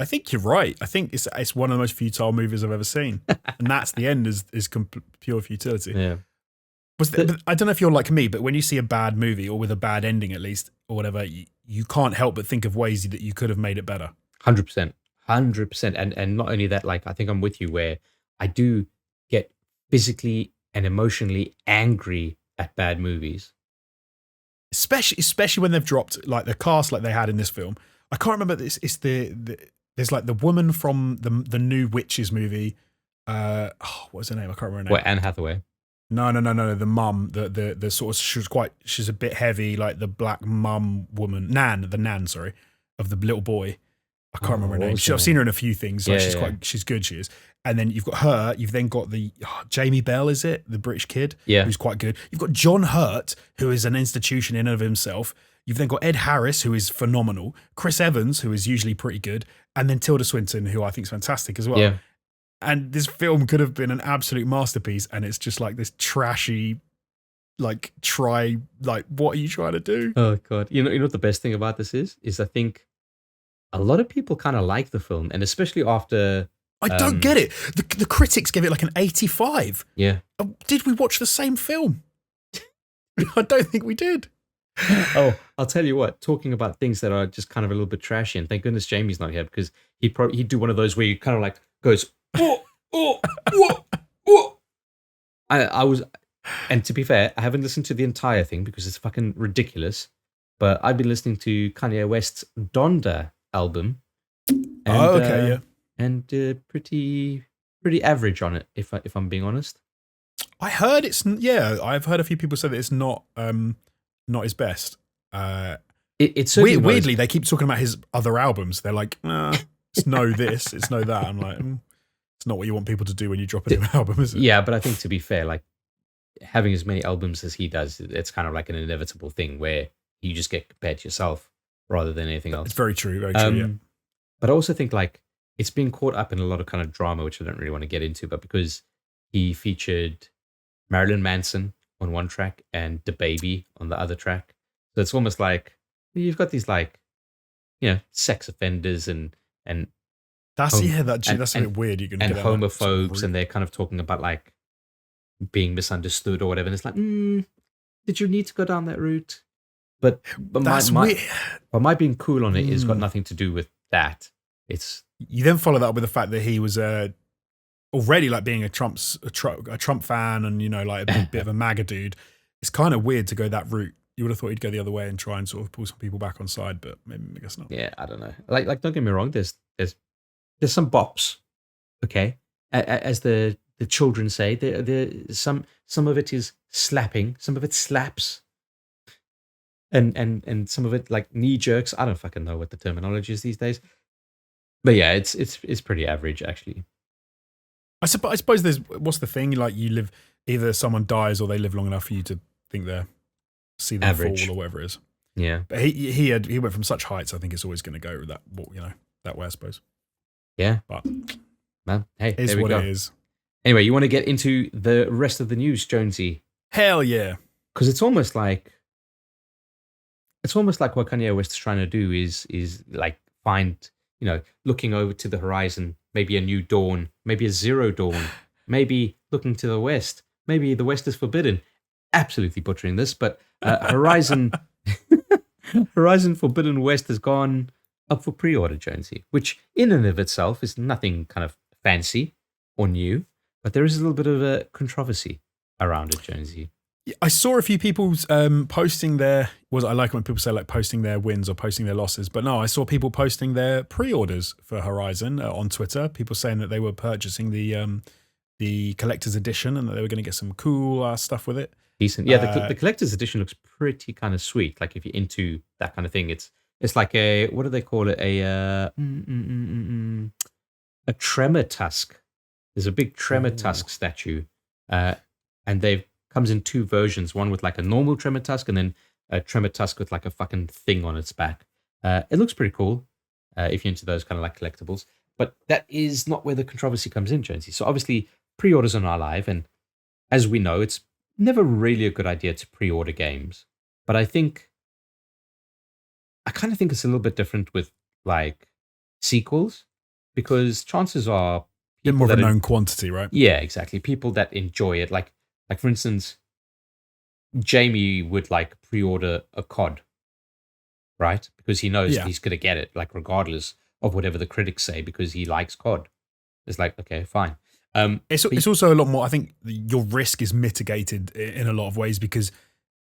I think you're right. I think it's one of the most futile movies I've ever seen, and that's the end is pure futility. Yeah. I don't know if you're like me, but when you see a bad movie or with a bad ending, at least or whatever, you can't help but think of ways that you could have made it better. 100%, and not only that, like I think I'm with you where I do get physically and emotionally angry at bad movies, especially when they've dropped like the cast like they had in this film. I can't remember this. It's there's like the woman from the new Witches movie. What was her name? I can't remember her name. What, Anne Hathaway? No. The mum, the sort of she's a bit heavy, like the black mum woman, the Nan, sorry, of the little boy. I can't remember her name. I've seen her in a few things. Like she's good. She is. And then you've got her. You've then got Jamie Bell, is it? The British kid, who's quite good. You've got John Hurt, who is an institution in and of himself. You've then got Ed Harris, who is phenomenal. Chris Evans, who is usually pretty good, and then Tilda Swinton, who I think is fantastic as well. Yeah. And this film could have been an absolute masterpiece, and it's just like this trashy, like what are you trying to do? Oh God! You know what the best thing about this is I think a lot of people kind of like the film, and especially after. I don't get it. The critics gave it like an 85. Yeah. Did we watch the same film? I don't think we did. Oh, I'll tell you what. Talking about things that are just kind of a little bit trashy, and thank goodness Jamie's not here because he'd do one of those where you kind of like goes. I was, and to be fair, I haven't listened to the entire thing because it's fucking ridiculous. But I've been listening to Kanye West's Donda album. And, and pretty average on it, if I'm being honest. I heard I've heard a few people say that it's not his best. It's weirdly they keep talking about his other albums. They're like, it's no this, it's no that. I'm like, it's not what you want people to do when you drop a new album, is it? Yeah, but I think to be fair, like having as many albums as he does, it's kind of like an inevitable thing where you just get compared to yourself rather than anything else. It's very true, very true. Yeah. But I also think like it's been caught up in a lot of kind of drama, which I don't really want to get into, but because he featured Marilyn Manson on one track and DaBaby on the other track. So it's almost like you've got these like, sex offenders and that's that's a bit weird. You can and homophobes, and they're kind of talking about like being misunderstood or whatever. And it's like, did you need to go down that route? But my being cool on it has got nothing to do with that. It's you then follow that up with the fact that he was already like being a Trump fan and like a bit of a MAGA dude. It's kind of weird to go that route. You would have thought he'd go the other way and try and sort of pull some people back on side, but maybe I guess not. Yeah, I don't know. Like don't get me wrong. There's some bops, okay. As the children say, there some of it is slapping, some of it slaps, and some of it like knee jerks. I don't fucking know what the terminology is these days. But yeah, it's pretty average actually. I suppose there's what's the thing like you live either someone dies or they live long enough for you to think they're see them fall or whatever it is. Yeah, but he went from such heights. I think it's always going to go that way. I suppose. Yeah, but man, hey, is there we what go. It is. Anyway, you want to get into the rest of the news, Jonesy? Hell yeah! Because it's almost like what Kanye West is trying to do is like find looking over to the horizon, maybe a new dawn, maybe a zero dawn, maybe looking to the west, maybe the west is forbidden. Absolutely butchering this, but Horizon Horizon Forbidden West has gone up for pre-order, Jonesy, which in and of itself is nothing kind of fancy or new, but there is a little bit of a controversy around it, Jonesy. I saw a few people posting their. I like when people say like posting their wins or posting their losses, but no, I saw people posting their pre-orders for Horizon on Twitter. People saying that they were purchasing the collector's edition and that they were going to get some cool stuff with it. Decent, yeah. The collector's edition looks pretty kind of sweet. Like if you're into that kind of thing, it's like a, what do they call it? A tremor tusk. There's a big tremor tusk statue, and they've comes in two versions. One with like a normal tremor tusk, and then a tremor tusk with like a fucking thing on its back. It looks pretty cool if you're into those kind of like collectibles. But that is not where the controversy comes in, Jonesy. So obviously pre-orders are not live, and as we know, it's never really a good idea to pre-order games. But I kind of think it's a little bit different with like sequels, because chances are people more of a known quantity, right? Yeah, exactly. People that enjoy it, like for instance, Jamie would like pre-order a COD, right? Because he knows he's going to get it, like regardless of whatever the critics say, because he likes COD. It's like, okay, fine. It's also a lot more. I think your risk is mitigated in a lot of ways because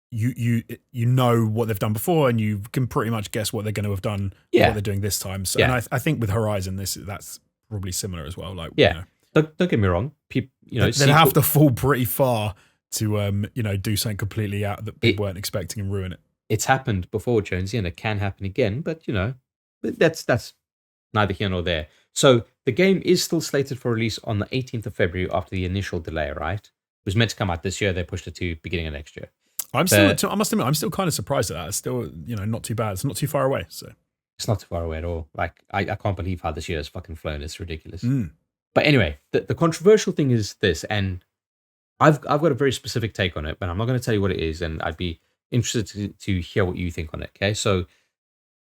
you know what they've done before, and you can pretty much guess what they're going to have done, what they're doing this time. So, and I think with Horizon, that's probably similar as well. Like, don't get me wrong. They'd have to fall pretty far to do something completely out that people weren't expecting and ruin it. It's happened before, Jonesy, and it can happen again. But that's neither here nor there. So the game is still slated for release on the 18th of February after the initial delay, right? It was meant to come out this year. They pushed it to beginning of next year. I must admit, I'm still kind of surprised at that. It's still, not too bad. It's not too far away. So it's not too far away at all. Like, I can't believe how this year has fucking flown. It's ridiculous. But anyway, the controversial thing is this, and I've got a very specific take on it, but I'm not going to tell you what it is, and I'd be interested to hear what you think on it. Okay, so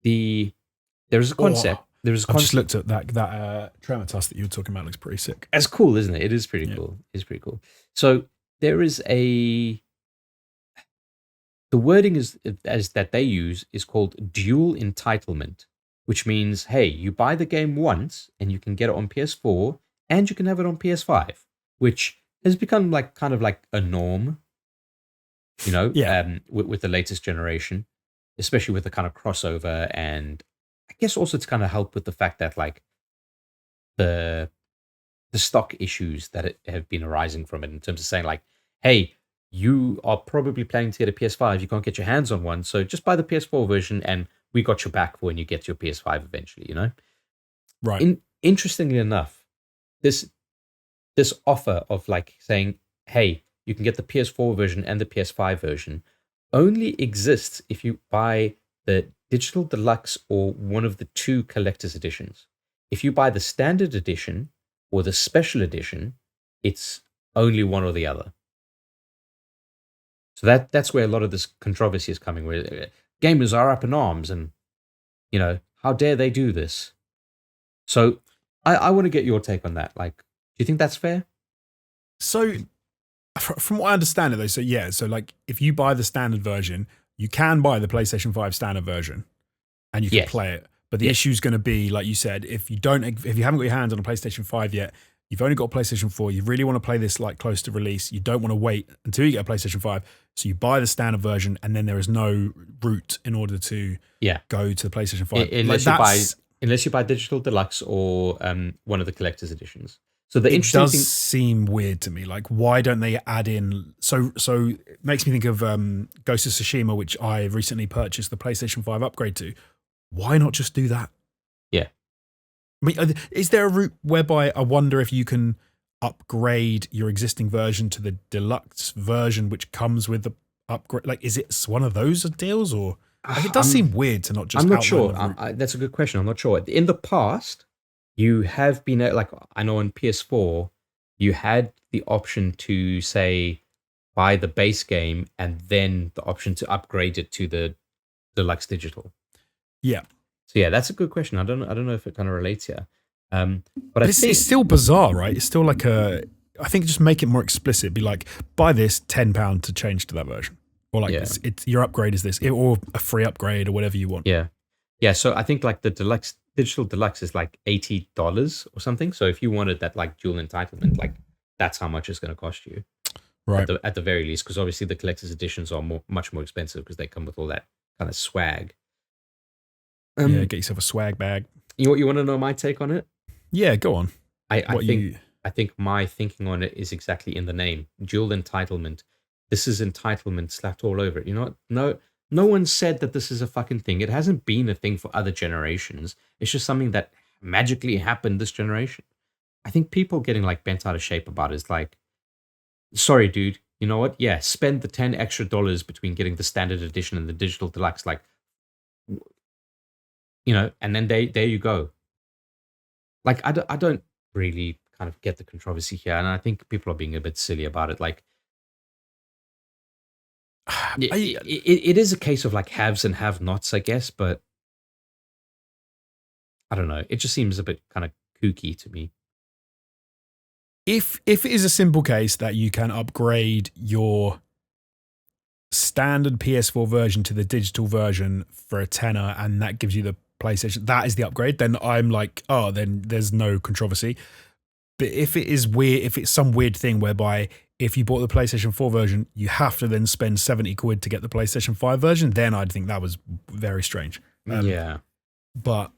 there's a concept. I've just looked at that tremor tusk that you were talking about. Looks pretty sick. It's cool, isn't it? It is pretty cool. It's pretty cool. So there is the wording as that they use is called dual entitlement, which means, hey, you buy the game once and you can get it on PS4 and you can have it on PS5, which has become like kind of like a norm, with the latest generation, especially with the kind of crossover, and I guess also to kind of help with the fact that like the stock issues that have been arising from it, in terms of saying like, hey, you are probably planning to get a PS5, you can't get your hands on one, so just buy the PS4 version and we got your back for when you get your PS5 eventually, Right. Interestingly enough, this offer of like saying, hey, you can get the PS4 version and the PS5 version only exists if you buy the Digital Deluxe or one of the two collector's editions. If you buy the standard edition or the special edition, it's only one or the other. So that's where a lot of this controversy is coming, where gamers are up in arms and, how dare they do this? So I want to get your take on that. Like, do you think that's fair? So from what I understand it though, so like if you buy the standard version, you can buy the PlayStation 5 standard version and you can play it. But the issue is going to be, like you said, if you haven't got your hands on a PlayStation 5 yet, you've only got a PlayStation 4, you really want to play this like close to release, you don't want to wait until you get a PlayStation 5, so you buy the standard version and then there is no route in order to go to the PlayStation 5. Unless you buy Digital Deluxe or one of the collector's editions. So it does seem weird to me. Like, why don't they add in? So it makes me think of Ghost of Tsushima, which I recently purchased the PlayStation 5 upgrade to. Why not just do that? Yeah. I mean, is there a route whereby I wonder if you can upgrade your existing version to the deluxe version, which comes with the upgrade? Like, is it one of those deals, or like, it does seem weird to not just? I'm not sure. That's a good question. I'm not sure. In the past, you have been like, I know on PS4, you had the option to say buy the base game and then the option to upgrade it to the deluxe digital. Yeah. So yeah, that's a good question. I don't know if it kind of relates here. But it's still bizarre, right? It's still like I think just make it more explicit. Be like, buy this £10 to change to that version, or like it's your upgrade is this, or a free upgrade or whatever you want. Yeah. So I think like the digital deluxe is like $80 or something. So if you wanted that like dual entitlement, like that's how much it's going to cost you, right? At the very least, because obviously the collector's editions are much more expensive because they come with all that kind of swag. Get yourself a swag bag. You want to know my take on it? Yeah, go on. I think my thinking on it is exactly in the name, dual entitlement. This is entitlement slapped all over it. You know what? No one said that this is a fucking thing. It hasn't been a thing for other generations. It's just something that magically happened this generation. I think people getting like bent out of shape about it is like, sorry, dude. You know what? Yeah, spend the $10 extra between getting the standard edition and the digital deluxe. Like, you know, and then there you go. Like, I don't really kind of get the controversy here, and I think people are being a bit silly about it. Like, it is a case of like haves and have-nots, I guess, but I don't know. It just seems a bit kind of kooky to me. If it is a simple case that you can upgrade your standard PS4 version to the digital version for a tenner, and that gives you the PlayStation, that is the upgrade, then I'm like, oh, then there's no controversy. But if it is weird, if it's some weird thing whereby if you bought the PlayStation 4 version, you have to then spend 70 quid to get the PlayStation 5 version, then I'd think that was very strange. Yeah. But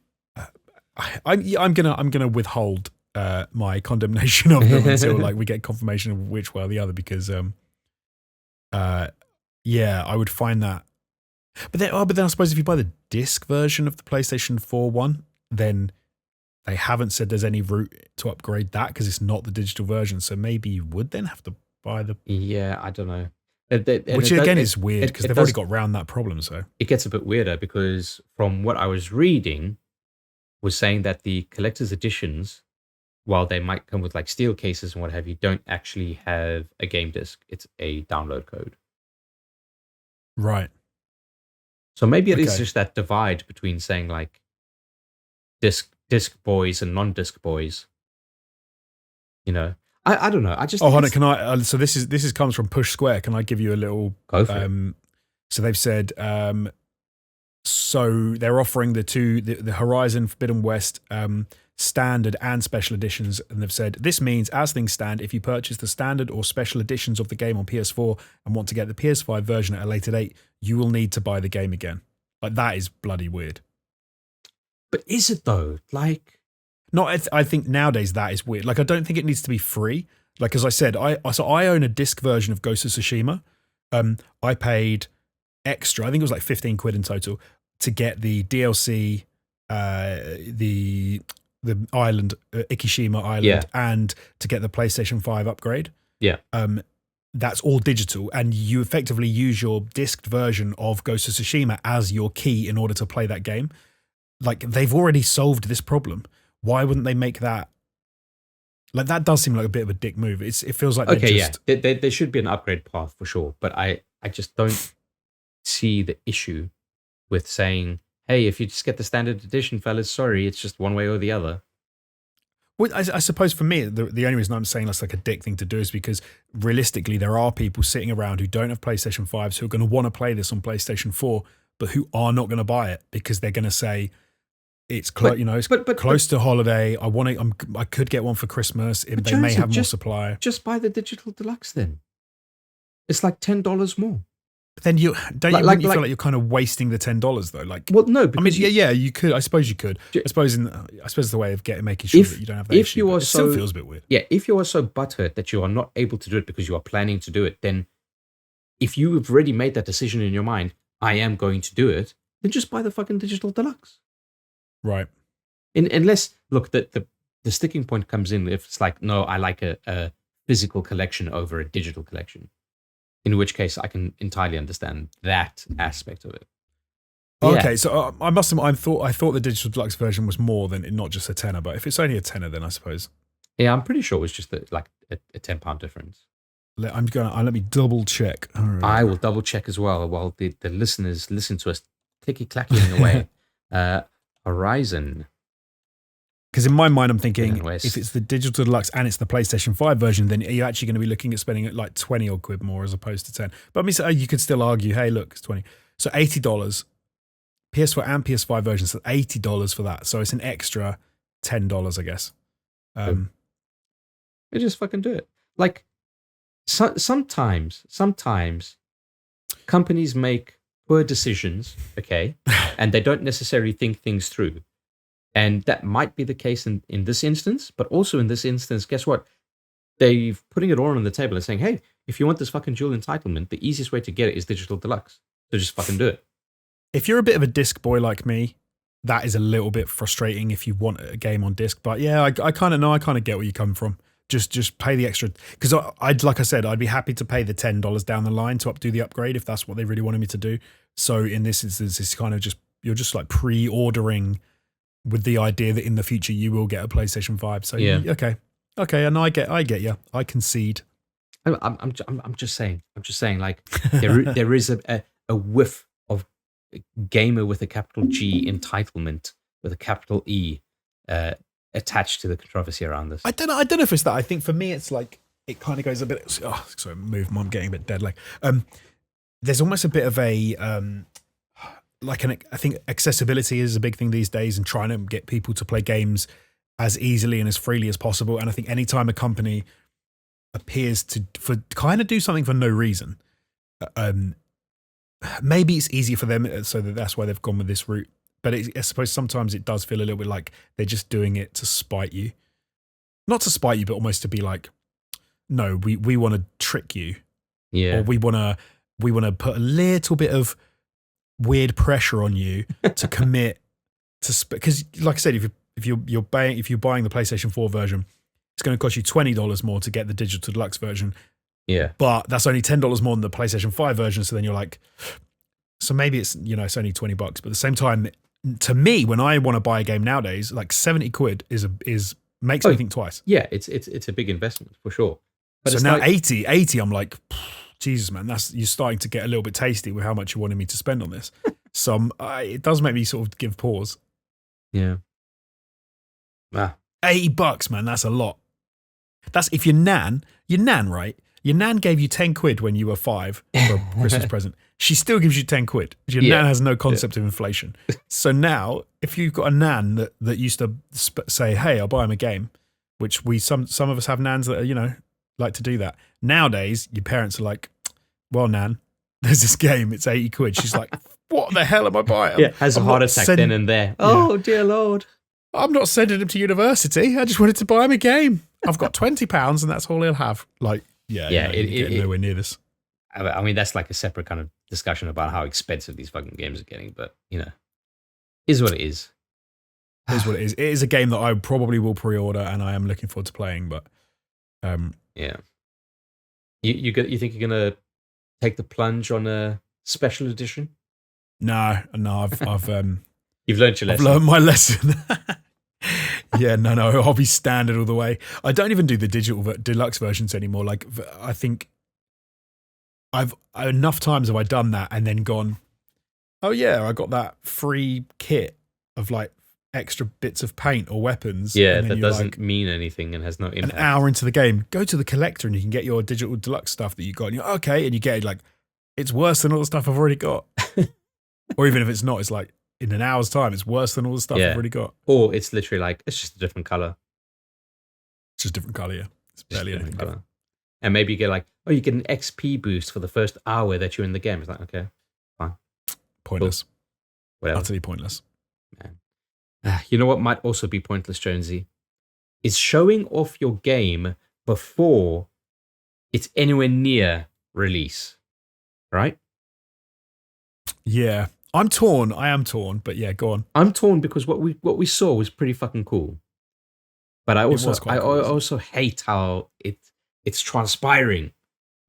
I'm gonna withhold my condemnation of them until like we get confirmation of which way or the other, because I would find that. But then I suppose if you buy the disc version of the PlayStation 4 one, then they haven't said there's any route to upgrade that because it's not the digital version. So maybe you would then have to buy the. Yeah, I don't know. Which again is weird because they've already got around that problem. So it gets a bit weirder because from what I was reading, was saying that the collector's editions, while they might come with like steel cases and what have you, don't actually have a game disc. It's a download code. Right. So maybe it is just that divide between saying like disc boys and non-disc boys. You know, I don't know. I just hold on. Can I? So this is comes from Push Square. Can I give you a little? Go for it. So they've said. So they're offering the Horizon Forbidden West standard and special editions, and they've said this means, as things stand, if you purchase the standard or special editions of the game on PS4 and want to get the PS5 version at a later date, you will need to buy the game again. Like, that is bloody weird. But is it though? Like, no, I think nowadays that is weird. Like, I don't think it needs to be free. Like, as I said, I own a disc version of Ghost of Tsushima. I paid extra, I think it was like 15 quid in total, to get the DLC, the island, Ikishima Island, and to get the PlayStation 5 upgrade. Yeah. That's all digital, and you effectively use your disc version of Ghost of Tsushima as your key in order to play that game. Like, they've already solved this problem. Why wouldn't they make that? Like, that does seem like a bit of a dick move. It feels like there should be an upgrade path for sure, but I just don't see the issue with saying, hey, if you just get the standard edition, fellas, sorry, it's just one way or the other. Well, I suppose for me, the only reason I'm saying that's like a dick thing to do is because realistically, there are people sitting around who don't have PlayStation 5s who are going to want to play this on PlayStation 4, but who are not going to buy it because they're going to say it's close to holiday. I could get one for Christmas. They may have more supply. Just buy the digital deluxe then. It's like $10 more. But then you feel like you're kind of wasting the $10 though? Like, well, no, because you could. I suppose you could. I suppose it's the way of making sure that you don't have that issue. It still feels a bit weird. Yeah, if you are so butthurt that you are not able to do it because you are planning to do it, then if you have already made that decision in your mind, I am going to do it, then just buy the fucking digital deluxe. Right. Unless, look, the sticking point comes in if it's like, no, I like a physical collection over a digital collection. In which case, I can entirely understand that aspect of it. Okay, so I must admit, I thought the digital deluxe version was more than not just a tenner. But if it's only a tenner, then I suppose. Yeah, I'm pretty sure it was just like a £10 difference. Let me double check. I will double check as well while the listeners listen to us clicky clacking away. Horizon. Because in my mind, I'm thinking Anyways. if it's the digital deluxe and it's the PlayStation 5 version, then you're actually going to be looking at spending like 20 odd quid more as opposed to 10. But I mean, so you could still argue, hey, look, it's 20. So $80, PS4 and PS5 versions, so $80 for that. So it's an extra $10, I guess. They just fucking do it. Like, sometimes companies make poor decisions, okay, and they don't necessarily think things through. And that might be the case in this instance, but also in this instance, guess what? They're putting it all on the table and saying, hey, if you want this fucking dual entitlement, the easiest way to get it is digital deluxe. So just fucking do it. If you're a bit of a disc boy like me, that is a little bit frustrating if you want a game on disc. But yeah, I kind of know, I kind of get where you come from. Just pay the extra, because like I said, I'd be happy to pay the $10 down the line to do the upgrade if that's what they really wanted me to do. So in this instance, it's kind of just, you're just like pre-ordering with the idea that in the future you will get a PlayStation 5. So yeah, okay, and I get you. I concede. I'm just saying, like there is a whiff of gamer with a capital G entitlement with a capital E attached to the controversy around this. I don't know if it's that. I think for me, it's like it kind of goes a bit. Oh, sorry, I'm getting a bit dead. Like, there's almost a bit of a I think accessibility is a big thing these days, and trying to get people to play games as easily and as freely as possible. And I think anytime a company appears to kind of do something for no reason, maybe it's easier for them, so that's why they've gone with this route. But I suppose sometimes it does feel a little bit like they're just doing it to spite you. Not to spite you, but almost to be like, no, we want to trick you. Yeah. Or we want to put a little bit of weird pressure on you to commit to, because like I said, if you're buying the PlayStation 4 version, it's going to cost you $20 more to get the digital deluxe version. Yeah. But that's only $10 more than the PlayStation 5 version. So then you're like, so maybe it's, it's only $20, but at the same time, to me, when I want to buy a game nowadays, like 70 quid makes me think twice. Yeah, it's a big investment for sure. But so now like 80, I'm like, Jesus, man, you're starting to get a little bit tasty with how much you wanted me to spend on this. So it does make me sort of give pause. Yeah. $80, man, that's a lot. That's if your nan, right? Your nan gave you 10 quid when you were 5 for a Christmas present. She still gives you 10 quid. Your nan has no concept of inflation. So now, if you've got a nan that used to say, hey, I'll buy him a game, which some of us have nans that are, like to do that. Nowadays, your parents are like, well, nan, there's this game, it's 80 quid. She's like, what the hell am I buying? Yeah, has a heart attack then and there. Oh, dear Lord. I'm not sending him to university. I just wanted to buy him a game. I've got £20 and that's all he'll have. Like, you're getting nowhere near this. I mean, that's like a separate kind of discussion about how expensive these fucking games are getting, but, is what it is. It is what it is. It is a game that I probably will pre-order and I am looking forward to playing, but... yeah. You think you're going to take the plunge on a special edition? No, I've You've learned your lesson. I've learned my lesson. Yeah, no, I'll be standard all the way. I don't even do the digital deluxe versions anymore. Like, I think enough times have I done that and then gone, oh yeah, I got that free kit of like extra bits of paint or weapons. Yeah, that doesn't mean anything and has no impact. An hour into the game, go to the collector and you can get your digital deluxe stuff that you got. And you're okay, and you get it like, it's worse than all the stuff I've already got. Or even if it's not, it's like, in an hour's time, it's worse than all the stuff I've already got. Or it's literally like, it's just a different color. It's just a different color, yeah. It's barely anything color. And maybe you get like, you get an XP boost for the first hour that you're in the game. It's like, okay, fine. Pointless. Cool. Whatever. Utterly pointless. Man. You know what might also be pointless, Jonesy? Is showing off your game before it's anywhere near release. Right? Yeah. I'm torn. I am torn, but yeah, go on. I'm torn because what we saw was pretty fucking cool. But I also hate how it's transpiring.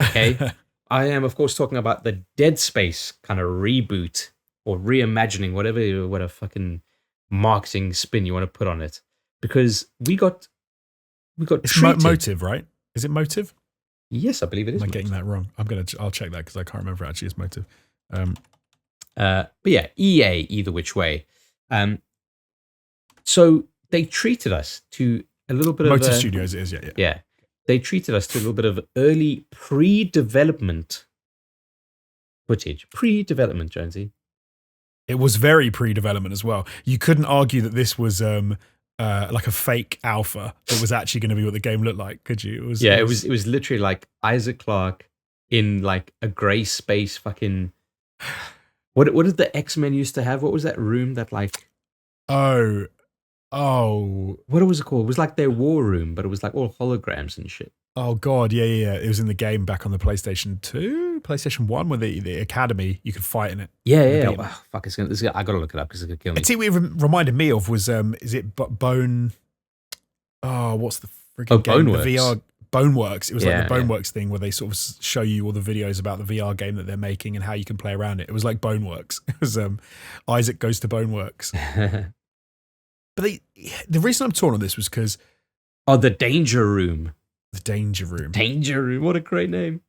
Okay? I am of course talking about the Dead Space kind of reboot or reimagining, whatever fucking marketing spin you want to put on it. Because we got it's treated. Motive, right? Is it Motive? Yes, I believe it is. Am I getting that wrong? I'll check that because I can't remember actually it's Motive. But yeah, EA either which way. So they treated us to a little bit Motor of Studios it is, yeah. Yeah. They treated us to a little bit of early pre-development footage. Pre-development, Jonesy. It was very pre-development as well. You couldn't argue that this was like a fake alpha that was actually going to be what the game looked like, could you? It was literally like Isaac Clarke in like a grey space fucking... What did the X-Men used to have? What was that room that like... Oh. What was it called? It was like their war room, but it was like all holograms and shit. Oh God, yeah. It was in the game back on the PlayStation 2, PlayStation 1, where the Academy, you could fight in it. Yeah. Oh, fuck, I gotta look it up because it's gonna kill me. I think what it reminded me of was, is it Bone? Oh, what's the freaking game? Boneworks. The VR Boneworks. It was like the Yeah. Boneworks thing where they sort of show you all the videos about the VR game that they're making and how you can play around it. It was like Boneworks. It was Isaac Goes to Boneworks. But the reason I'm torn on this was because... Oh, the Danger Room. The Danger Room. Danger Room. What a great name.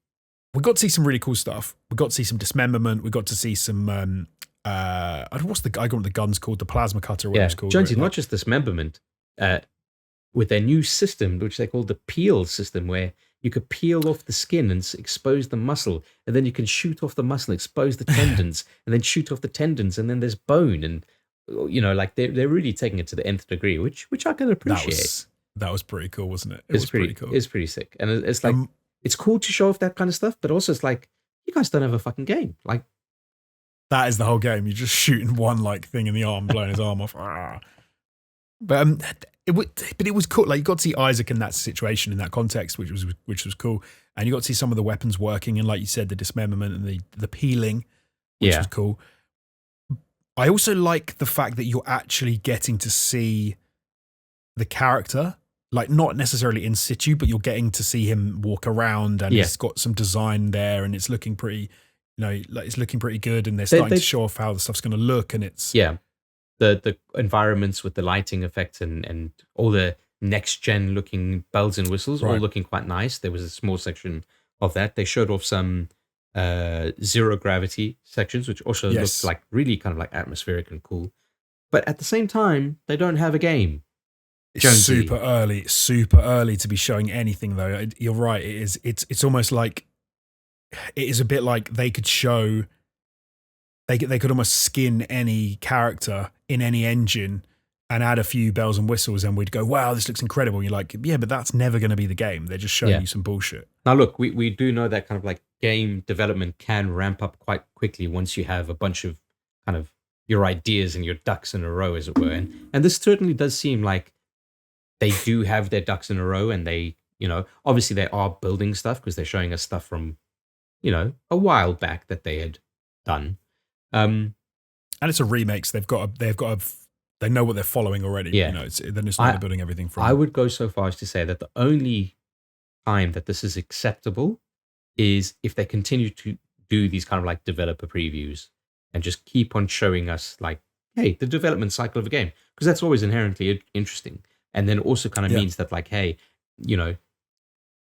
We got to see some really cool stuff. We got to see some dismemberment. We got to see some... what's the guy got the guns called? The plasma cutter or whatever it's called. Jonesy, not just dismemberment. With their new system, which they call the peel system, where you could peel off the skin and expose the muscle, and then you can shoot off the muscle, expose the tendons, and then shoot off the tendons, and then there's bone, and like they're really taking it to the nth degree, which I can appreciate. That was pretty cool, wasn't it? It was pretty cool. It's pretty sick, and it's like it's cool to show off that kind of stuff, but also it's like you guys don't have a fucking game. Like that is the whole game. You're just shooting one like thing in the arm, blowing his arm off. But it was cool. Like you got to see Isaac in that situation, in that context, which was cool. And you got to see some of the weapons working, and like you said, the dismemberment and the peeling, which was cool. I also like the fact that you're actually getting to see the character, like not necessarily in situ, but you're getting to see him walk around, and he's got some design there, and it's looking pretty, like it's looking pretty good, and they're starting to show off how the stuff's going to look, and it's the environments with the lighting effects and all the next gen looking bells and whistles, all looking quite nice. There was a small section of that. They showed off some zero gravity sections, which also looked like really kind of like atmospheric and cool. But at the same time, they don't have a game. It's super early to be showing anything, though. You're right. It is. It's almost like it is a bit like they could show. They could almost skin any character in any engine and add a few bells and whistles, and we'd go, "Wow, this looks incredible." And you're like, "Yeah, but that's never going to be the game. They're just showing you some bullshit." Now, look, we do know that kind of like game development can ramp up quite quickly once you have a bunch of kind of your ideas and your ducks in a row, as it were. And this certainly does seem like they do have their ducks in a row, and they, obviously they are building stuff because they're showing us stuff from, a while back that they had done. And it's a remake, so they know what they're following already. Yeah. They're just not building everything from. I would go so far as to say that the only time that this is acceptable is if they continue to do these kind of like developer previews and just keep on showing us like, hey, the development cycle of a game, because that's always inherently interesting. And then also kind of means that like, hey,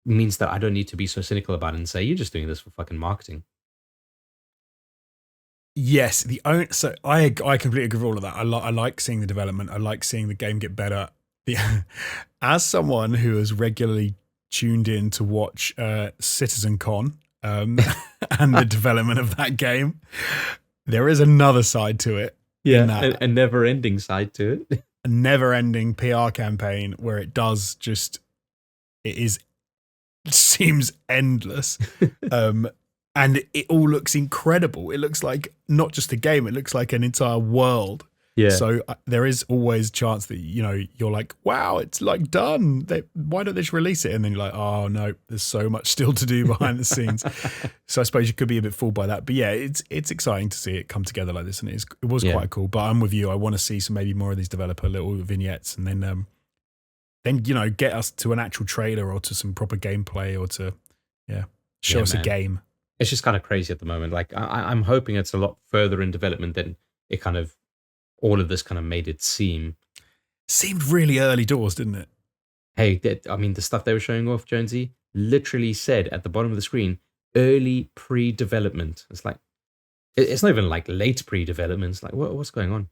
means that I don't need to be so cynical about it and say, you're just doing this for fucking marketing. Yes, so I completely agree with all of that. I like seeing the development. I like seeing the game get better. As someone who has regularly tuned in to watch CitizenCon and the development of that game, there is another side to it. Yeah, a never-ending side to it. A never-ending PR campaign where it seems endless. And it all looks incredible. It looks like not just a game, it looks like an entire world. Yeah. So there is always a chance that, you're like, wow, it's like done. Why don't they just release it? And then you're like, oh no, there's so much still to do behind the scenes. So I suppose you could be a bit fooled by that. But yeah, it's exciting to see it come together like this. And it was quite cool. But I'm with you. I want to see maybe more of these developer little vignettes, and then get us to an actual trailer or to some proper gameplay or to show us a game. It's just kind of crazy at the moment. Like I'm hoping it's a lot further in development than it kind of all of this kind of made it seem. Seemed really early doors, didn't it? Hey, the stuff they were showing off, Jonesy, literally said at the bottom of the screen, early pre-development. It's like, it's not even like late pre-development. It's like, what's going on?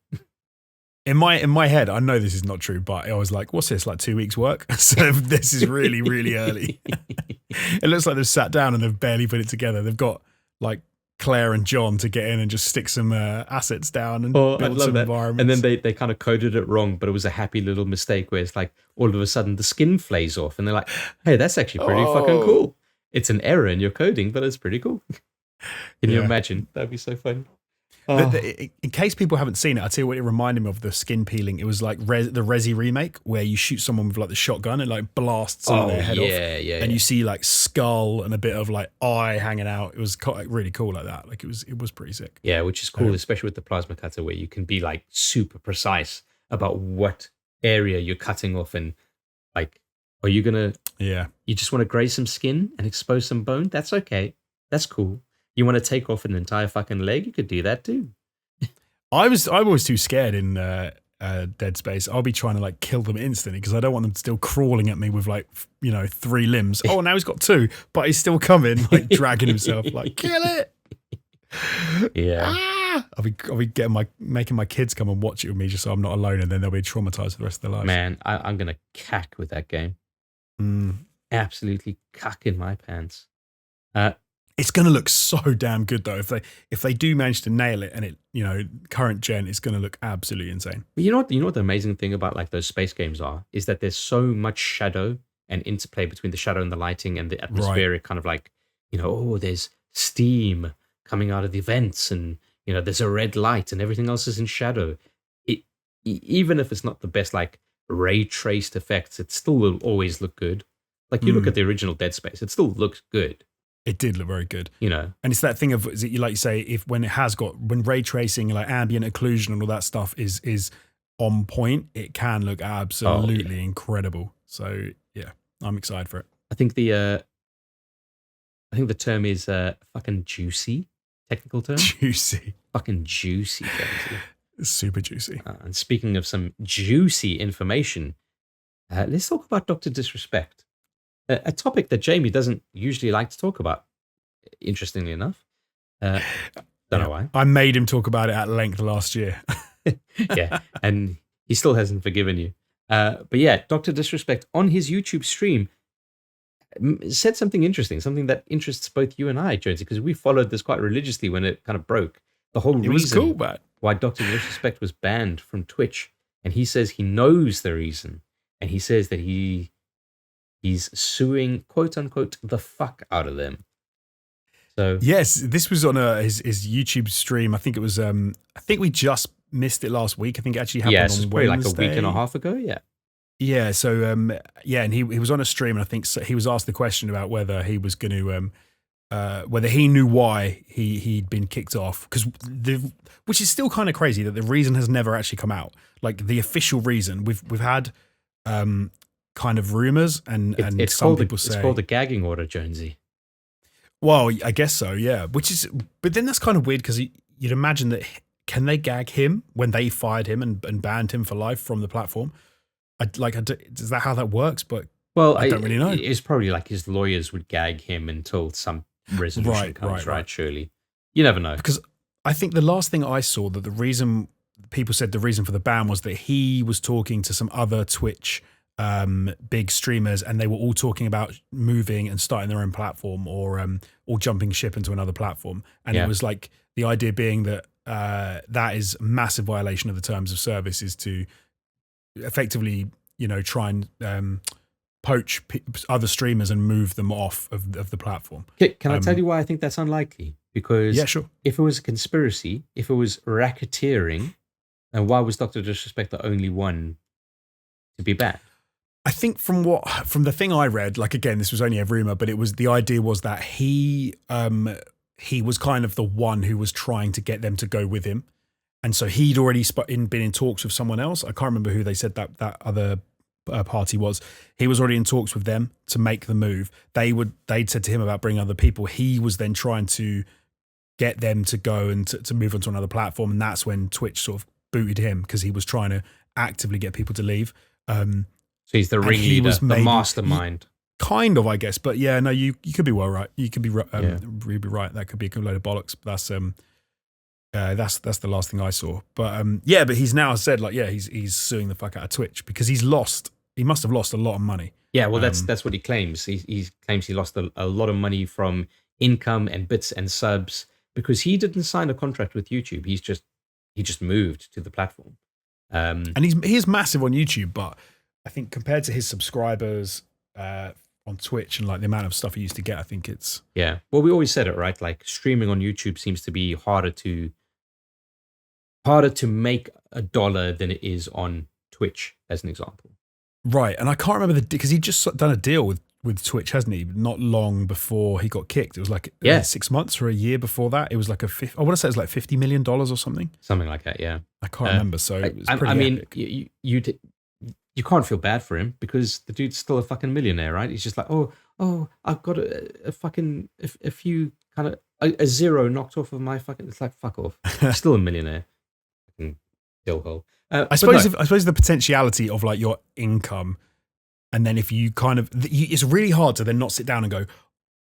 in my head, I know this is not true, but I was like, what's this, like 2 weeks work? So this is really, really early. It looks like they've sat down and they've barely put it together. They've got like Claire and John to get in and just stick some assets down and build some environments. And then they kind of coded it wrong, but it was a happy little mistake where it's like all of a sudden the skin flays off and they're like, hey, that's actually pretty fucking cool. It's an error in your coding, but it's pretty cool. Can you imagine? That'd be so funny. In case people haven't seen it, I'll tell you what it reminded me of, the skin peeling. It was like the Resi remake where you shoot someone with like the shotgun and like blasts some of their head off. And you see like skull and a bit of like eye hanging out. It was really cool like that. Like it was pretty sick. Yeah, which is cool, especially with the plasma cutter where you can be like super precise about what area you're cutting off and like, are you going to, you just want to graze some skin and expose some bone? That's okay. That's cool. You want to take off an entire fucking leg? You could do that too. I'm always too scared in Dead Space. I'll be trying to like kill them instantly because I don't want them still crawling at me with like 3 limbs. Oh, now he's got 2, but he's still coming, like dragging himself. Like kill it. Yeah. I'll be making my kids come and watch it with me just so I'm not alone, and then they'll be traumatized for the rest of their lives. Man, I'm gonna cack with that game. Absolutely cack in my pants. It's going to look so damn good though if they do manage to nail it, and it current gen, it's going to look absolutely insane. But you know what the amazing thing about like those space games are is that there's so much shadow and interplay between the shadow and the lighting and the atmospheric kind of like there's steam coming out of the vents and there's a red light and everything else is in shadow. Even if it's not the best like ray traced effects, it still will always look good. Like you look at the original Dead Space, it still looks good. It did look very good, and it's that thing of, like you say, when ray tracing, like ambient occlusion and all that stuff is on point, it can look absolutely incredible. So yeah, I'm excited for it. I think the term is fucking juicy, technical term. Juicy, fucking juicy, super juicy. And speaking of some juicy information, let's talk about Dr. Disrespect. A topic that Jamie doesn't usually like to talk about, interestingly enough. Don't know why. I made him talk about it at length last year. Yeah, and he still hasn't forgiven you. But yeah, Dr. Disrespect on his YouTube stream said something interesting, something that interests both you and I, Jonesy, because we followed this quite religiously when it kind of broke. The whole reason why Dr. Disrespect was banned from Twitch, and he says he knows the reason, and he says that he's suing, quote unquote, the fuck out of them. So yes, this was on his YouTube stream. I think it was. I think we just missed it last week. I think it actually happened on Wednesday. Probably like a week and a half ago. Yeah. Yeah. So and he was on a stream, and I think he was asked the question about whether he was going to whether he knew why he'd been kicked off, which is still kind of crazy that the reason has never actually come out. Like the official reason, we've had kind of rumors and some people say it's called a gagging order, Jonesy. Well, I guess so, yeah. But then that's kind of weird because you'd imagine that can they gag him when they fired him and banned him for life from the platform? Is that how that works? But I don't really know. It's probably like his lawyers would gag him until some resolution comes, right? Surely, you never know. Because I think the last thing I saw that the reason people said the reason for the ban was that he was talking to some other Twitch big streamers, and they were all talking about moving and starting their own platform or jumping ship into another platform. And it was like the idea being that that is a massive violation of the terms of service, is to effectively try and poach other streamers and move them off of the platform. Can I tell you why I think that's unlikely? Because if it was a conspiracy, if it was racketeering, then why was Dr. Disrespect the only one to be banned? I think from the thing I read, like again, this was only a rumor, but the idea was that he was kind of the one who was trying to get them to go with him, and so he'd already been in talks with someone else. I can't remember who they said that other party was. He was already in talks with them to make the move. They'd said to him about bringing other people. He was then trying to get them to go and to move onto another platform, and that's when Twitch sort of booted him because he was trying to actively get people to leave. So he's the ringleader, the mastermind. Kind of, I guess. But yeah, no, you could be well right. You could be really right. That could be a load of bollocks. But That's the last thing I saw. But yeah, but he's now said like, yeah, he's suing the fuck out of Twitch because he must have lost a lot of money. Yeah, well, that's what he claims. He claims he lost a lot of money from income and bits and subs because he didn't sign a contract with YouTube. He just moved to the platform. And he is massive on YouTube, but I think compared to his subscribers on Twitch and like the amount of stuff he used to get, I think it's Well, we always said it, right? Like streaming on YouTube seems to be harder to make a dollar than it is on Twitch, as an example. Right, and I can't remember because he just done a deal with Twitch, hasn't he? Not long before he got kicked. It was like 6 months or a year before that. It was like I want to say it was like $50 million or something. Something like that, yeah. I can't remember. So it was pretty epic. You can't feel bad for him because the dude's still a fucking millionaire, right? He's just like, oh, I've got a fucking a few kind of a zero knocked off of my fucking. It's like fuck off. He's still a millionaire. Fucking dillhole. I suppose the potentiality of like your income, and then if you kind of, it's really hard to then not sit down and go,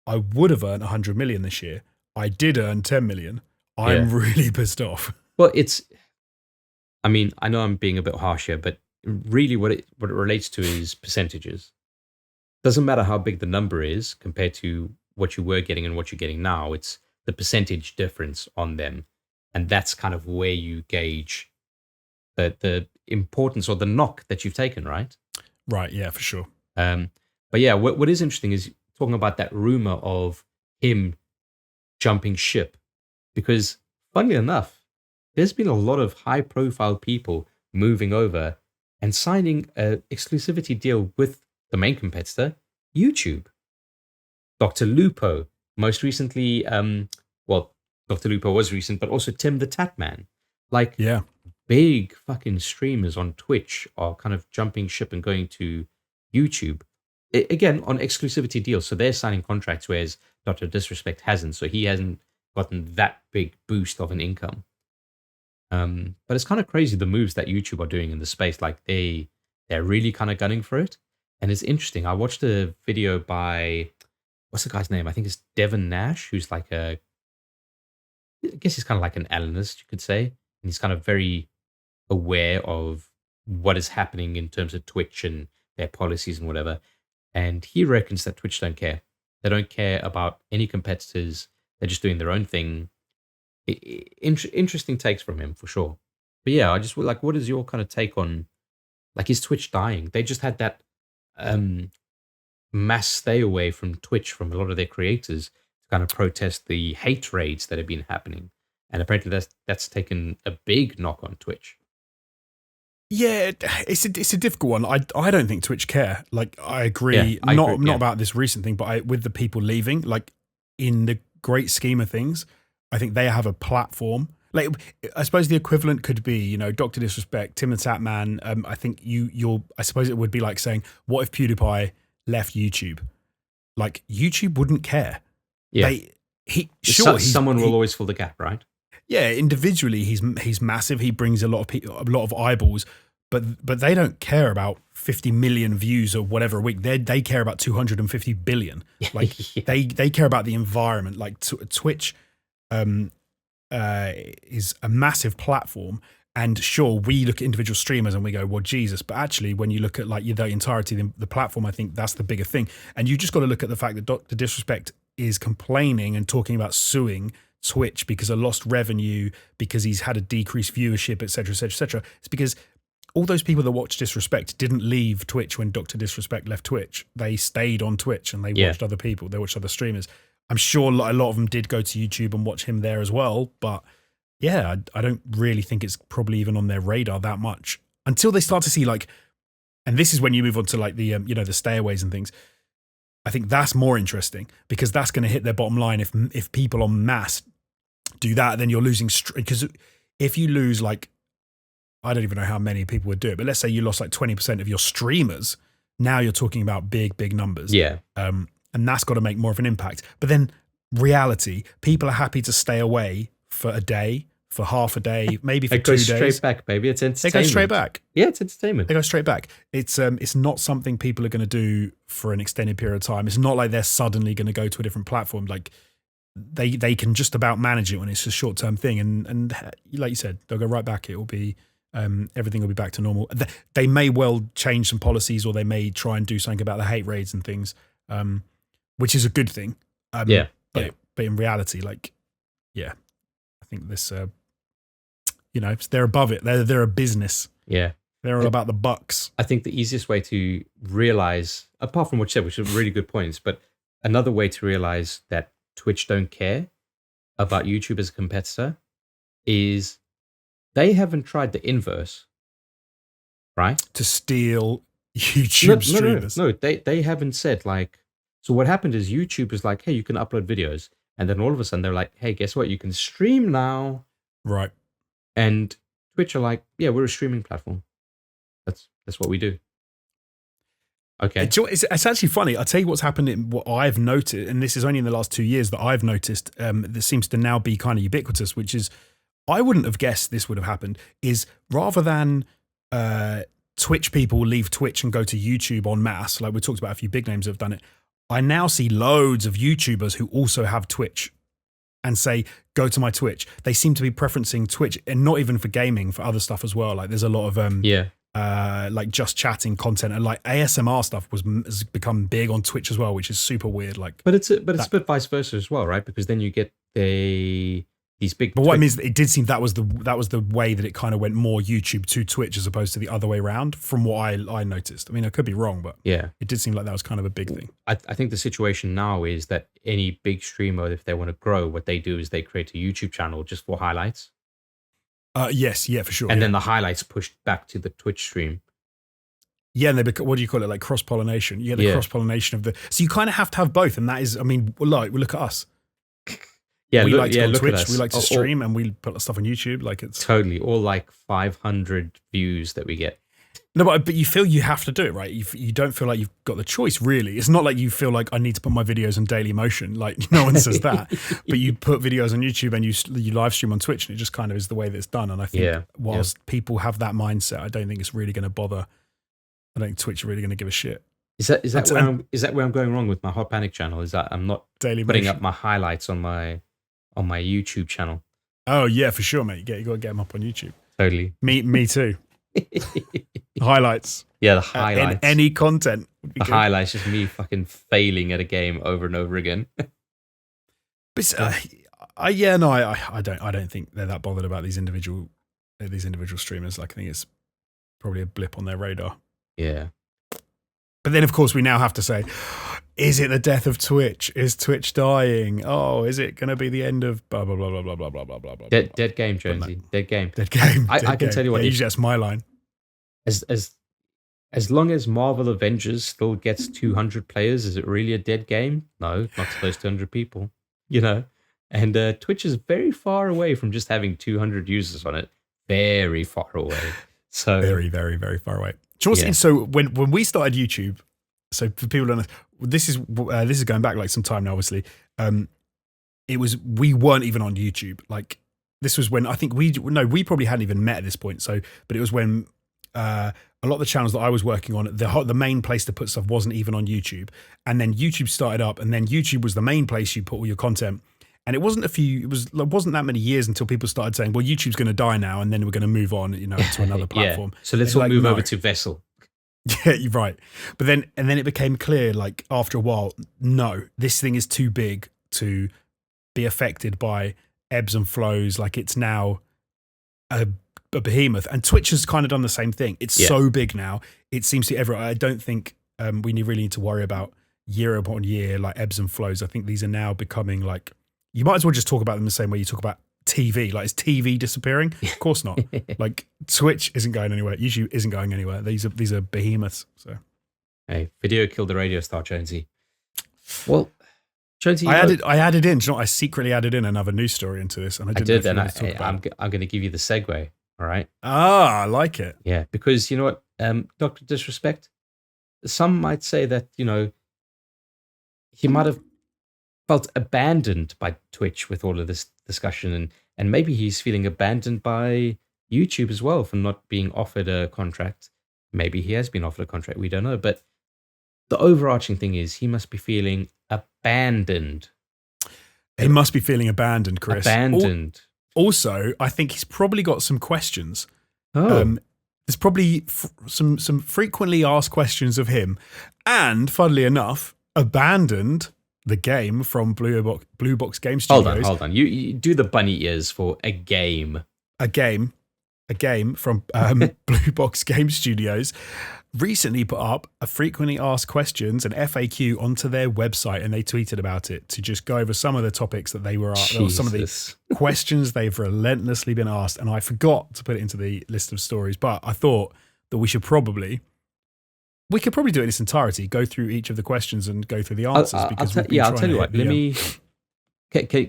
I would have earned 100 million this year. I did earn 10 million. I'm really pissed off. Well, I mean, I know I'm being a bit harsh here, but really what it relates to is percentages. Doesn't matter how big the number is compared to what you were getting and what you're getting now. It's the percentage difference on them. And that's kind of where you gauge the importance or the knock that you've taken, right? Right, yeah, for sure. But yeah, what is interesting is talking about that rumor of him jumping ship. Because funnily enough, there's been a lot of high-profile people moving over and signing an exclusivity deal with the main competitor, YouTube. Dr. Lupo, most recently, Dr. Lupo was recent, but also Tim the Tatman. Like, big fucking streamers on Twitch are kind of jumping ship and going to YouTube. Again, on exclusivity deals. So they're signing contracts, whereas Dr. Disrespect hasn't. So he hasn't gotten that big boost of an income. But it's kind of crazy the moves that YouTube are doing in the space. Like they're really kind of gunning for it. And it's interesting. I watched a video by, what's the guy's name? I think it's Devin Nash, who's like I guess he's kind of like an analyst, you could say. And he's kind of very aware of what is happening in terms of Twitch and their policies and whatever. And he reckons that Twitch don't care. They don't care about any competitors. They're just doing their own thing. Interesting takes from him for sure. But yeah, I just like, what is your kind of take on, like, is Twitch dying? They just had that mass stay away from Twitch from a lot of their creators to kind of protest the hate raids that have been happening. And apparently that's taken a big knock on Twitch. Yeah, it's a difficult one. I don't think Twitch care. Like, I agree. Not about this recent thing, but with the people leaving, like, in the great scheme of things, I think they have a platform. Like, I suppose the equivalent could be, Dr. Disrespect, Tim the Tatman. I think I suppose it would be like saying, what if PewDiePie left YouTube? Like, YouTube wouldn't care. Yeah. Someone will always fill the gap, right? Yeah, individually he's massive. He brings a lot of eyeballs, but they don't care about 50 million views or whatever a week. They care about 250 billion. Like they care about the environment. Like Twitch is a massive platform, and sure, we look at individual streamers and we go, well, Jesus. But actually, when you look at like the entirety of the platform, I think that's the bigger thing. And you just got to look at the fact that Dr. Disrespect is complaining and talking about suing Twitch because of lost revenue, because he's had a decreased viewership, etc., etc., etc. It's because all those people that watch Disrespect didn't leave Twitch when Dr. Disrespect left Twitch. They stayed on Twitch and they watched other people. They watched other streamers. I'm sure a lot of them did go to YouTube and watch him there as well. But yeah, I don't really think it's probably even on their radar that much until they start to see like, and this is when you move on to like the the stayaways and things. I think that's more interesting because that's going to hit their bottom line if people en masse do that. Then you're losing, because if you lose like, I don't even know how many people would do it, but let's say you lost like 20% of your streamers. Now you're talking about big numbers. Yeah. And that's got to make more of an impact. But then reality, people are happy to stay away for a day, for half a day, maybe for 2 days. They go straight back, baby. It's entertainment. They go straight back. Yeah, it's entertainment. They go straight back. It's not something people are going to do for an extended period of time. It's not like they're suddenly going to go to a different platform. Like, they can just about manage it when it's a short term thing, and like you said, they'll go right back. It will be everything will be back to normal. They may well change some policies, or they may try and do something about the hate raids and things, which is a good thing. But in reality, like, I think this, they're above it. They're a business. Yeah. They're all about the bucks. I think the easiest way to realize, apart from what you said, which are really good points, but another way to realize that Twitch don't care about YouTube as a competitor is they haven't tried the inverse, right? To steal YouTube streamers. No, they haven't said like, so what happened is YouTube is like, hey, you can upload videos. And then all of a sudden they're like, hey, guess what? You can stream now. Right. And Twitch are like, yeah, we're a streaming platform. That's what we do. Okay. It's actually funny. I'll tell you what's happened in what I've noticed, and this is only in the last 2 years that I've noticed, this seems to now be kind of ubiquitous, which is, I wouldn't have guessed this would have happened, is rather than Twitch people leave Twitch and go to YouTube en masse, like we talked about a few big names that have done it, I now see loads of YouTubers who also have Twitch and say, go to my Twitch. They seem to be preferencing Twitch, and not even for gaming, for other stuff as well. Like there's a lot of like just chatting content, and like ASMR stuff has become big on Twitch as well, which is super weird. Like, but it's a bit vice versa as well, right? Because then you get these big. But what I mean is, it did seem that was the way that it kind of went more YouTube to Twitch as opposed to the other way around, from what I noticed. I mean, I could be wrong, but yeah, it did seem like that was kind of a big thing. I think the situation now is that any big streamer, if they want to grow, what they do is they create a YouTube channel just for highlights. Yes, yeah, for sure. And then the highlights pushed back to the Twitch stream. Yeah, and what do you call it? Like cross-pollination. You get the cross-pollination of the... So you kind of have to have both, and that is, I mean, look at us. Yeah, we like to go on Twitch, at us. We like to stream, and we put stuff on YouTube. Like it's... Totally, all like 500 views that we get. No, but you feel you have to do it, right? You don't feel like you've got the choice, really. It's not like you feel like I need to put my videos on Daily Motion. Like, no one says that. But you put videos on YouTube and you live stream on Twitch, and it just kind of is the way that it's done. And I think whilst people have that mindset, I don't think it's really going to bother. I don't think Twitch are really going to give a shit. Is that where I'm going wrong with my Hot Panic channel? Is that I'm not putting up my highlights on my YouTube channel? Oh yeah, for sure, mate. You got to get them up on YouTube. Totally. Me too. Highlights. Yeah, the highlights. Any content. The highlights, just me fucking failing at a game over and over again. But I don't think they're that bothered about these individual streamers. Like, I think it's probably a blip on their radar. Yeah. But then, of course, we now have to say, is it the death of Twitch? Is Twitch dying? Oh, is it going to be the end of blah, blah, blah, blah, blah, blah, blah, blah, blah. Dead game, Jonesy. Dead game. Dead game. I can tell you what. Yeah, usually that's my line. As long as Marvel Avengers still gets 200 players, is it really a dead game? No, not to those 200 people, you know? And Twitch is very far away from just having 200 users on it. Very far away. So very, very, very far away. Do you know what's so when we started YouTube, so for people don't know, this is going back like some time now, obviously. We weren't even on YouTube. Like, this was when I think we probably hadn't even met at this point. So, but it was when a lot of the channels that I was working on, the main place to put stuff wasn't even on YouTube. And then YouTube started up, and then YouTube was the main place you put all your content. And it wasn't that many years until people started saying, well, YouTube's going to die now, and then we're going to move on, to another platform. Yeah. So let's all move over to Vessel. Yeah, you're right. But then it became clear, like after a while, no, this thing is too big to be affected by ebbs and flows. Like, it's now a behemoth, and Twitch has kind of done the same thing. It's so big now. It seems to everyone. I don't think we really need to worry about year upon year like ebbs and flows. I think these are now becoming like, you might as well just talk about them the same way you talk about TV. Like, is TV disappearing? Of course not. Like, Twitch isn't going anywhere. YouTube isn't going anywhere. These are behemoths. So, hey, video killed the radio star, Jonesy. Well, Jonesy, I added in. I secretly added in another news story into this, and I did. And I'm going to give you the segue. All right. Ah, I like it. Yeah, because you know what, Dr. Disrespect. Some might say that he might have felt abandoned by Twitch with all of this discussion, and maybe he's feeling abandoned by YouTube as well for not being offered a contract. Maybe he has been offered a contract, we don't know. But the overarching thing is he must be feeling abandoned. He must be feeling abandoned, Chris. Abandoned. Also, I think he's probably got some questions. Oh. There's probably some frequently asked questions of him. And, funnily enough, abandoned the game from Blue Box Game Studios. Hold on. You do the bunny ears for a game. A game from Blue Box Game Studios recently put up a frequently asked questions, an FAQ, onto their website, and they tweeted about it to just go over some of the topics that they were asked, or some of the questions they've relentlessly been asked. And I forgot to put it into the list of stories, but I thought that we could probably do it in its entirety, go through each of the questions and go through the answers. I'll tell you what. Let me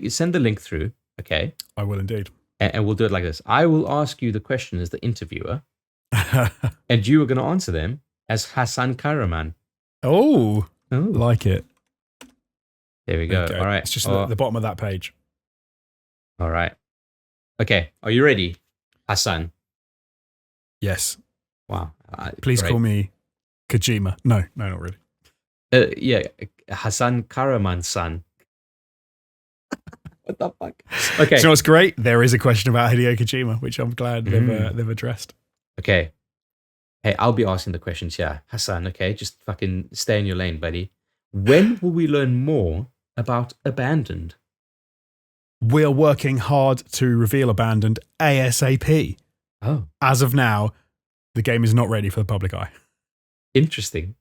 send the link through. Okay, I will indeed. And we'll do it like this. I will ask you the question as the interviewer, and you are going to answer them as Hassan Karaman. Oh, like it. There we go. All right. It's just the bottom of that page. All right. Okay. Are you ready, Hassan? Yes. Wow. Please call me Kojima. No, not really. Yeah, Hassan Karaman-san. What the fuck? Okay. Do you know what's great? There is a question about Hideo Kojima, which I'm glad they've addressed. Okay. Hey, I'll be asking the questions here. Hassan, okay? Just fucking stay in your lane, buddy. When will we learn more about Abandoned? We are working hard to reveal Abandoned ASAP. Oh. As of now, the game is not ready for the public eye. Interesting.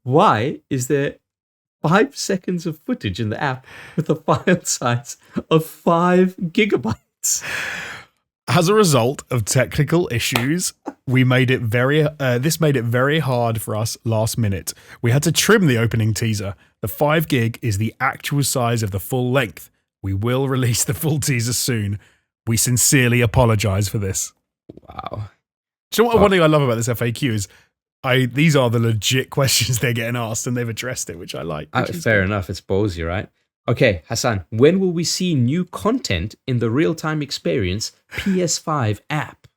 Why is there 5 seconds of footage in the app with a file size of 5 gigabytes? As a result of technical issues, we made it this made it very hard for us last minute. We had to trim the opening teaser. The 5 gig is the actual size of the full length. We will release the full teaser soon. We sincerely apologize for this. Wow. Do you know what? One thing I love about this FAQ is these are the legit questions they're getting asked, and they've addressed it, which I like. Fair enough. It's ballsy, right? Okay, Hassan, when will we see new content in the real-time experience PS5 app?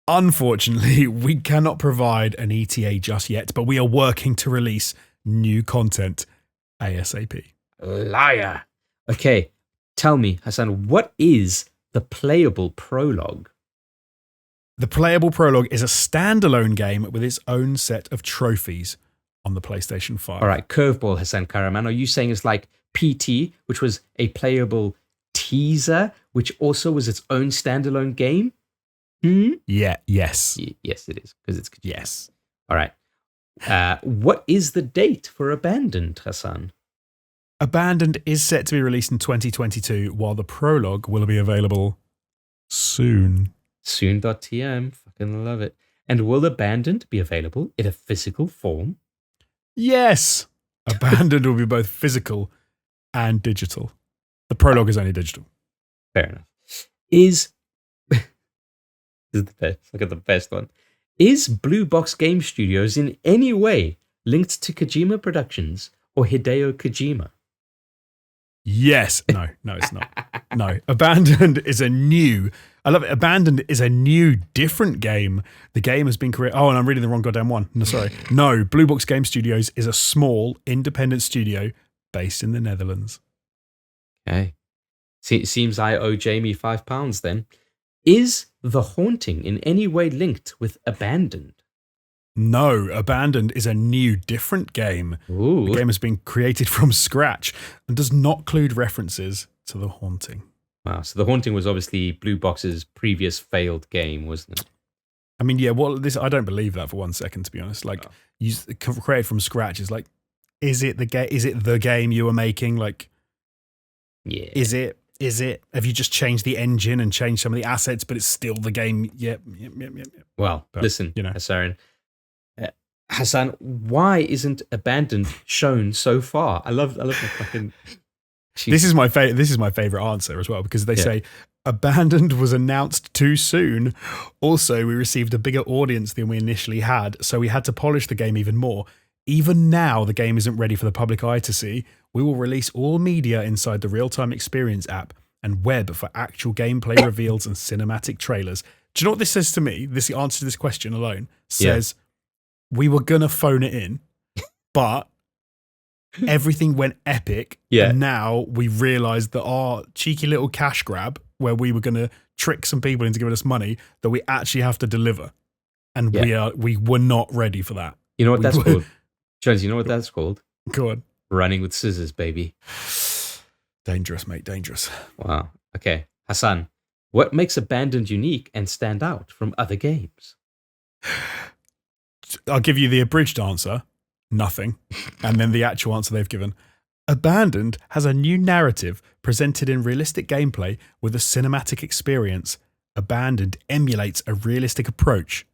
Unfortunately, we cannot provide an ETA just yet, but we are working to release new content ASAP. Liar. Okay, tell me, Hassan, what is the playable prologue? The playable prologue is a standalone game with its own set of trophies on the PlayStation 5. All right, curveball, Hassan Karaman. Are you saying it's like PT, which was a playable teaser, which also was its own standalone game? Yeah, yes. Yes, it is, because it's... Yes. All right. What is the date for Abandoned, Hassan? Abandoned is set to be released in 2022, while the prologue will be available soon. Soon.tm. Fucking love it. And will Abandoned be available in a physical form? Yes. Abandoned will be both physical and digital. The prologue is only digital. Fair enough. This is the best. Look at the best one. Is Blue Box Game Studios in any way linked to Kojima Productions or Hideo Kojima? Yes. No, it's not. No. Abandoned is a new... I love it. Abandoned is a new, different game. The game has been created... Oh, and I'm reading the wrong goddamn one. No, sorry. No, Blue Box Game Studios is a small, independent studio based in the Netherlands. Okay. Seems I owe Jamie £5 then. Is The Haunting in any way linked with Abandoned? No, Abandoned is a new, different game. Ooh. The game has been created from scratch and does not include references to The Haunting. Wow, so The Haunting was obviously Blue Box's previous failed game, wasn't it? I mean, yeah, I don't believe that for 1 second, to be honest. Like, created from scratch is like, is it the game you were making? Like, yeah. Is it? Have you just changed the engine and changed some of the assets, but it's still the game? Yep. Well, but, listen, Hassan, why isn't Abandoned shown so far? I love the fucking... This is my favorite answer as well, because they say Abandoned was announced too soon. Also, we received a bigger audience than we initially had, so we had to polish the game even more. Even now, the game isn't ready for the public eye to see. We will release all media inside the real-time experience app and web for actual gameplay reveals and cinematic trailers. Do you know what this says to me? The answer to this question alone says, we were going to phone it in, but everything went epic. Yeah. And now we realized that our cheeky little cash grab, where we were going to trick some people into giving us money, that we actually have to deliver. And we were not ready for that. You know what that's called? Jones, you know what that's called? Go on. Running with scissors, baby. Dangerous, mate. Dangerous. Wow. Okay. Hassan, what makes Abandoned unique and stand out from other games? I'll give you the abridged answer. Nothing. And then the actual answer they've given. Abandoned has a new narrative presented in realistic gameplay with a cinematic experience. Abandoned emulates a realistic approach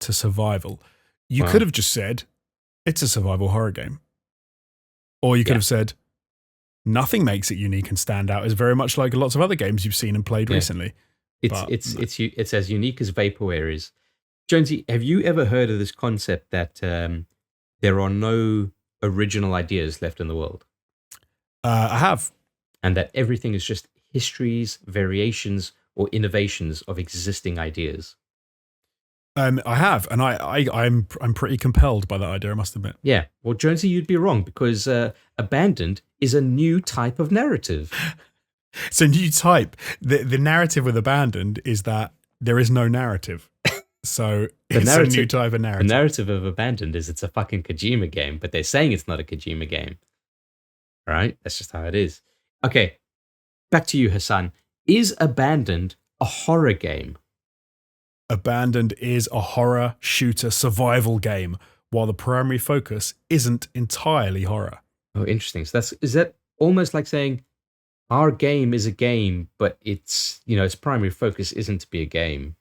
to survival. You could have just said, it's a survival horror game. Or you could have said, nothing makes it unique and stand out. It's very much like lots of other games you've seen and played recently. It's as unique as vaporware is. Jonesy, have you ever heard of this concept that there are no original ideas left in the world? I have. And that everything is just histories, variations, or innovations of existing ideas. I have, and I'm pretty compelled by that idea, I must admit. Yeah, well, Jonesy, you'd be wrong, because Abandoned is a new type of narrative. It's a new type. The narrative with Abandoned is that there is no narrative. So it's a new type of narrative. The narrative of Abandoned is it's a fucking Kojima game, but they're saying it's not a Kojima game. All right? That's just how it is. Okay, back to you, Hassan. Is Abandoned a horror game? Abandoned is a horror shooter survival game, while the primary focus isn't entirely horror. Oh, interesting. So is that almost like saying our game is a game, but its primary focus isn't to be a game?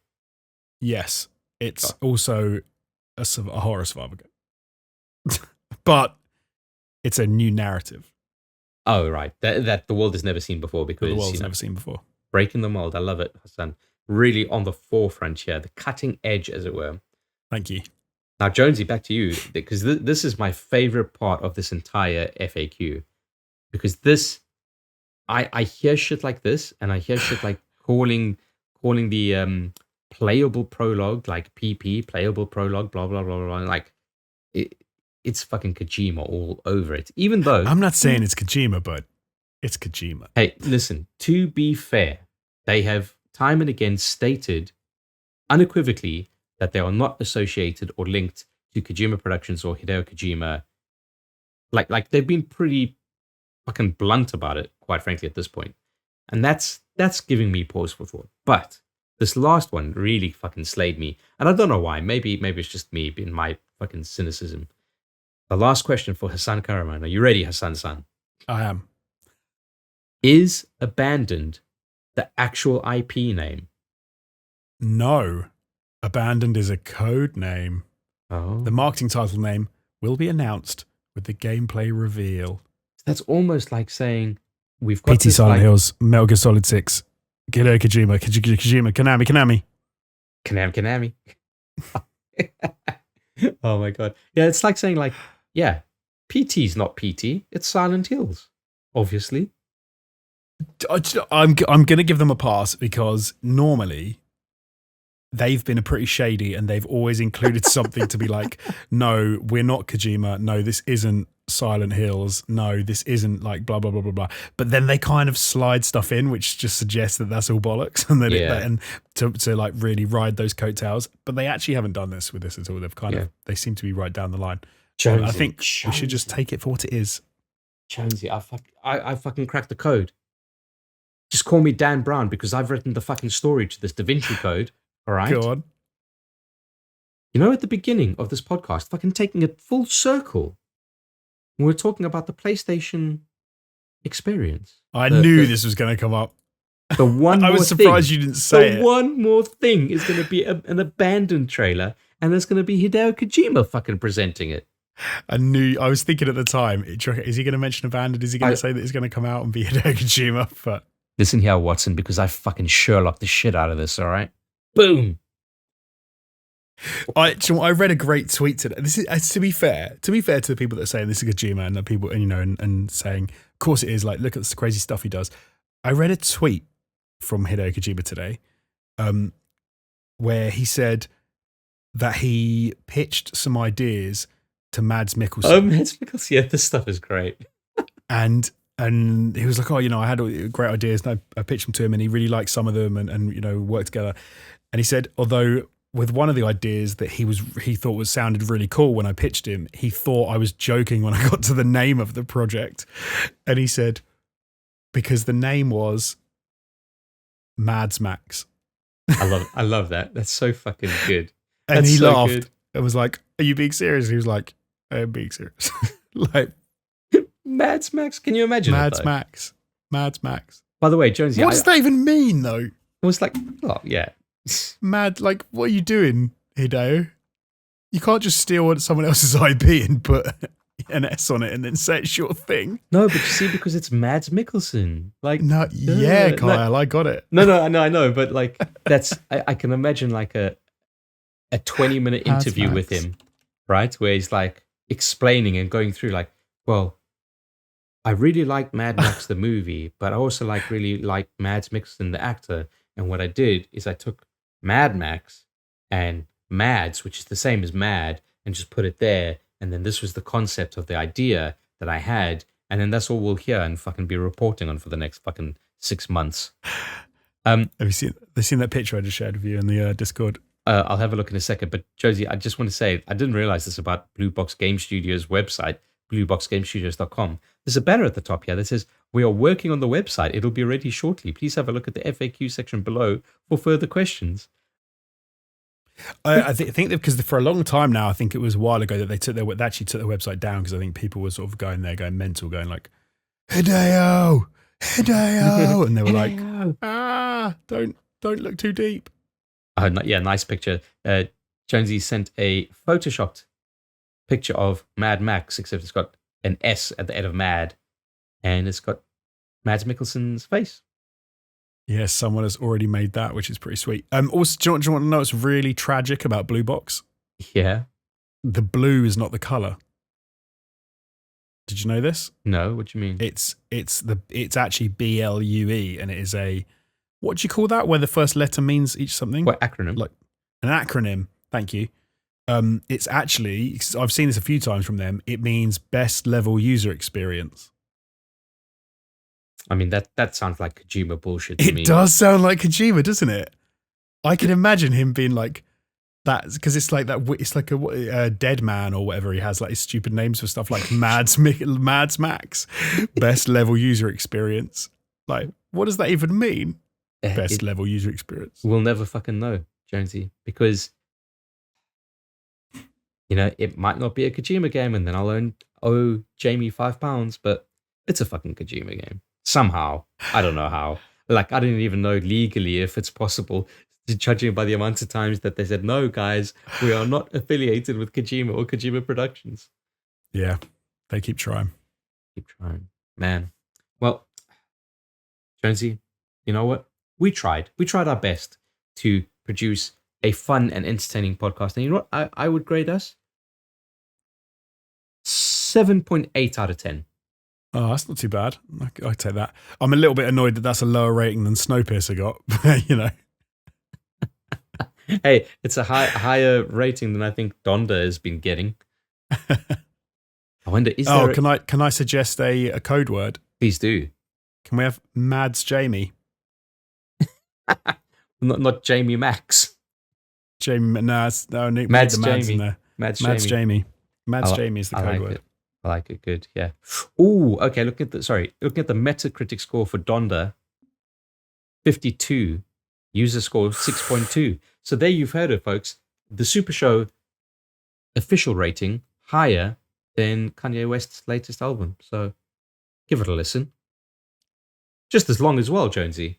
Yes, it's also a horror survival game, but it's a new narrative. Oh, right. That the world has never seen before, because the world's never seen before. Breaking the mold. I love it, Hassan. Really on the forefront here, the cutting edge, as it were. Thank you. Now, Jonesy, back to you, because this is my favorite part of this entire FAQ. Because I hear shit like this, and I hear shit like calling the playable prologue like PP, playable prologue, blah blah blah blah. Like it's fucking Kojima all over it. Even though I'm not saying it's Kojima, but it's Kojima. Hey, listen. To be fair, they have time and again stated unequivocally that they are not associated or linked to Kojima Productions or Hideo Kojima. Like they've been pretty fucking blunt about it, quite frankly, at this point. And that's giving me pause for thought. But this last one really fucking slayed me. And I don't know why. Maybe it's just me being my fucking cynicism. The last question for Hassan Karaman. Are you ready, Hassan-san? I am. Is Abandoned the actual IP name? No. Abandoned is a code name. Oh. The marketing title name will be announced with the gameplay reveal. That's almost like saying we've got PT Silent Hills, Metal Gear Solid 6, Hideo Kojima, Konami. Oh my god. Yeah, it's like saying PT's not PT, it's Silent Hills, obviously. I'm going to give them a pass because normally they've been pretty shady and they've always included something to be like, no, we're not Kojima. No, this isn't Silent Hills. No, this isn't like blah, blah, blah, blah, blah. But then they kind of slide stuff in, which just suggests that that's all bollocks and and to like really ride those coattails. But they actually haven't done this with this at all. They've kind of, they seem to be right down the line. Jonesy, I think we should just take it for what it is. Jonesy, I fucking cracked the code. Just call me Dan Brown because I've written the fucking story to this Da Vinci Code. All right. Go on. You know, at the beginning of this podcast, fucking taking it full circle, when we're talking about the PlayStation experience. I knew this was going to come up. The one I was surprised you didn't say it. The one more thing is going to be an Abandoned trailer, and there's going to be Hideo Kojima fucking presenting it. I was thinking at the time, is he going to mention Abandoned? Is he going to say that it's going to come out and be Hideo Kojima? But listen here, Watson, because I fucking Sherlock the shit out of this, all right? Boom. I read a great tweet today. This is to be fair to the people that are saying this is Kojima and the people and saying, of course it is. Like, look at this crazy stuff he does. I read a tweet from Hideo Kojima today, where he said that he pitched some ideas to Mads Mikkelsen. Oh, Mads Mikkelsen. Yeah, this stuff is great. And he was like, I had great ideas, and I pitched them to him, and he really liked some of them, and worked together. And he said, although with one of the ideas that he thought sounded really cool when I pitched him, he thought I was joking when I got to the name of the project. And he said, because the name was Mads Max. I love that. That's so fucking good. And he laughed. It was like, are you being serious? And he was like, I am being serious. Like, Mads Max. Can you imagine Mads Max. Mads Max. By the way, Jonesy, what does that even mean, though? It was like, oh, yeah. Like, what are you doing, Hideo? You can't just steal someone else's IP and put an S on it and then say it's your thing. No, but you see, because it's Mads Mikkelsen. Like, no, yeah, Kyle, I got it. No, I know, but like, that's, I can imagine like a 20-minute interview with him, right? Where he's like explaining and going through like, well, I really like Mad Max the movie, but I also really like Mads Mikkelsen the actor. And what I did is I took Mad Max and Mads, which is the same as Mad, and just put it there. And then this was the concept of the idea that I had. And then that's all we'll hear and fucking be reporting on for the next fucking 6 months. Have you seen that picture I just shared with you in the Discord? I'll have a look in a second. But Josie, I just want to say, I didn't realize this about Blue Box Game Studios' website, blueboxgamestudios.com. There's a banner at the top here that says, we are working on the website. It'll be ready shortly. Please have a look at the FAQ section below for further questions. I think that because for a long time now, I think it was a while ago that they actually took their website down, because I think people were sort of going mental, going like, Hideo, and they were like, don't look too deep. Yeah, nice picture. Jonesy sent a photoshopped picture of Mad Max, except it's got an S at the end of Mad, and it's got Mads Mikkelsen's face. Yes, someone has already made that, which is pretty sweet. Also, do you want to know what's really tragic about Blue Box? Yeah. The blue is not the color. Did you know this? No, what do you mean? It's actually BLUE, and it is what do you call that? Where the first letter means each something? What acronym? Like an acronym. Thank you. It's actually, I've seen this a few times from them. It means best level user experience. I mean, that sounds like Kojima bullshit to me. It does sound like Kojima, doesn't it? I can imagine him being like that, because it's like that. It's like a dead man or whatever he has, like his stupid names for stuff like Mads Max, best level user experience. Like, what does that even mean? Best level user experience. We'll never fucking know, Jonesy, because it might not be a Kojima game, and then I'll owe Jamie £5, but it's a fucking Kojima game. Somehow. I don't know how. Like, I didn't even know legally if it's possible, judging by the amount of times that they said, no, guys, we are not affiliated with Kojima or Kojima Productions. Yeah, they keep trying. Keep trying. Man. Well, Jonesy, you know what? We tried. We tried our best to produce a fun and entertaining podcast. And you know what I would grade us? 7.8 out of 10. Oh, that's not too bad. I take that. I'm a little bit annoyed that that's a lower rating than Snowpiercer got. Hey, it's a higher rating than I think Donda has been getting. I wonder, can I suggest a code word? Please do. Can we have Mads Jamie? not Jamie Max. Jamie, Mads Jamie. Mads Jamie. Mads Jamie is the code word. I like it. Good. Yeah. Ooh. Okay. Looking at the Metacritic score for Donda, 52. User score 6.2. So there you've heard it, folks. The SuperShow official rating higher than Kanye West's latest album. So give it a listen. Just as long as well, Jonesy,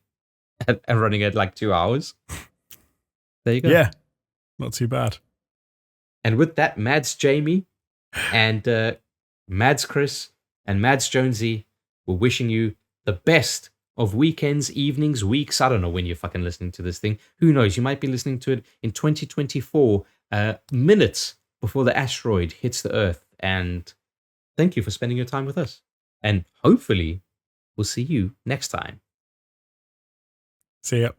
and running at like 2 hours. There you go. Yeah. Not too bad. And with that, Mads Jamie and Mads Chris and Mads Jonesy, we're wishing you the best of weekends, evenings, weeks. I don't know when you're fucking listening to this thing. Who knows? You might be listening to it in 2024, minutes before the asteroid hits the Earth. And thank you for spending your time with us. And hopefully, we'll see you next time. See ya.